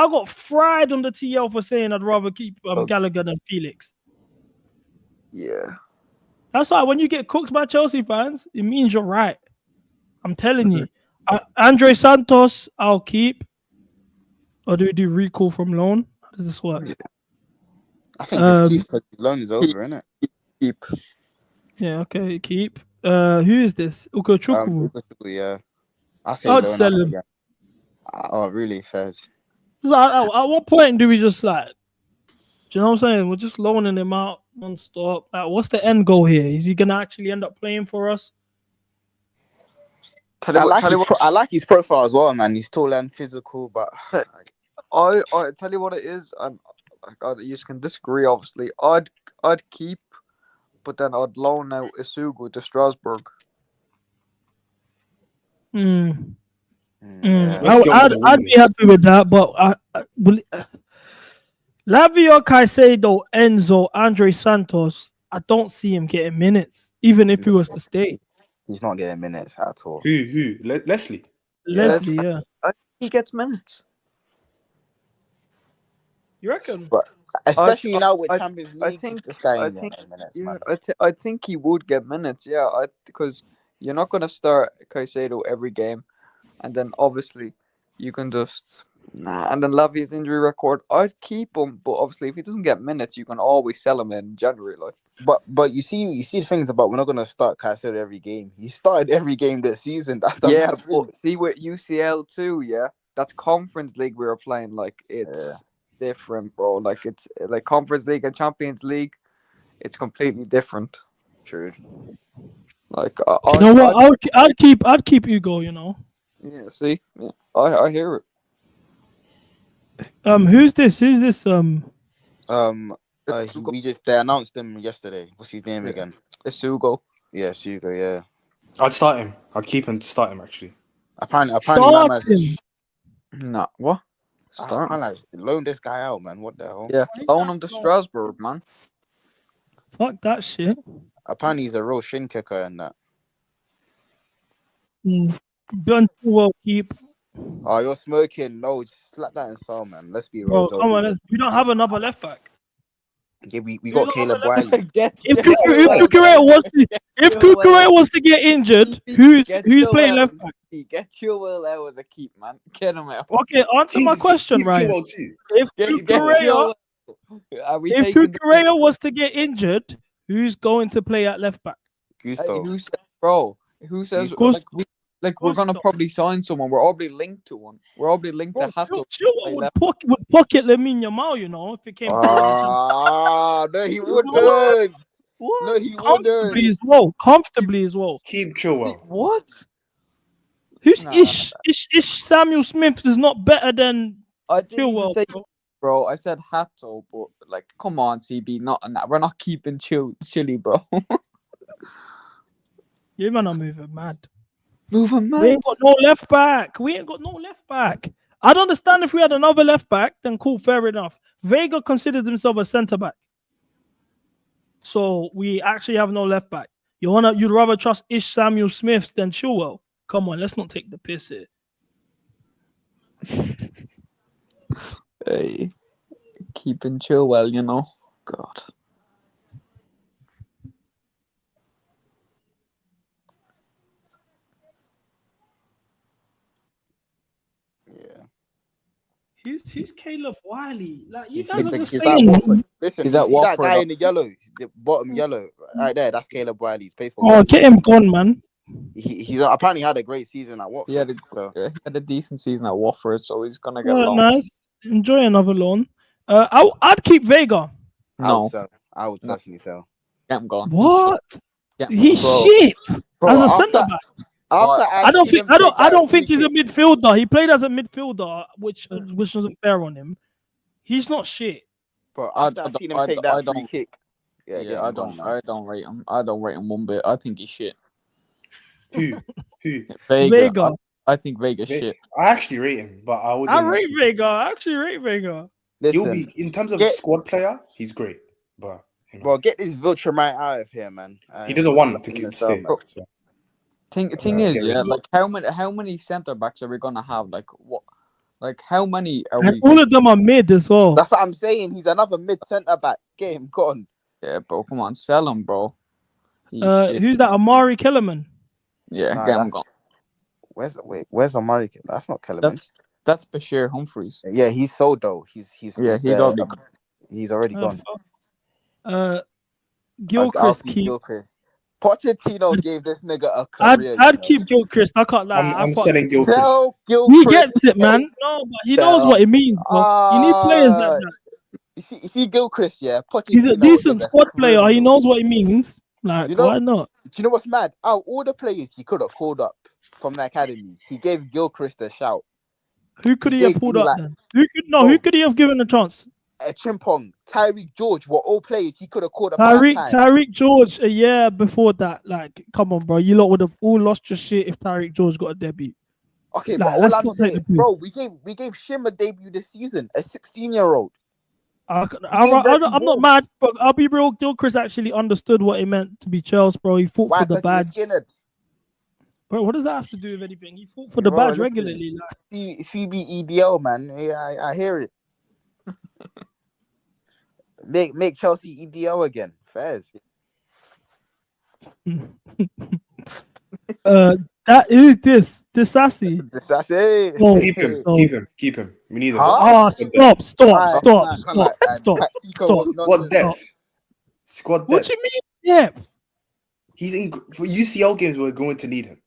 got fried on the TL for saying I'd rather keep Gallagher than Felix. Yeah. That's why when you get cooked by Chelsea fans, it means you're right. I'm telling you. Andre Santos, I'll keep. Or do we do recall from loan? How does this work? Yeah. I think just keep because his loan is over, isn't it? Keep. Yeah, okay, keep. Who is this? Ukachukwu. Yeah. I'd sell him. Oh, really, Fez? At what point do we just do you know what I'm saying? We're just loaning him out non-stop. What's the end goal here? Is he gonna actually end up playing for us? I like his profile as well, man. He's tall and physical, but I tell you what it is, and you can disagree. Obviously, I'd keep, but then I'd loan out Isugu to Strasbourg. I'd be happy with that, but Lavio, Caicedo, Enzo, Andre Santos, I don't see him getting minutes, even if he was to stay. He's not getting minutes at all. Who? Leslie? Leslie, yeah. He gets minutes. You reckon? But especially now with Champions League, this guy ain't getting minutes, man. I think he would get minutes, yeah. Because you're not going to start Caicedo every game, and then obviously you can just and then Lavia's injury record, I'd keep him, but obviously if he doesn't get minutes, you can always sell him in January, like. But you see the things about we're not gonna start Caicedo every game. He started every game this season. That's the yeah. But see with UCL too, yeah. That's Conference League we were playing. Like it's different, bro. Like it's like Conference League and Champions League. It's completely different. True. Like you know what? I'd keep Hugo. You know. Yeah. See, yeah. I hear it. Who's this? They announced him yesterday. What's his name again? Isugo. Yeah, Isugo. Yeah. I'd start him. I'd keep him to start him actually. Apparently, Nah, what? Start him. Loan this guy out, man. What the hell? Yeah, loan him to Strasbourg, man. Fuck that shit. Apparently, he's a real shin kicker and that. Done too well, keep. Oh, you're smoking. No, just slap that in soul, man. Let's be Bro, real. come on, we don't have another left back. Yeah, we got Caleb Wiley. If Kukurea wants to get injured, who's playing left back? Get Chilwell out of the keep, man. Get him out. Okay, answer my question, Ryan. If Are we If taking the Cucurella was to get injured, who's going to play at left back? Gusto. who says, bro? Who says we're gonna probably sign someone? We're already linked to one. We're already linked to Hato. Chilwell would pocket Lamine Yamal, you know, if it came. Ah, no, he wouldn't. What? No, he Comfortably wouldn't. as well. Comfortably as well. Keep Chilwell. What? Who's Nah. Ish Samuel Smith is not better than I didn't even Chilwell, say, bro. I said Hato, but like, come on, CB, we're not keeping Chilly, bro. You man are moving mad. Moving mad. We ain't got no left back. I don't understand if we had another left back, then cool, fair enough. Vega considers himself a centre back. So we actually have no left back. You'd rather trust Ish Samuel Smith than Chilwell. Come on, let's not take the piss here. Hey, keeping Chilwell, you know. God. Who's Caleb Wiley? Like you He's guys are at just saying. Watford. Listen, He's you at see that Watford. guy in the yellow, the bottom yellow, right there? That's Caleb Wiley. He's plays for. Oh, Watford. get him gone, man. He's apparently had a great season at Watford. He had a decent season at Watford, so he's gonna get loaned. Nice. Enjoy another loan. I'd keep Vega. No, I would personally sell. Get him gone. What? He's shit. Bro, As a centre back. I don't think he's a midfielder. He played as a midfielder, which wasn't fair on him. He's not shit. But after I've seen him take that free kick, I don't rate him. I don't rate him one bit. I think he's shit. Who? Vega. I think Vega's shit. I actually rate him, but I would. I actually rate Vega. He'll be in terms of squad player. He's great, but well, get this Viltramite out of here, man. He doesn't want to keep staying. So. Thing is, like how many centre backs are we gonna have? Like what? Like how many are we? All of them are mid as well. That's what I'm saying. He's another mid centre back. Get him gone. Yeah, bro. Come on, sell him, bro. Who's that? Amari Kellerman. Yeah, get him gone. Where's Amari? That's not Kellerman. That's Bashir Humphreys. Yeah, he's sold though. He's already gone. Gilchrist. Pochettino gave this nigga a career. I'd keep Gilchrist. I can't lie. I'm selling Gilchrist. He gets it, man. No, but he knows what it means, bro. You need players like that. You see Gilchrist, yeah? He's a decent squad player. He knows what it means. Like, why not? Do you know what's mad? Out all the players he could have called up from the academy, he gave Gilchrist a shout. Who could he have pulled up then? Who could he have given a chance? Chimpong, Tyreek George were all players he could have called up. Tyreek George a year before that. Like, come on, bro. You lot would have all lost your shit if Tyreek George got a debut. Okay, but all I'm saying, bro, we gave Shim a debut this season, a 16-year-old. I'm not mad, but I'll be real. Gilchrist actually understood what it meant to be Chelsea, bro. He fought for the badge. Bro, what does that have to do with anything? He fought for the badge regularly. Like. CBEDL, man. Yeah, I hear it. Make Chelsea EDL again. Fairs. That is this sassy. Keep him. We need him. Stop. Squad depth. What do you mean depth? He's in for UCL games. We're going to need him.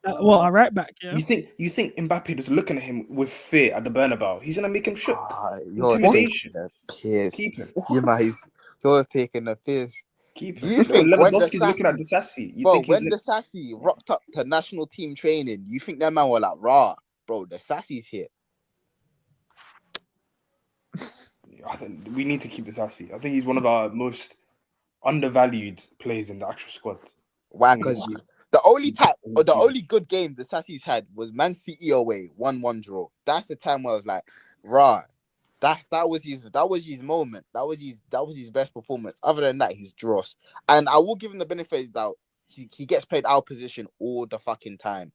Well, a right back, yeah. You think Mbappe is looking at him with fear at the Bernabeu? He's gonna make him shook. Intimidation. Keep him. You're taking the piss. Keep him. You think Lewandowski's looking at the Sassy? The Sassy rocked up to national team training, you think that man were like, "Raw, bro, the Sassy's here." I think we need to keep the Sassy. I think he's one of our most undervalued players in the actual squad. Why? Because the only good game the Sassy's had was Man City away, 1-1 draw. That's the time where I was like, "Raw." That was his moment. That was his best performance. Other than that, he's dross. And I will give him the benefit that he gets played our position all the fucking time.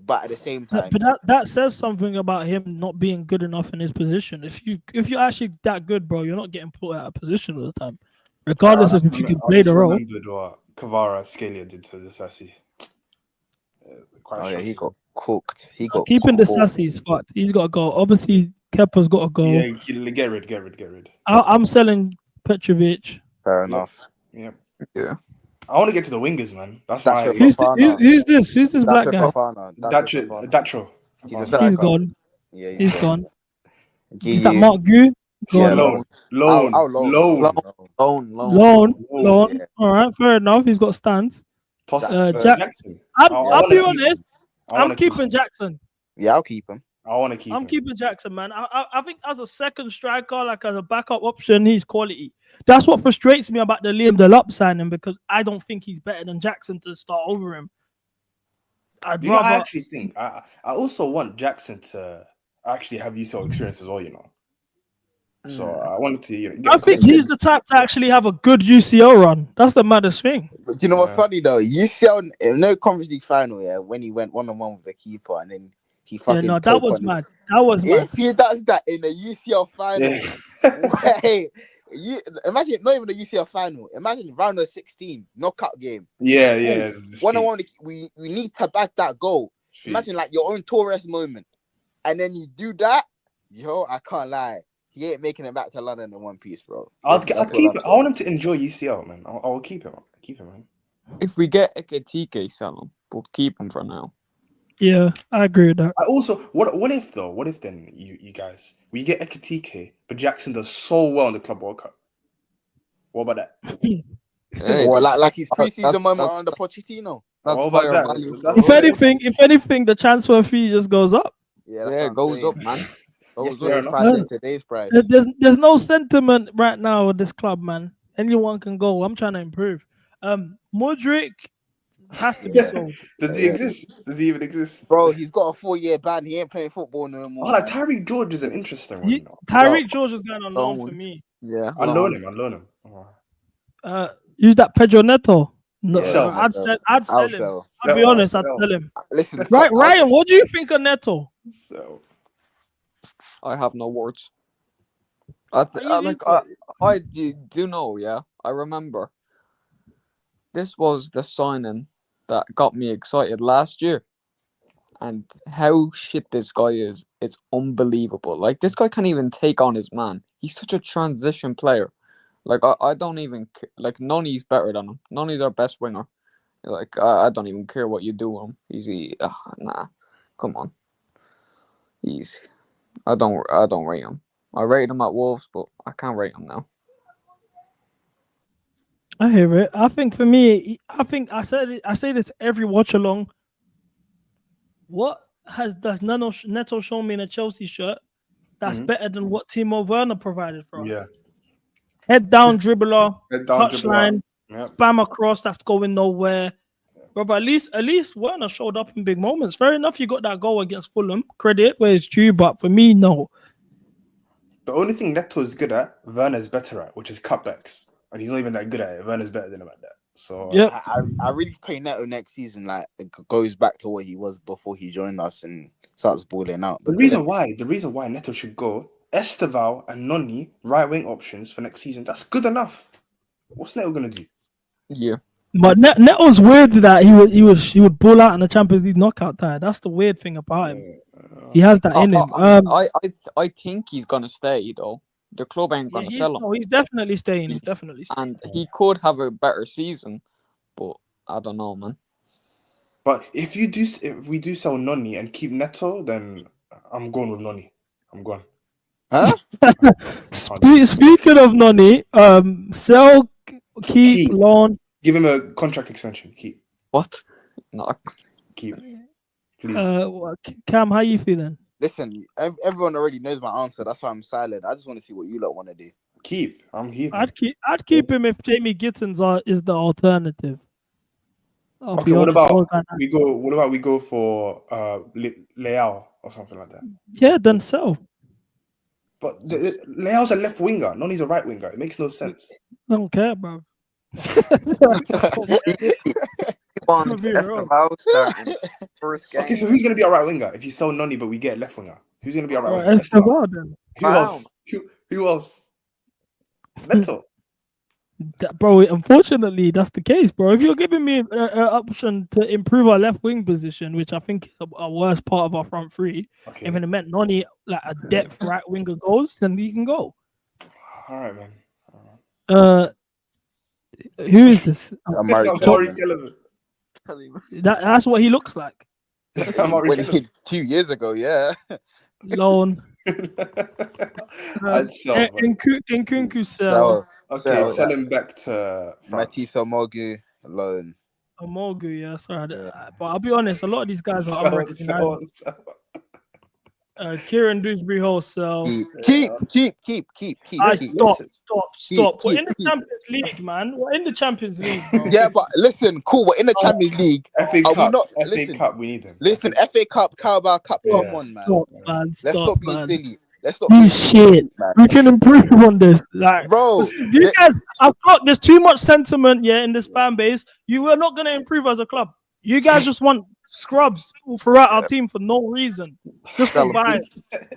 But at the same time, but that says something about him not being good enough in his position. If you're actually that good, bro, you're not getting put out of position all the time, regardless of if you can play the role. What Kvara Scalia did to the Sassy. Oh yeah, he got cooked. He got Keeping the cooked. Sassy is fucked. He's got to go. Obviously, Kepa's got to go. Yeah, get rid. I'm selling Petrovic. Fair enough. Yeah. Yeah. I want to get to the wingers, man. That's That's my. Who's this? Who's this black guy? Datro. He's a striker. He's gone. Yeah, he's gone. Gee, Is that yeah. Mark Gu? Yeah, Gone. loan. Loan. Yeah. All right, fair enough. He's got stands. Jackson. I'll be honest. I'm keeping Jackson. Yeah, I'll keep him. I want to keep him. I'm keeping Jackson, man. I think as a second striker, like as a backup option, he's quality. That's what frustrates me about the Liam Delap signing, because I don't think he's better than Jackson to start over him. I actually think I also want Jackson to actually have UCL experience as well, you know. So I wanted to. I think he's the type to actually have a good UCL run. That's the maddest thing. But you know what's funny though? UCL, no Conference League final, yeah, when he went 1-on-1 with the keeper and then he fucking. Yeah, no, that was mad. That was mad. If he does that in the UCL final, wait, imagine not even the UCL final. Imagine round of 16 knockout game. Yeah. 1-on-1, we need to back that goal. Imagine like your own Torres moment, and then you do that. Yo, I can't lie. He ain't making it back to London in one piece, bro. I'll keep him. I want him to enjoy UCL, man. I'll keep him. Keep him, man. If we get Ekitike, sell him, but keep him for now. Yeah, I agree with that. I also, what if though? What if then you guys, we get Ekitike, but Jackson does so well in the Club World Cup? What about that? Or like his preseason moment on the Pochettino. That's what about that? If anything, the transfer fee just goes up. Yeah, it goes up, man. Yesterday's price and today's price. There's no sentiment right now with this club, man. Anyone can go. I'm trying to improve. Modric has to be sold. Does he exist? Does he even exist? Bro, he's got a 4-year ban. He ain't playing football no more. Oh, like Tyreek George is an interesting one. Tyreek George is going on loan for me. Yeah, I loan him. Use that Pedro Neto. No, Yeah, I'd sell him. I'll be honest, I'd sell him. Listen, right, Ryan, what do you think of Neto? So, I have no words. I do know. Yeah, I remember. This was the signing that got me excited last year, and how shit this guy is, it's unbelievable. Like, this guy can't even take on his man. He's such a transition player. Like, I don't even like, Noni's better than him. Noni's our best winger. Like, I don't even care what you do with him. Nah, come on. I don't rate him. I rated him at Wolves, but I can't rate him now. I hear it. I think for me, I say this every watch along. What does Neto shown me in a Chelsea shirt that's better than what Timo Werner provided for us? Yeah. Head down dribbler, touchline, spam across, that's going nowhere. But at least Werner showed up in big moments. Fair enough, you got that goal against Fulham. Credit where it's due, but for me, no. The only thing Neto is good at, Werner's better at, which is cutbacks. And he's not even that good at it. Werner's better than him at that. So yeah, I really pray Neto next season like it goes back to what he was before he joined us and starts balling out. The reason why Neto should go, Esteval and Noni, right wing options for next season. That's good enough. What's Neto gonna do? Yeah. But Neto's weird that he would ball out in the Champions League knockout tie. That's the weird thing about him. He has that in him. I think he's gonna stay though. The club ain't gonna sell him. No, he's definitely staying. He's definitely staying. And he could have a better season, but I don't know, man. But if we do sell Noni and keep Neto, then I'm going with Noni. I'm going. Huh? Speaking of Noni, sell, keep, loan. Give him a contract extension. Keep. What? No. Keep. Please. Cam, how you feeling? Listen, everyone already knows my answer. That's why I'm silent. I just want to see what you lot want to do. Keep. I'm keeping. I'd keep him if Jamie Gittens is the alternative. Okay, what about we go for Leao or something like that? Yeah, then sell. But Leao's a left winger. Noni's a right winger. It makes no sense. I don't care, bro. First game. Okay, so who's gonna be our right winger if you sell Noni but we get a left winger? Who's gonna be our right winger? Esteval then. Who else? Who else? Neto. Bro, unfortunately, that's the case, bro. If you're giving me an option to improve our left wing position, which I think is a worst part of our front three, if it meant Noni like a depth right winger goes, then he can go. All right, man. Who is this? Amari Kellerman. That's what he looks like. When he 2 years ago, yeah. Loan. Nkunku sell. Okay, sell him back to Matisse Omogu loan. Omogu, yeah, sorry. But I'll be honest, a lot of these guys are unrecognized. Kieran Dewsbury wholesale. Keep. Stop. We're in the Champions League, man. We're in the Champions League, bro. Yeah, but listen, cool. We're in the Champions League. FA Cup, we need them. Listen, FA Cup, Carabao Cup, come on, man. Stop, man. Let's stop being silly. Let's stop being shit. Man. We can improve on this, like, bro. You guys, I've got there's too much sentiment, in this fan base. You are not gonna improve as a club. You guys just want scrubs throughout our team for no reason. Just to buy.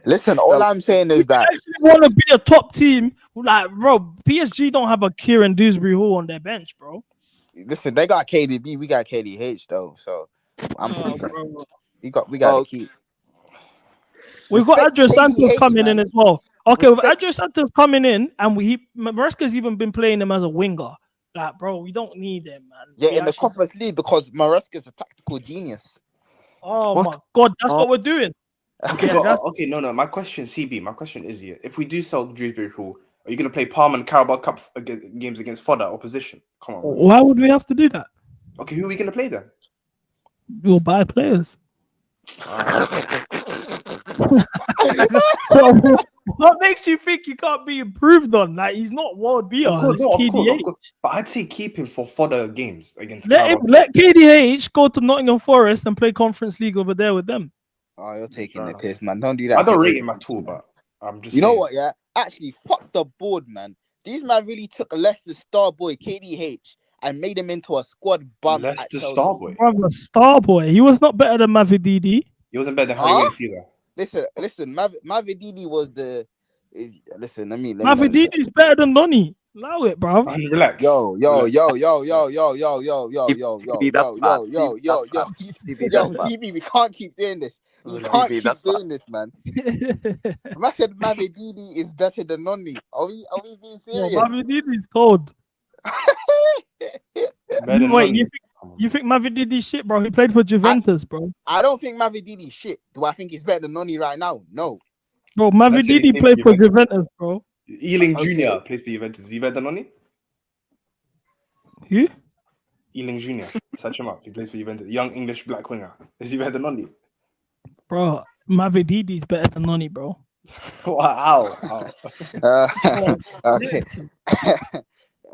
Listen, all I'm saying is that if you want to be a top team, like, bro, PSG don't have a Kieran Dewsbury Hall on their bench, bro. Listen, they got KDB, we got KDH though, so we got to keep. We've got Adrio Santos coming in as well. Okay, with Adrio Santos coming in, and Maresca's even been playing him as a winger. Like, bro, we don't need him, man. Yeah, in the Conference League because Maresca's a tactical genius. Oh my God, that's what we're doing. Okay, no. My question, CB, my question is here: if we do sell Dewsbury Hall, are you going to play Palm and Carabao Cup games against fodder opposition? Come on. Why would we have to do that? Okay, who are we going to play then? We'll buy players. What makes you think you can't be improved on? Like, he's not world beater. Of course. But I'd say keep him for fodder games against. Let KDH go to Nottingham Forest and play Conference League over there with them. Oh, you're taking the piss, man. Don't do that. I don't rate him at all, but I'm just. You know what? Yeah, actually, fuck the board, man. These man really took Leicester's star boy KDH and made him into a squad bum. Leicester's star boy. Brother, star boy. He was not better than Mavididi. He wasn't better than Harry Winks either. Listen. Mavididi was the. Listen, let me. Mavididi is better than Noni. Allow it, bro. Relax. Yo. CB, we can't keep doing this. We can't keep doing this, man. I said Mavididi is better than Noni. Are we being serious? Mavididi is cold. Wait, you think Mavididi shit, bro? He played for Juventus, bro. I don't think Mavididi shit. Do I think he's better than Noni right now? No. Bro, Mavididi played for Juventus, bro. Ealing Jr. plays for Juventus. Is he better than Noni? Who? Ealing Jr. Search him up. He plays for Juventus. Young English black winger. Is he better than Noni? Bro, Mavididi is better than Noni, bro. Wow. Okay.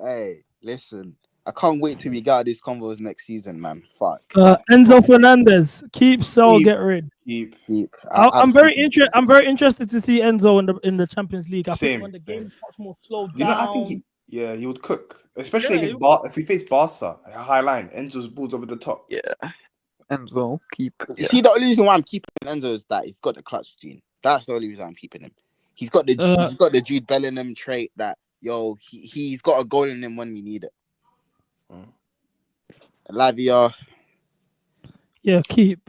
Hey, listen. I can't wait till we get these convos next season, man. Fuck. Enzo Fernandez, keep, sell, get rid. Keep. I'm very interested to see Enzo in the Champions League. I think when the game is much more slowed down. I think he would cook, especially against if we face Barca, a high line. Enzo's balls over the top. Yeah, Enzo keep. You see, the only reason why I'm keeping Enzo is that he's got the clutch gene. That's the only reason I'm keeping him. He's got the Jude Bellingham trait that he's got a goal in him when we need it. Lavia. Yeah, keep,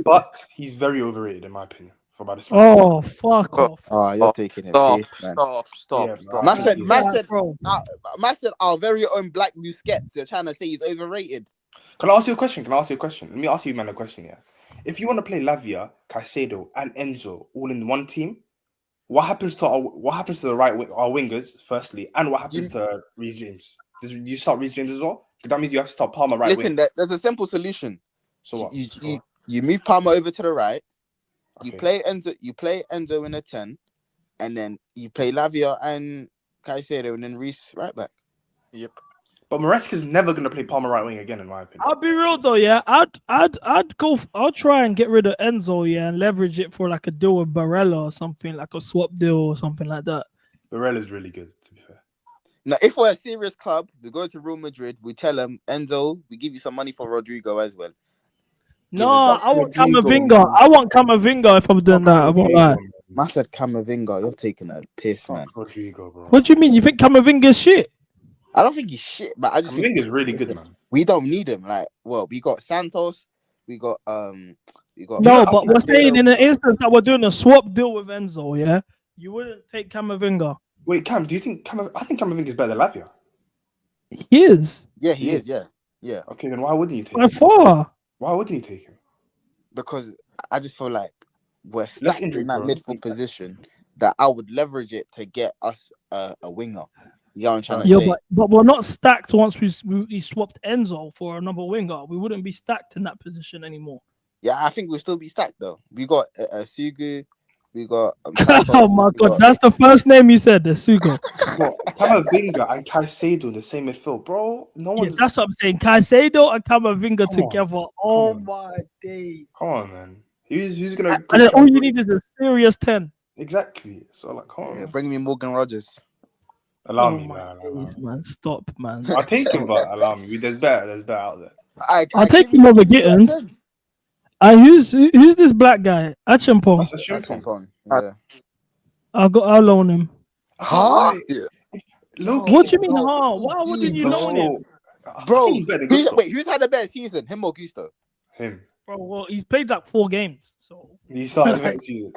but he's very overrated in my opinion. For about this fuck off. Oh, you're taking it. Stop. Man said our very own Black Busquets. You're trying to say he's overrated. Can I ask you a question? Let me ask you, man, a question. Yeah, if you want to play Lavia, Caicedo, and Enzo all in one team, what happens to our wingers firstly, and what happens to Reece James? Do you start Reece James as well? Because that means you have to start Palmer right wing. Listen, there's a simple solution. So what? You move Palmer over to the right. Okay. You play Enzo in a 10, and then you play Lavia and Caicedo, and then Reece right back. Yep. But Maresca's never gonna play Palmer right wing again, in my opinion. I'll be real though, yeah. I'll try and get rid of Enzo, yeah, and leverage it for like a deal with Barella or something, like a swap deal or something like that. Barella's really good, to be fair. Now, if we're a serious club, we go to Real Madrid, we tell them, Enzo, we give you some money for Rodrigo as well. No, I want Camavinga if I'm doing that. I won't lie. Man said Camavinga, you're taking a piss, man. Rodrigo, bro. What do you mean? You think Camavinga's shit? I don't think he's shit, but I just think Camavinga's really good, man. we don't need him. Like, well, we got Santos, we got. No, but we're saying in the instance that we're doing a swap deal with Enzo, yeah, you wouldn't take Camavinga. Wait, Cam, do you think I think Camavinga's better than Lavia? He is. Yeah, he is. Yeah. Okay, then why wouldn't you take By him? far. Why wouldn't you take him? Because I just feel like we're Less stacked injury in that prone. midfield position that I would leverage it to get us a winger. You know what I'm trying to Yeah, say? but we're not stacked once we swapped Enzo for another winger. We wouldn't be stacked in that position anymore. Yeah, I think we'll still be stacked though. We got Sugu, we got. Oh my god, that's the first name you said, the Sugo. Camavinga and Caicedo in the same midfield, bro. No one. Yeah, that's what I'm saying. Caicedo and Camavinga together. Oh my days. Come on, man. Who's gonna? And then all you need is a serious 10. Exactly. So like, come on. Yeah, bring me Morgan Rogers. Allow Oh me, my man. days, man. Stop, man. I'll take him, but allow me. There's better out there. I'll take him over Gittens. Who's this black guy? Achimpong. That's a Achimpong. Yeah. I'll loan him. Huh? What do you mean, huh? Why wouldn't you loan him? Bro, who's who's had the better season? Him or Gusto? Him. Bro, well, he's played like 4 games. So he started next season.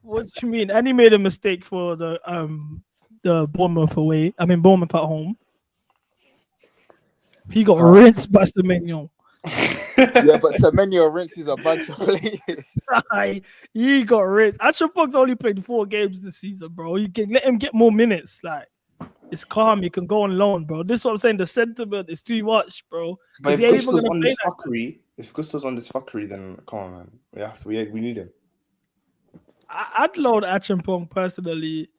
What do you mean? And he made a mistake for the Bournemouth away. I mean Bournemouth at home. He got rinsed by Maignan. Yeah, but Semenyo rinses a bunch of players. He got rinsed. Achimpong's only played 4 games this season, bro. You can let him get more minutes. Like, it's calm. You can go on loan, bro. This is what I'm saying. The sentiment is too much, bro. But if Gusto's on this fuckery, then come on, man. We need him. I'd loan Achimpong personally.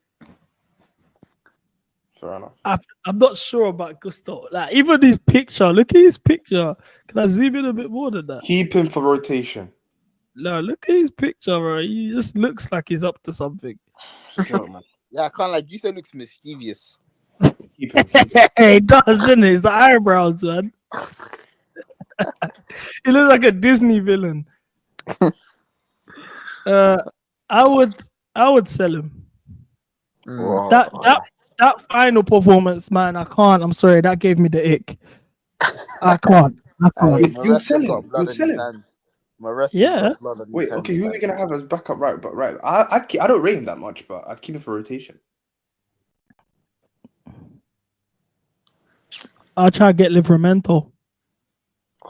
Fair enough. I'm not sure about Gusto. Like, even his picture, look at his picture. Can I zoom in a bit more than that? Keep him for rotation. No, look at his picture, bro. He just looks like he's up to something. Yeah, I can't like. You still looks mischievous. Keep him. He does, doesn't he? It's the eyebrows, man. He looks like a Disney villain. I would sell him. That final performance, man, I can't. I'm sorry, that gave me the ick. I can't. You'll sell him. You'll sell him. Yeah. Wait, okay, who are we gonna have as backup right? But I don't rate him that much, but I'd keep him for rotation. I'll try to get Livramento.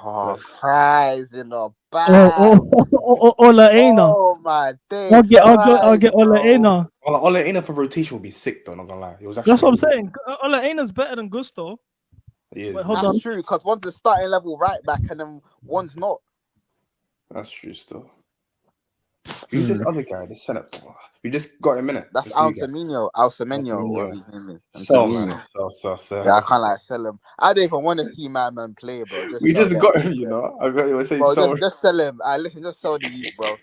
Oh, fries in the bag. Olaena. Oh my days. I'll get Olaena. Olaena for rotation would be sick, though. Not gonna lie, That's what I'm saying. Olaena's better than Gusto. He is. Wait, hold That's on. true, because one's a starting level right back and then one's not. That's true still. Who's this other guy? This center. We just got him in it. That's Semenyo. Whatever his name is. Sell. Yeah, I can't like sell him. I don't even want to see my man play, bro. We just got him, you know. I got you saying bro, just sell him. Listen, just sell the youth, bro.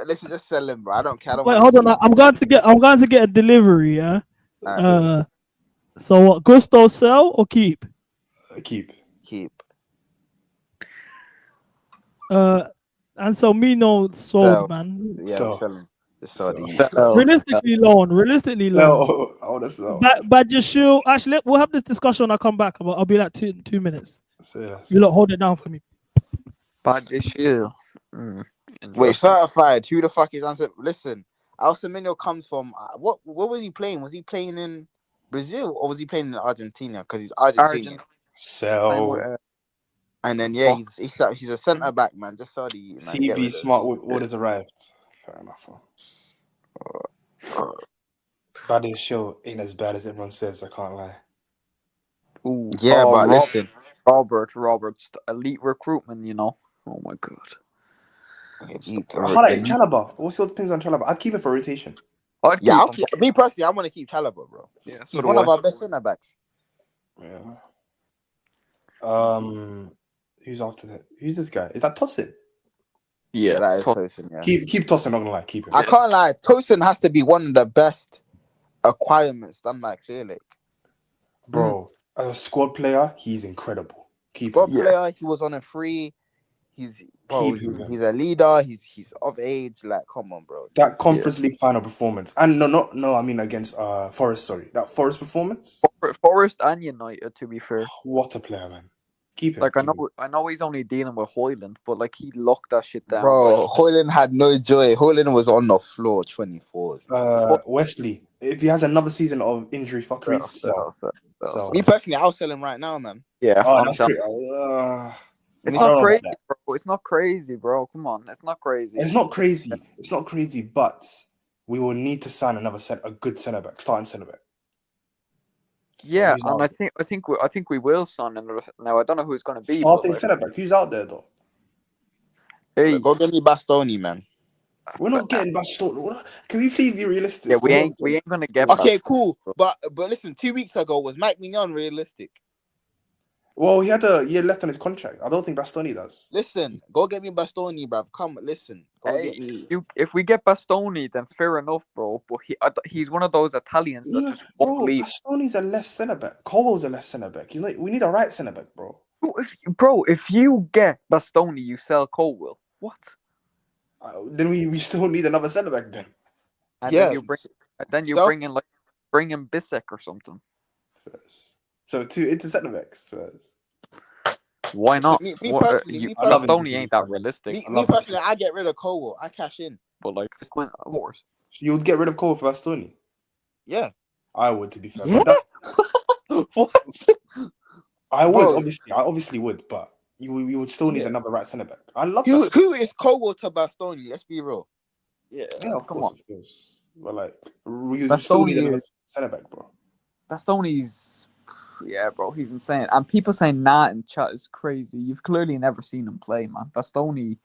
Listen, just sell him, bro. I don't care. Wait, hold on. I'm going to get a delivery. Yeah. So what? Gusto sell or keep? Keep. And so Mino sold, man. Yeah, sell him. Realistically loan. But just show. Actually, we'll have this discussion when I come back. I'll be like 2 minutes. You lot hold it down for me. Bajishil. Wait, certified. Who the fuck is answer? Listen, Semenyo comes from what was he playing? Was he playing in Brazil or was he playing in Argentina? Because he's Argentinian. And then he's a centre back, man. Just saw the CV smart orders arrived. Fair enough. Bad show ain't as bad as everyone says. I can't lie. Ooh, yeah, but listen, Robert, elite recruitment. You know. Oh my god. Chalaba. What's your opinions on Chalaba? I'd keep it for rotation. Me personally, I want to keep Chalaba, bro. Yeah, he's one of our best centre backs. Yeah. Who's after that? Who's this guy? Is that Tosin? Yeah, that is Tosin. Yeah. Keep Tosin. Not gonna lie, keep him. I can't lie. Tosin has to be one of the best acquirements done by Clearlake. Bro, as a squad player, he's incredible. Player, he was on a free. He's Keep him, he's a leader. He's of age. Like, come on, bro. That Conference League final performance, and no, I mean against Forest. Sorry, that Forest performance. Forest and United, to be fair. What a player, man. Keep him. Like, I know he's only dealing with Hoyland, but like he locked that shit down. Bro, Like, Hoyland had no joy. Hoyland was on the floor 24s. Wesley, if he has another season of injury fuckeries, sell. Me personally, I'll sell him right now, man. Yeah. Oh, that's great. It's not crazy, bro. It's not crazy, bro. Come on, it's not crazy. It's not crazy. It's not crazy, but we will need to sign a good centre back, starting centre back. Yeah, and I think we will sign another. Now I don't know who it's going to be. Starting centre back. Who's out there though? Hey, go get me Bastoni, man. We're not getting Bastoni. Can we please be realistic? Yeah, we ain't gonna get. Okay, cool. But listen, 2 weeks ago was Maignan realistic? Well, he had a year left on his contract. I don't think Bastoni does. Listen, go get me Bastoni, bruv. Come, listen. Go get me. If we get Bastoni, then fair enough, bro. But he's one of those Italians that just won't leave. Bastoni's a left centre back. Cole's a left centre back. We need a right centre back, bro. If you get Bastoni, you sell Colwell. What? Then we still need another centre back then. And then you bring in Bissek or something. So 2 into centre backs first. Why not? Me personally, Bastoni ain't that realistic. Me personally, I get rid of Colwell. I cash in. But like, of course. So you would get rid of Cole for Bastoni? Yeah. I would, to be fair. Yeah? What? I would, I obviously would, but we would still need another right centre back. I love that. Who is Colwell to Bastoni? Let's be real. Yeah, of course. But like, we still need another centre back, bro. Bastoni's, yeah, bro, he's insane. And people saying that in chat is crazy. You've clearly never seen him play, man. Bastoni,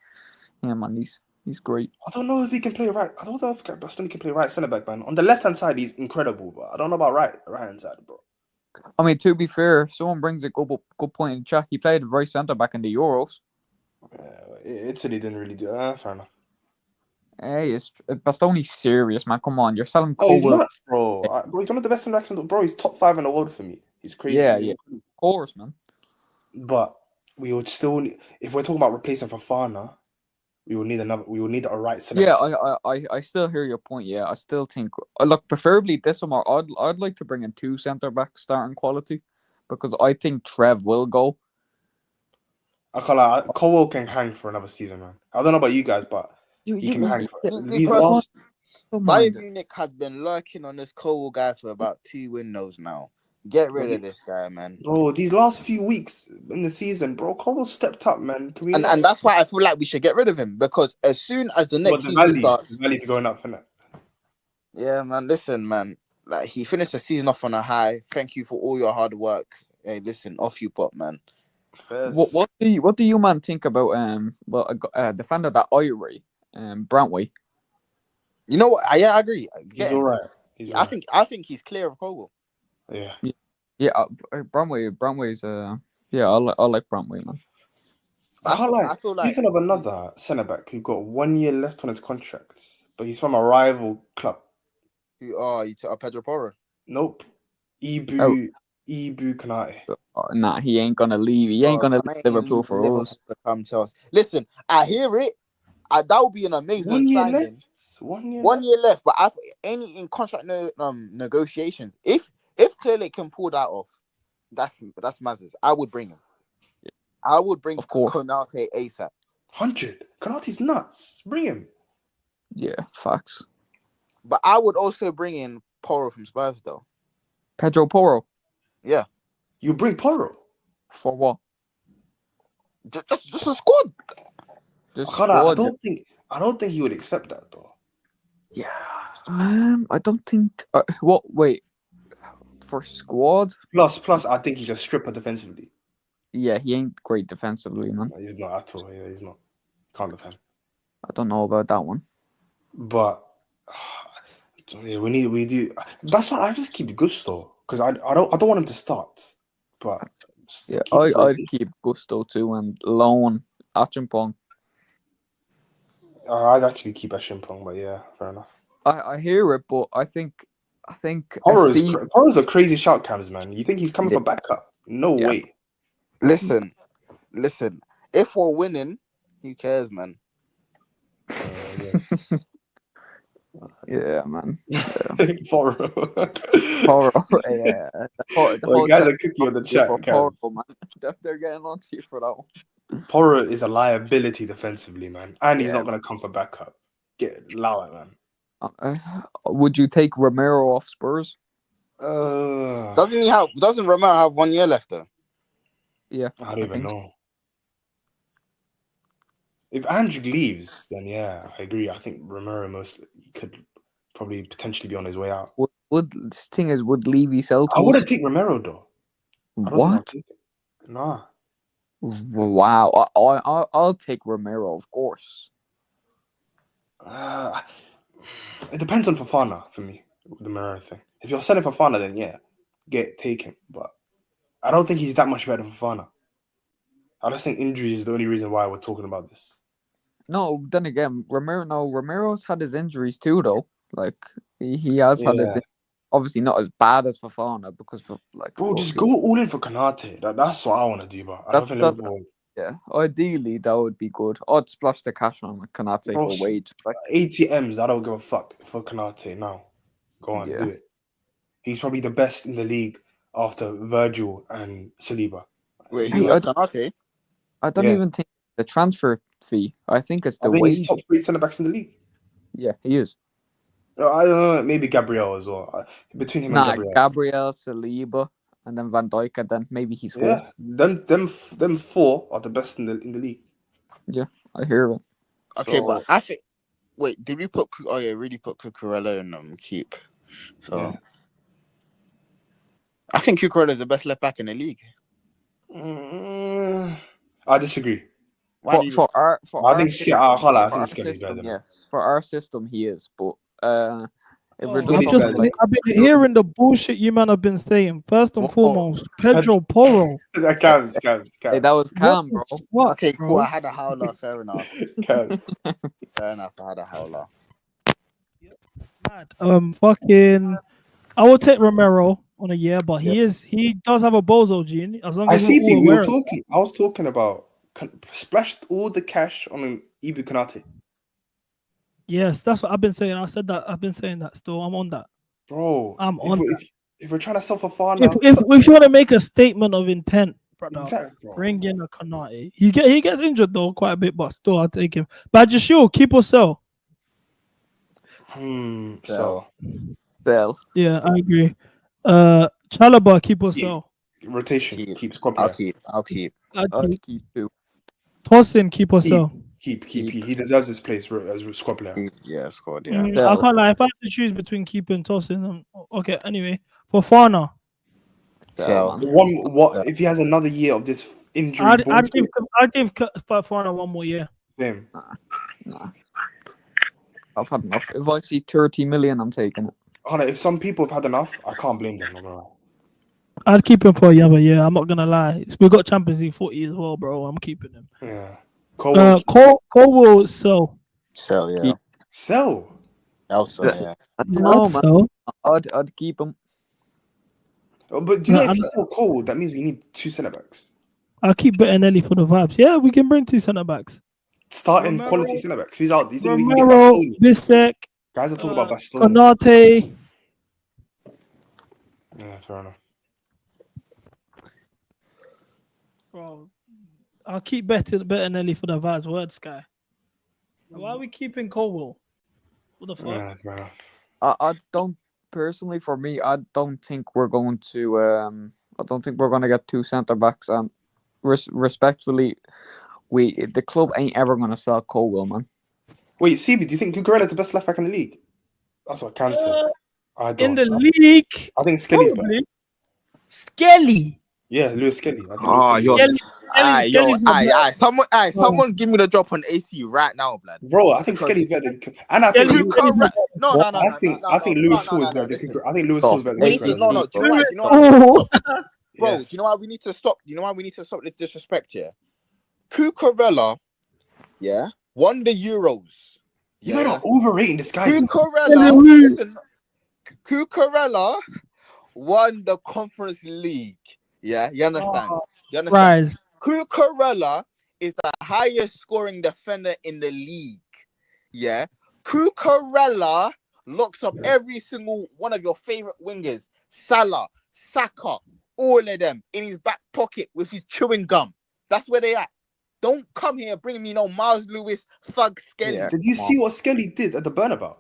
yeah, man, he's great. I don't know if he can play right. I don't know if Bastoni can play right centre back, man. On the left hand side, he's incredible, but I don't know about right hand side, bro. I mean, to be fair, someone brings a good point in the chat. He played right centre back in the Euros. Italy didn't really do that. Fair enough. Hey, Bastoni's serious, man. Come on, you're selling. Oh, he's nuts, bro. Bro, he's one of the best centre backs. Bro, he's top 5 in the world for me. He's crazy. Yeah, of course, man. But we would still need, if we're talking about replacing Fofana, we will need a right centre. Yeah, I still hear your point. Yeah, I still think. Look, preferably this summer, I'd like to bring in 2 centre backs starting quality, because I think Trev will go. I can't lie, Cole can hang for another season, man. I don't know about you guys, but he can hang. Bayern Munich has been lurking on this Cole guy for about 2 windows now. Get rid of this guy, man. Bro, these last few weeks in the season, bro, Cole stepped up, man. And that's why I feel like we should get rid of him, because as soon as the next season starts, the value's going up for that. Yeah, man. Listen, man. Like, he finished the season off on a high. Thank you for all your hard work. Hey, listen, off you pop, man. What do you man think about defender that Irie, Brantway? You know what? I agree. He's all right. I think he's clear of Colwell. Yeah. Brantway's I like Brantway, man. I feel like speaking of another centre back who got 1 year left on his contract, but he's from a rival club. You took Pedro Porro? Nope. Ibu Kanate. Nah, he ain't gonna leave. He ain't gonna leave Liverpool for us. Listen, I hear it. That would be an amazing 1 year signing. left. 1 year left, but any in contract negotiations, if Clearly can pull that off, that's Maz's. I would bring him. I would bring Konate ASAP. 100. Konate's nuts. Bring him. Yeah, facts. But I would also bring in Porro from Spurs, though. Pedro Porro. Yeah. You bring Porro for what? Just a squad. I don't think he would accept that though. Yeah. I don't think. Wait. For squad. Plus, I think he's a stripper defensively. Yeah, he ain't great defensively, man. No, he's not at all. Yeah, he's not. Can't defend. I don't know about that one. But yeah, we do. That's why I just keep Gusto, because I don't want him to start. But yeah, I'd keep Gusto too and loan Achimpong. I'd actually keep Achimpong, but yeah, fair enough. I hear it, but I think Porro's a crazy shout, Cams, man. You think he's coming for backup? No way. Listen. If we're winning, Who cares, man? Yeah, man. Porro. Porro, yeah. The whole guys are chat's cooking on the on you chat. for Cavs. Porro, man. They're getting on to you for that one. Porro is a liability defensively, man, and he's Yeah, not going to come for backup. Allow it, man. Would you take Romero off Spurs? Doesn't Romero have 1 year left though? Yeah, I don't even know. If Andrew leaves, then yeah, I agree. I think Romero could probably potentially be on his way out. Would Levy sell to I us? wouldn't take Romero though. What? Nah. Wow, I'll take Romero, of course. It depends on Fofana for me, with the Romero thing. If you're selling Fofana, then yeah, take him. But I don't think he's that much better than Fofana. I just think injury is the only reason why we're talking about this. No, then again, Romero's had his injuries too, though. Like he has had his, obviously not as bad as Fofana because bro, just go all in for Konate. That's what I want to do, but I don't think Liverpool. Yeah, ideally that would be good. I'd splash the cash on Konate for wage. Like ATMs, I don't give a fuck for Konate now. Go on, do it. He's probably the best in the league after Virgil and Saliba. Wait, who was Konate? I don't even think the transfer fee. I think it's the wage. He's top 3 centre backs in the league. Yeah, he is. I don't know. Maybe Gabriel as well. Between him and Gabriel, Saliba, and then Van Dijk, and then maybe he's fourth. Yeah, them 4 are the best in the league. Yeah, I hear it. Okay, but I think. Wait, did we put? Oh yeah, really put Cucurella in keep. So I think Cucurella is the best left back in the league. I disagree. For our system, yes, for our system he is, but if we're I've been hearing the bullshit you man have been saying. First and foremost, Pedro Porro. Cams. Hey, that was Cam, bro. Okay, cool. I had a howler. Fair enough. Fair enough. I had a howler. Fucking. I will take Romero on a year, but he does have a bozo gene. As long as I was talking about splashed all the cash on Ibu Konate. Yes, that's what I've been saying. I said that. I've been saying that still. I'm on that. Bro, I'm on that. If we're trying to sell for Fofana, if you want to make a statement of intent, brother, exactly, bring in a Konate. He gets injured though quite a bit, but still I'll take him. But just keep or sell. Sell. Yeah, I agree. Chalobah, keep or sell. Rotation keeps. I'll keep. I'd keep too. Tosin, keep or sell. Keep. He deserves his place as squad player. Yeah, squad. I can't lie. If I had to choose between keeper and Tosin, okay. Anyway, Fofana. So if he has another year of this injury, I'd give Fofana 1 more year. Same. Nah. I've had enough. If I see 30 million, I'm taking it. If some people have had enough, I can't blame them. I'd keep him for a year, but yeah, I'm not gonna lie. We got Champions League 40 as well, bro. I'm keeping him. Yeah. Cole will sell. Sell, yeah. Sell. I'll sell, yeah. No, man. I'd keep him. But do you know if you sell Cole, that means we need 2 centre backs. I'll keep Bettinelli for the vibes. Yeah, we can bring 2 centre backs. Starting quality centre backs. Who's out? Do you think we can get Romero, Bastoni? Bissek. Guys are talking about Bastoni. Konate. Yeah, fair enough. Bro, I'll keep Bettinelli for the vibes. Words, guy. Why are we keeping Colwell? What the fuck? Yeah, fair enough. I don't personally. For me, I don't think we're going to. I don't think we're going to get 2 centre backs. And respectfully, the club ain't ever going to sell Colwell, man. Wait, CB, do you think Cucurella is the best left back in the league? That's what Cam said. I don't. In the league, I think Skelly's better. Skelly. Yeah, Lewis Skelly. Someone give me the drop on AC right now, blood. Bro, I think Skelly's better than and I think I think Lewis Hall is better than Cucurella. I think Lewis Hall is better than Cucurella. Do you know what? Bro, do you know why we need to stop? Do you know why we need to stop this disrespect here? Cucurella, won the Euros. You might not overrating this guy. Cucurella won the Conference League. Yeah, you understand? Rise. Cucurella is the highest scoring defender in the league. Yeah. Cucurella locks up every single one of your favorite wingers. Salah, Saka, all of them in his back pocket with his chewing gum. That's where they at. Don't come here bringing me no Miles Lewis, Thug Skelly. Yeah, did you see what Skelly did at the Burnabout?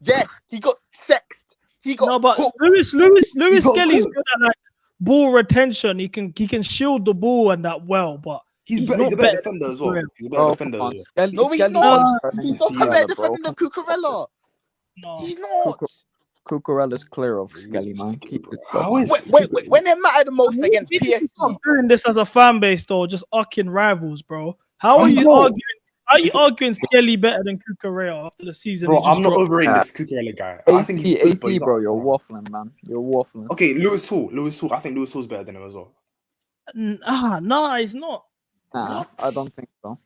Yes, he got sexed. He got no, but hooked. Lewis got Kelly's hooked. good at like ball retention. He can shield the ball and that well, but He's not a better defender as well. Cucurella. He's a better defender Come on, as well. No, he's Skelly not. is better He's than not a better Cucurella, bro. defender than Cucurella. No. He's not. Cucurella's clear of Skelly, man. Keep it close. How is Wait, when it mattered the most against We need to PSG, stop doing this as a fan base though, just arcing rivals, bro. How are I you know. arguing? How are you arguing Skelly better than Cucurella after the season? Bro, he just I'm not dropped? overrating this Cucurella guy. I think he's good, but AC, he's bro, up, you're waffling, man. You're waffling. Okay, Lewis Hall. I think Lewis Hall's better than him as well. Nah, he's not. Nah, What? I don't think so.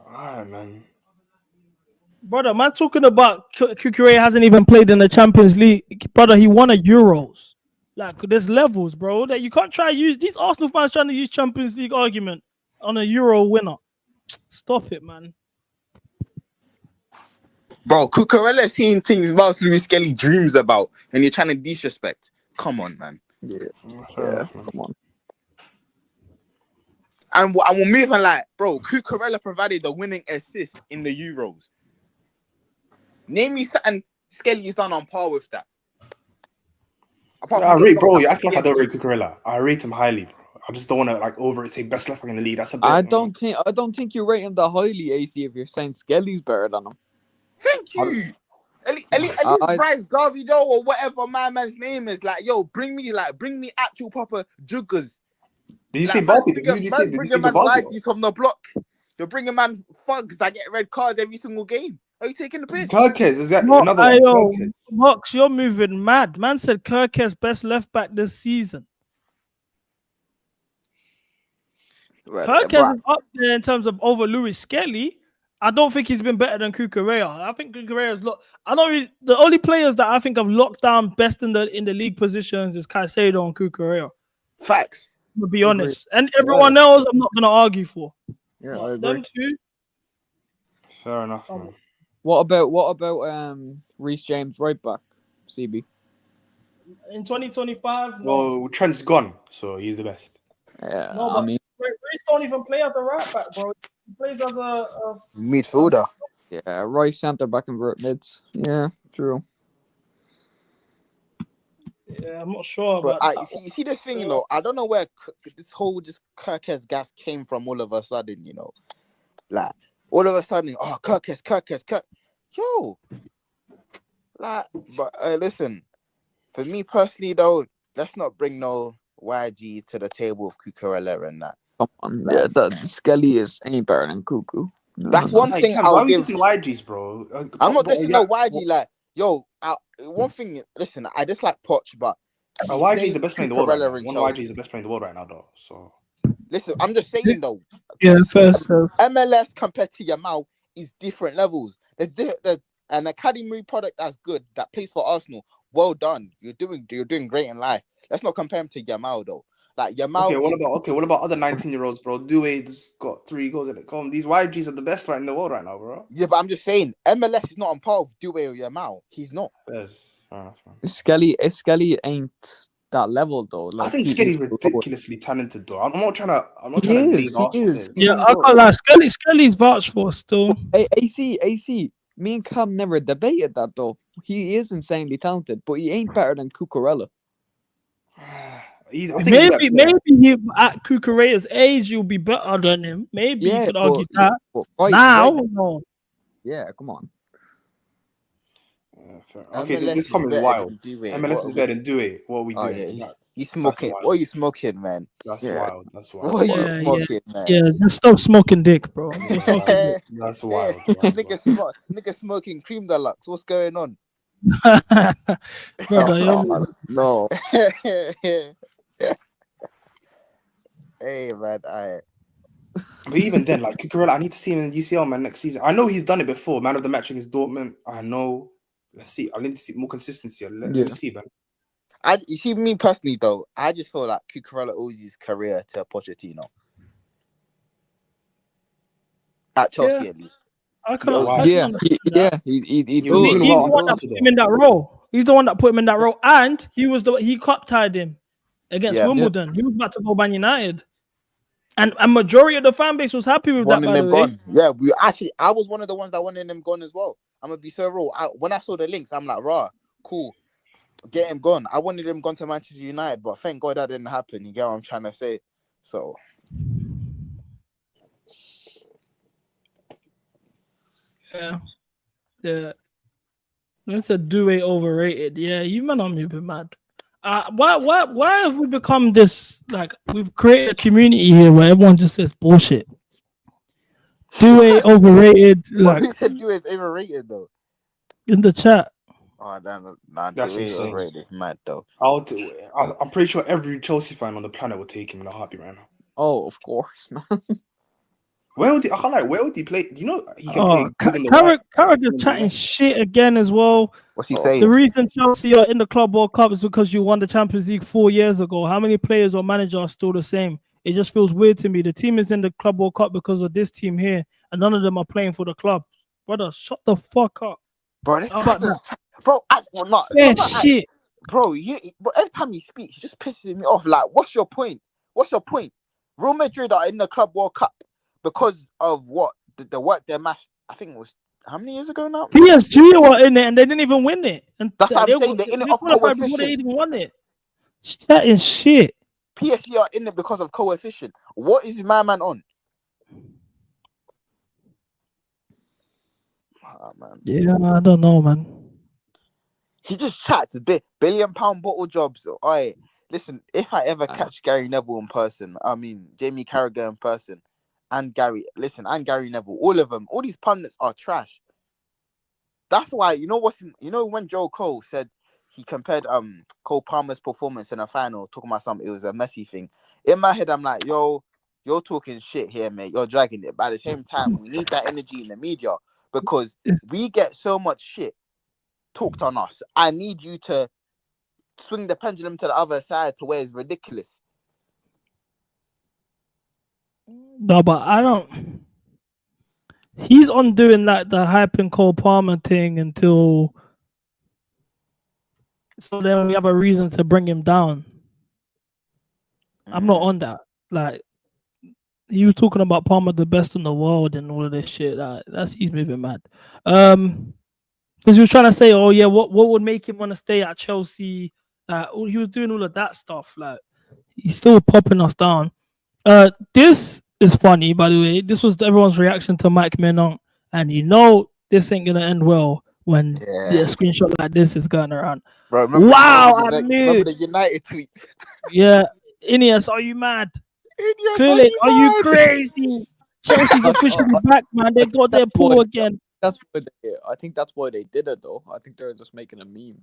Alright, man. Brother, man, talking about Cucurella hasn't even played in the Champions League. Brother, he won a Euros. Like, there's levels, bro, that you can't try to use. These Arsenal fans trying to use Champions League argument on a Euro winner. Stop it, man. bro, Cucurella seeing things Miles Lewis Skelly dreams about, and you're trying to disrespect. Come on, man. Yeah, come on. And we're moving like, bro, Cucurella provided the winning assist in the Euros. Name me something Skelly's done on par with that. Bro, you act like I don't rate Cucurella. I rate him highly, bro. I just don't want to like say best left back in the league. That's a bit. I don't think you rate him that highly, AC. If you're saying Skelly's better than him. Thank you. At least Bryce Garvey Joe or whatever my man's name is, like, yo, bring me actual proper juggers. Did you say Bobby? Did you say YGs from the block. You're bringing man thugs that get red cards every single game. Are you taking the piss? Kirkes, is that No, another one? Mox, you're moving mad. Man said Kirkes best left back this season. Kirkes is up there in terms of over Lewis Skelly. I don't think he's been better than Cucurella. I think Cucurella's the only players that I think have locked down best in the league positions is Caicedo and Cucurella. Facts. To be honest, and everyone else, I'm not gonna argue for. Yeah, I agree. Them two. Fair enough, man. What about Reece James right back, CB? In 2025, Well, Trent's gone, so he's the best. Yeah, no, but Reece don't even play as a right back, bro. He plays as a midfielder. Yeah, right centre back and mids. Yeah, true. Yeah, I'm not sure But about that. you see the thing, though. I don't know where this whole Kirkes gas came from all of a sudden, you know. Like, all of a sudden, Kirkes. Yo. Like, but listen, for me personally, though, let's not bring no YG to the table with Cucurella and that. Come on. Yeah, that Skelly ain't better than Cuckoo. That's one thing I'll give. YGs, bro. I'm not dissing no YG. Like, yo, one thing. Listen, I dislike Poch, but YG is the best player in the world. Right now. One YG is the best player in the world right now, though. So listen, I'm just saying though. Yeah, first. MLS compared to Yamal is different levels. There's an academy product that's good that plays for Arsenal. Well done. You're doing great in life. Let's not compare him to Yamal though. Like Yamal. What about other 19-year-olds, bro? Duade's got 3 goals in it. Come on, these YGs are the best right in the world right now, bro. Yeah, but I'm just saying MLS is not on par with Duade or Yamal. He's not. Yes, fair enough, man. Skelly ain't that level though. Like, I think Skelly's ridiculously talented, though. I'm not trying to. He is. Yeah, I can't lie. Skelly's vouched for still. Hey, AC. Me and Cam never debated that though. He is insanely talented, but he ain't better than Cucurella. Maybe he at Cucurella's age you'll be better than him. Maybe you could argue that. No. Yeah, come on. Okay, this comment is wild. MLS is better than Duade. What are we doing? Yeah, he's smoking. What are you smoking, man? That's wild. That's wild. What are you smoking, man? Yeah, just stop smoking dick, bro. That's wild. Nigga smoking cream deluxe. What's going on? Brother, no. Hey, man. But even then, like Cucurella, I need to see him in the UCL, man, next season. I know he's done it before. Man of the match against Dortmund. I know. Let's see. I need to see more consistency. Let's see, man. You see, me personally though, I just feel like Cucurella owes his career to Pochettino. At Chelsea, at least. I He owes can't. him. Yeah, He he does. he He was does. doing He's well the one that today. put him in that role. He's the one that put him in that role, and he cup tied him against Yeah. Wimbledon. He was about to go Man United, and a majority of the fan base was happy with that. Wanting By the them way, gone. Yeah, I was one of the ones that wanted them gone as well. I'm gonna be so raw. When I saw the links, I'm like, raw, cool, get him gone. I wanted him gone to Manchester United, but thank God that didn't happen. You get what I'm trying to say? So yeah. That's a Due overrated. Yeah, you man on me be mad. Why have we become this? Like, we've created a community here where everyone just says bullshit. Due overrated. but Like, who said Due is overrated though? in the chat. Oh, nah, That's Due insane. overrated is mad though. I'm pretty sure every Chelsea fan on the planet would take him in a heartbeat right now. Oh, of course, man. Where would he play? Do you know he can play good in the Carragher chatting shit again as well. What's he saying? The reason Chelsea are in the Club World Cup is because you won the Champions League 4 years ago. How many players or managers are still the same? It just feels weird to me. The team is in the Club World Cup because of this team here, and none of them are playing for the club. Brother, shut the fuck up. Bro, this How guy about just that? bro, Yeah, shit. Bro, but every time he speaks, he just pisses me off. Like, what's your point? What's your point? Real Madrid are in the Club World Cup because of what? The work their match, I think it was how many years ago now? PSG were in it and they didn't even win it. And That's what I'm saying. They're in it off qualified before they coefficient. even won it. That is shit. PSG are in it because of coefficient. What is my man on? Oh, man. Yeah, I don't know, man. He just chats £1 billion bottle jobs. Oi, listen, if I ever catch Gary Neville in person, I mean Jamie Carragher in person, and Gary Neville, all of them, all these pundits are trash. That's why when Joe Cole said he compared Cole Palmer's performance in a final, talking about something, it was a messy thing. In my head, I'm like, yo, you're talking shit here, mate. You're dragging it. But at the same time, we need that energy in the media because we get so much shit talked on us. I need you to swing the pendulum to the other side to where it's ridiculous. No, but I don't. He's on doing like the hyping Cole Palmer thing until so then we have a reason to bring him down. I'm not on that. Like, he was talking about Palmer the best in the world and all of this shit. He's moving mad. Because he was trying to say, oh yeah, what would make him want to stay at Chelsea? He was doing all of that stuff. Like, he's still popping us down. This is funny, by the way. This was everyone's reaction to Mike Maignan, and this ain't gonna end well when the screenshot like this is going around. Bro, remember the United tweet? Yeah, Ineos, are you mad? Ineos, Clearly, are you crazy? Chelsea's officially back, man. They got their pool again. I think that's why they did it, though. I think they're just making a meme.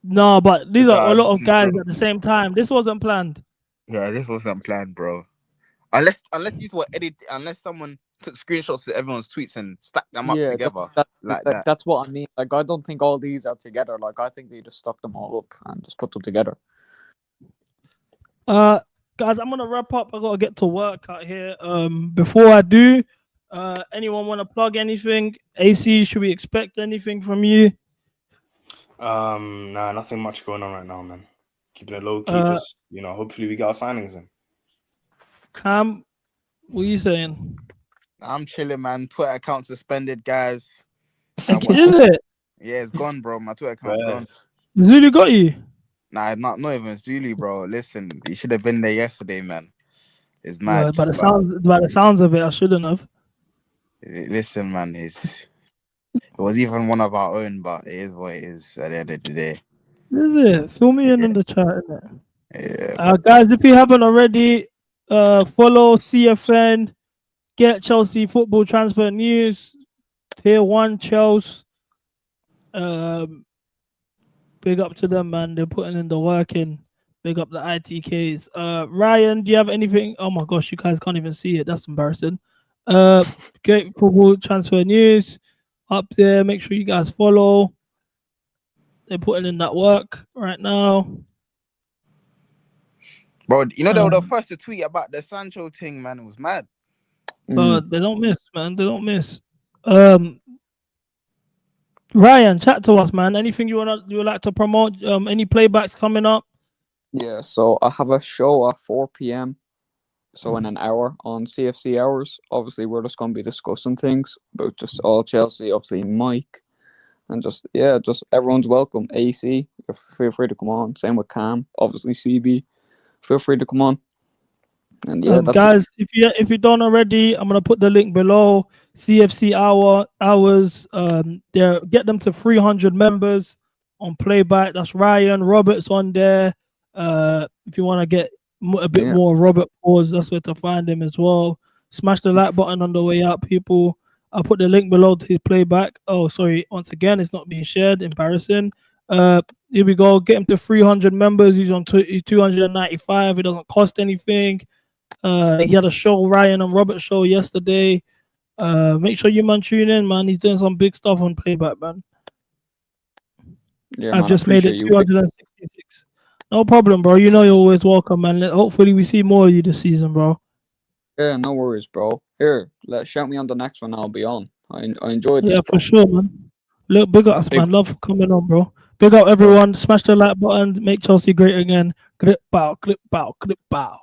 No, but these are a lot of guys at the same time. This wasn't planned. Yeah, this wasn't planned, bro. Unless these were edited, unless someone took screenshots of everyone's tweets and stacked them up together that. That's what I mean. Like, I don't think all these are together. Like, I think they just stuck them all up and just put them together. Guys, I'm gonna wrap up. I gotta get to work out here. Before I do, anyone want to plug anything? AC, should we expect anything from you? Nah, nothing much going on right now, man. Keeping it low key. Just hopefully we get our signings in. Cam, what are you saying? I'm chilling, man. Twitter account suspended, guys. Is it? Yeah, it's gone, bro. My Twitter account's gone. Zulu got you? Nah, not even Zulu, bro. Listen, you should have been there yesterday, man. It's mad. By the sounds of it, I shouldn't have. Listen, man, it was even one of our own, but it is what it is at the end of the day. Is it? Fill me in the chat, innit? Yeah. Guys, if you haven't already, follow CFN, get Chelsea football transfer news, Tier 1 Chelsea. Big up to them, man. They're putting in the work in. Big up the ITKs. Ryan, do you have anything? Oh my gosh, you guys can't even see it. That's embarrassing. Great football transfer news up there. Make sure you guys follow. They're putting in that work right now. Bro, you know they were the first to tweet about the Sancho thing, man. It was mad. But they don't miss, man. They don't miss. Ryan, chat to us, man. Anything you would like to promote? Any playbacks coming up? Yeah, so I have a show at 4 p.m. So in an hour on CFC Hours. Obviously, we're just going to be discussing things about just all Chelsea. Obviously, Mike, and just everyone's welcome. AC, feel free to come on. Same with Cam. Obviously, CB, feel free to come on. And yeah, that's guys, if you don't already, I'm gonna put the link below. CFC hours. There, get them to 300 members on Playback. That's Ryan Roberts on there. If you want to get a bit more Robert Pause, that's where to find him as well. Smash the like button on the way up, people. I'll put the link below to his Playback. Oh, sorry. Once again, it's not being shared. Embarrassing. Here we go. Get him to 300 members. He's on 295. It doesn't cost anything. He had a show, Ryan and Robert show yesterday. Make sure you tune in, man. He's doing some big stuff on Playback, man. Yeah, I've man, just made it you. 266. No problem, bro. You know you're always welcome, man. Hopefully we see more of you this season, bro. Yeah, no worries, bro. Here, shout me on the next one. I'll be on. I enjoyed this. Yeah, for sure, man. Look, big up us, man. Love for coming on, bro. Big up everyone. Smash the like button. Make Chelsea great again. Clip bow, clip bow, clip bow.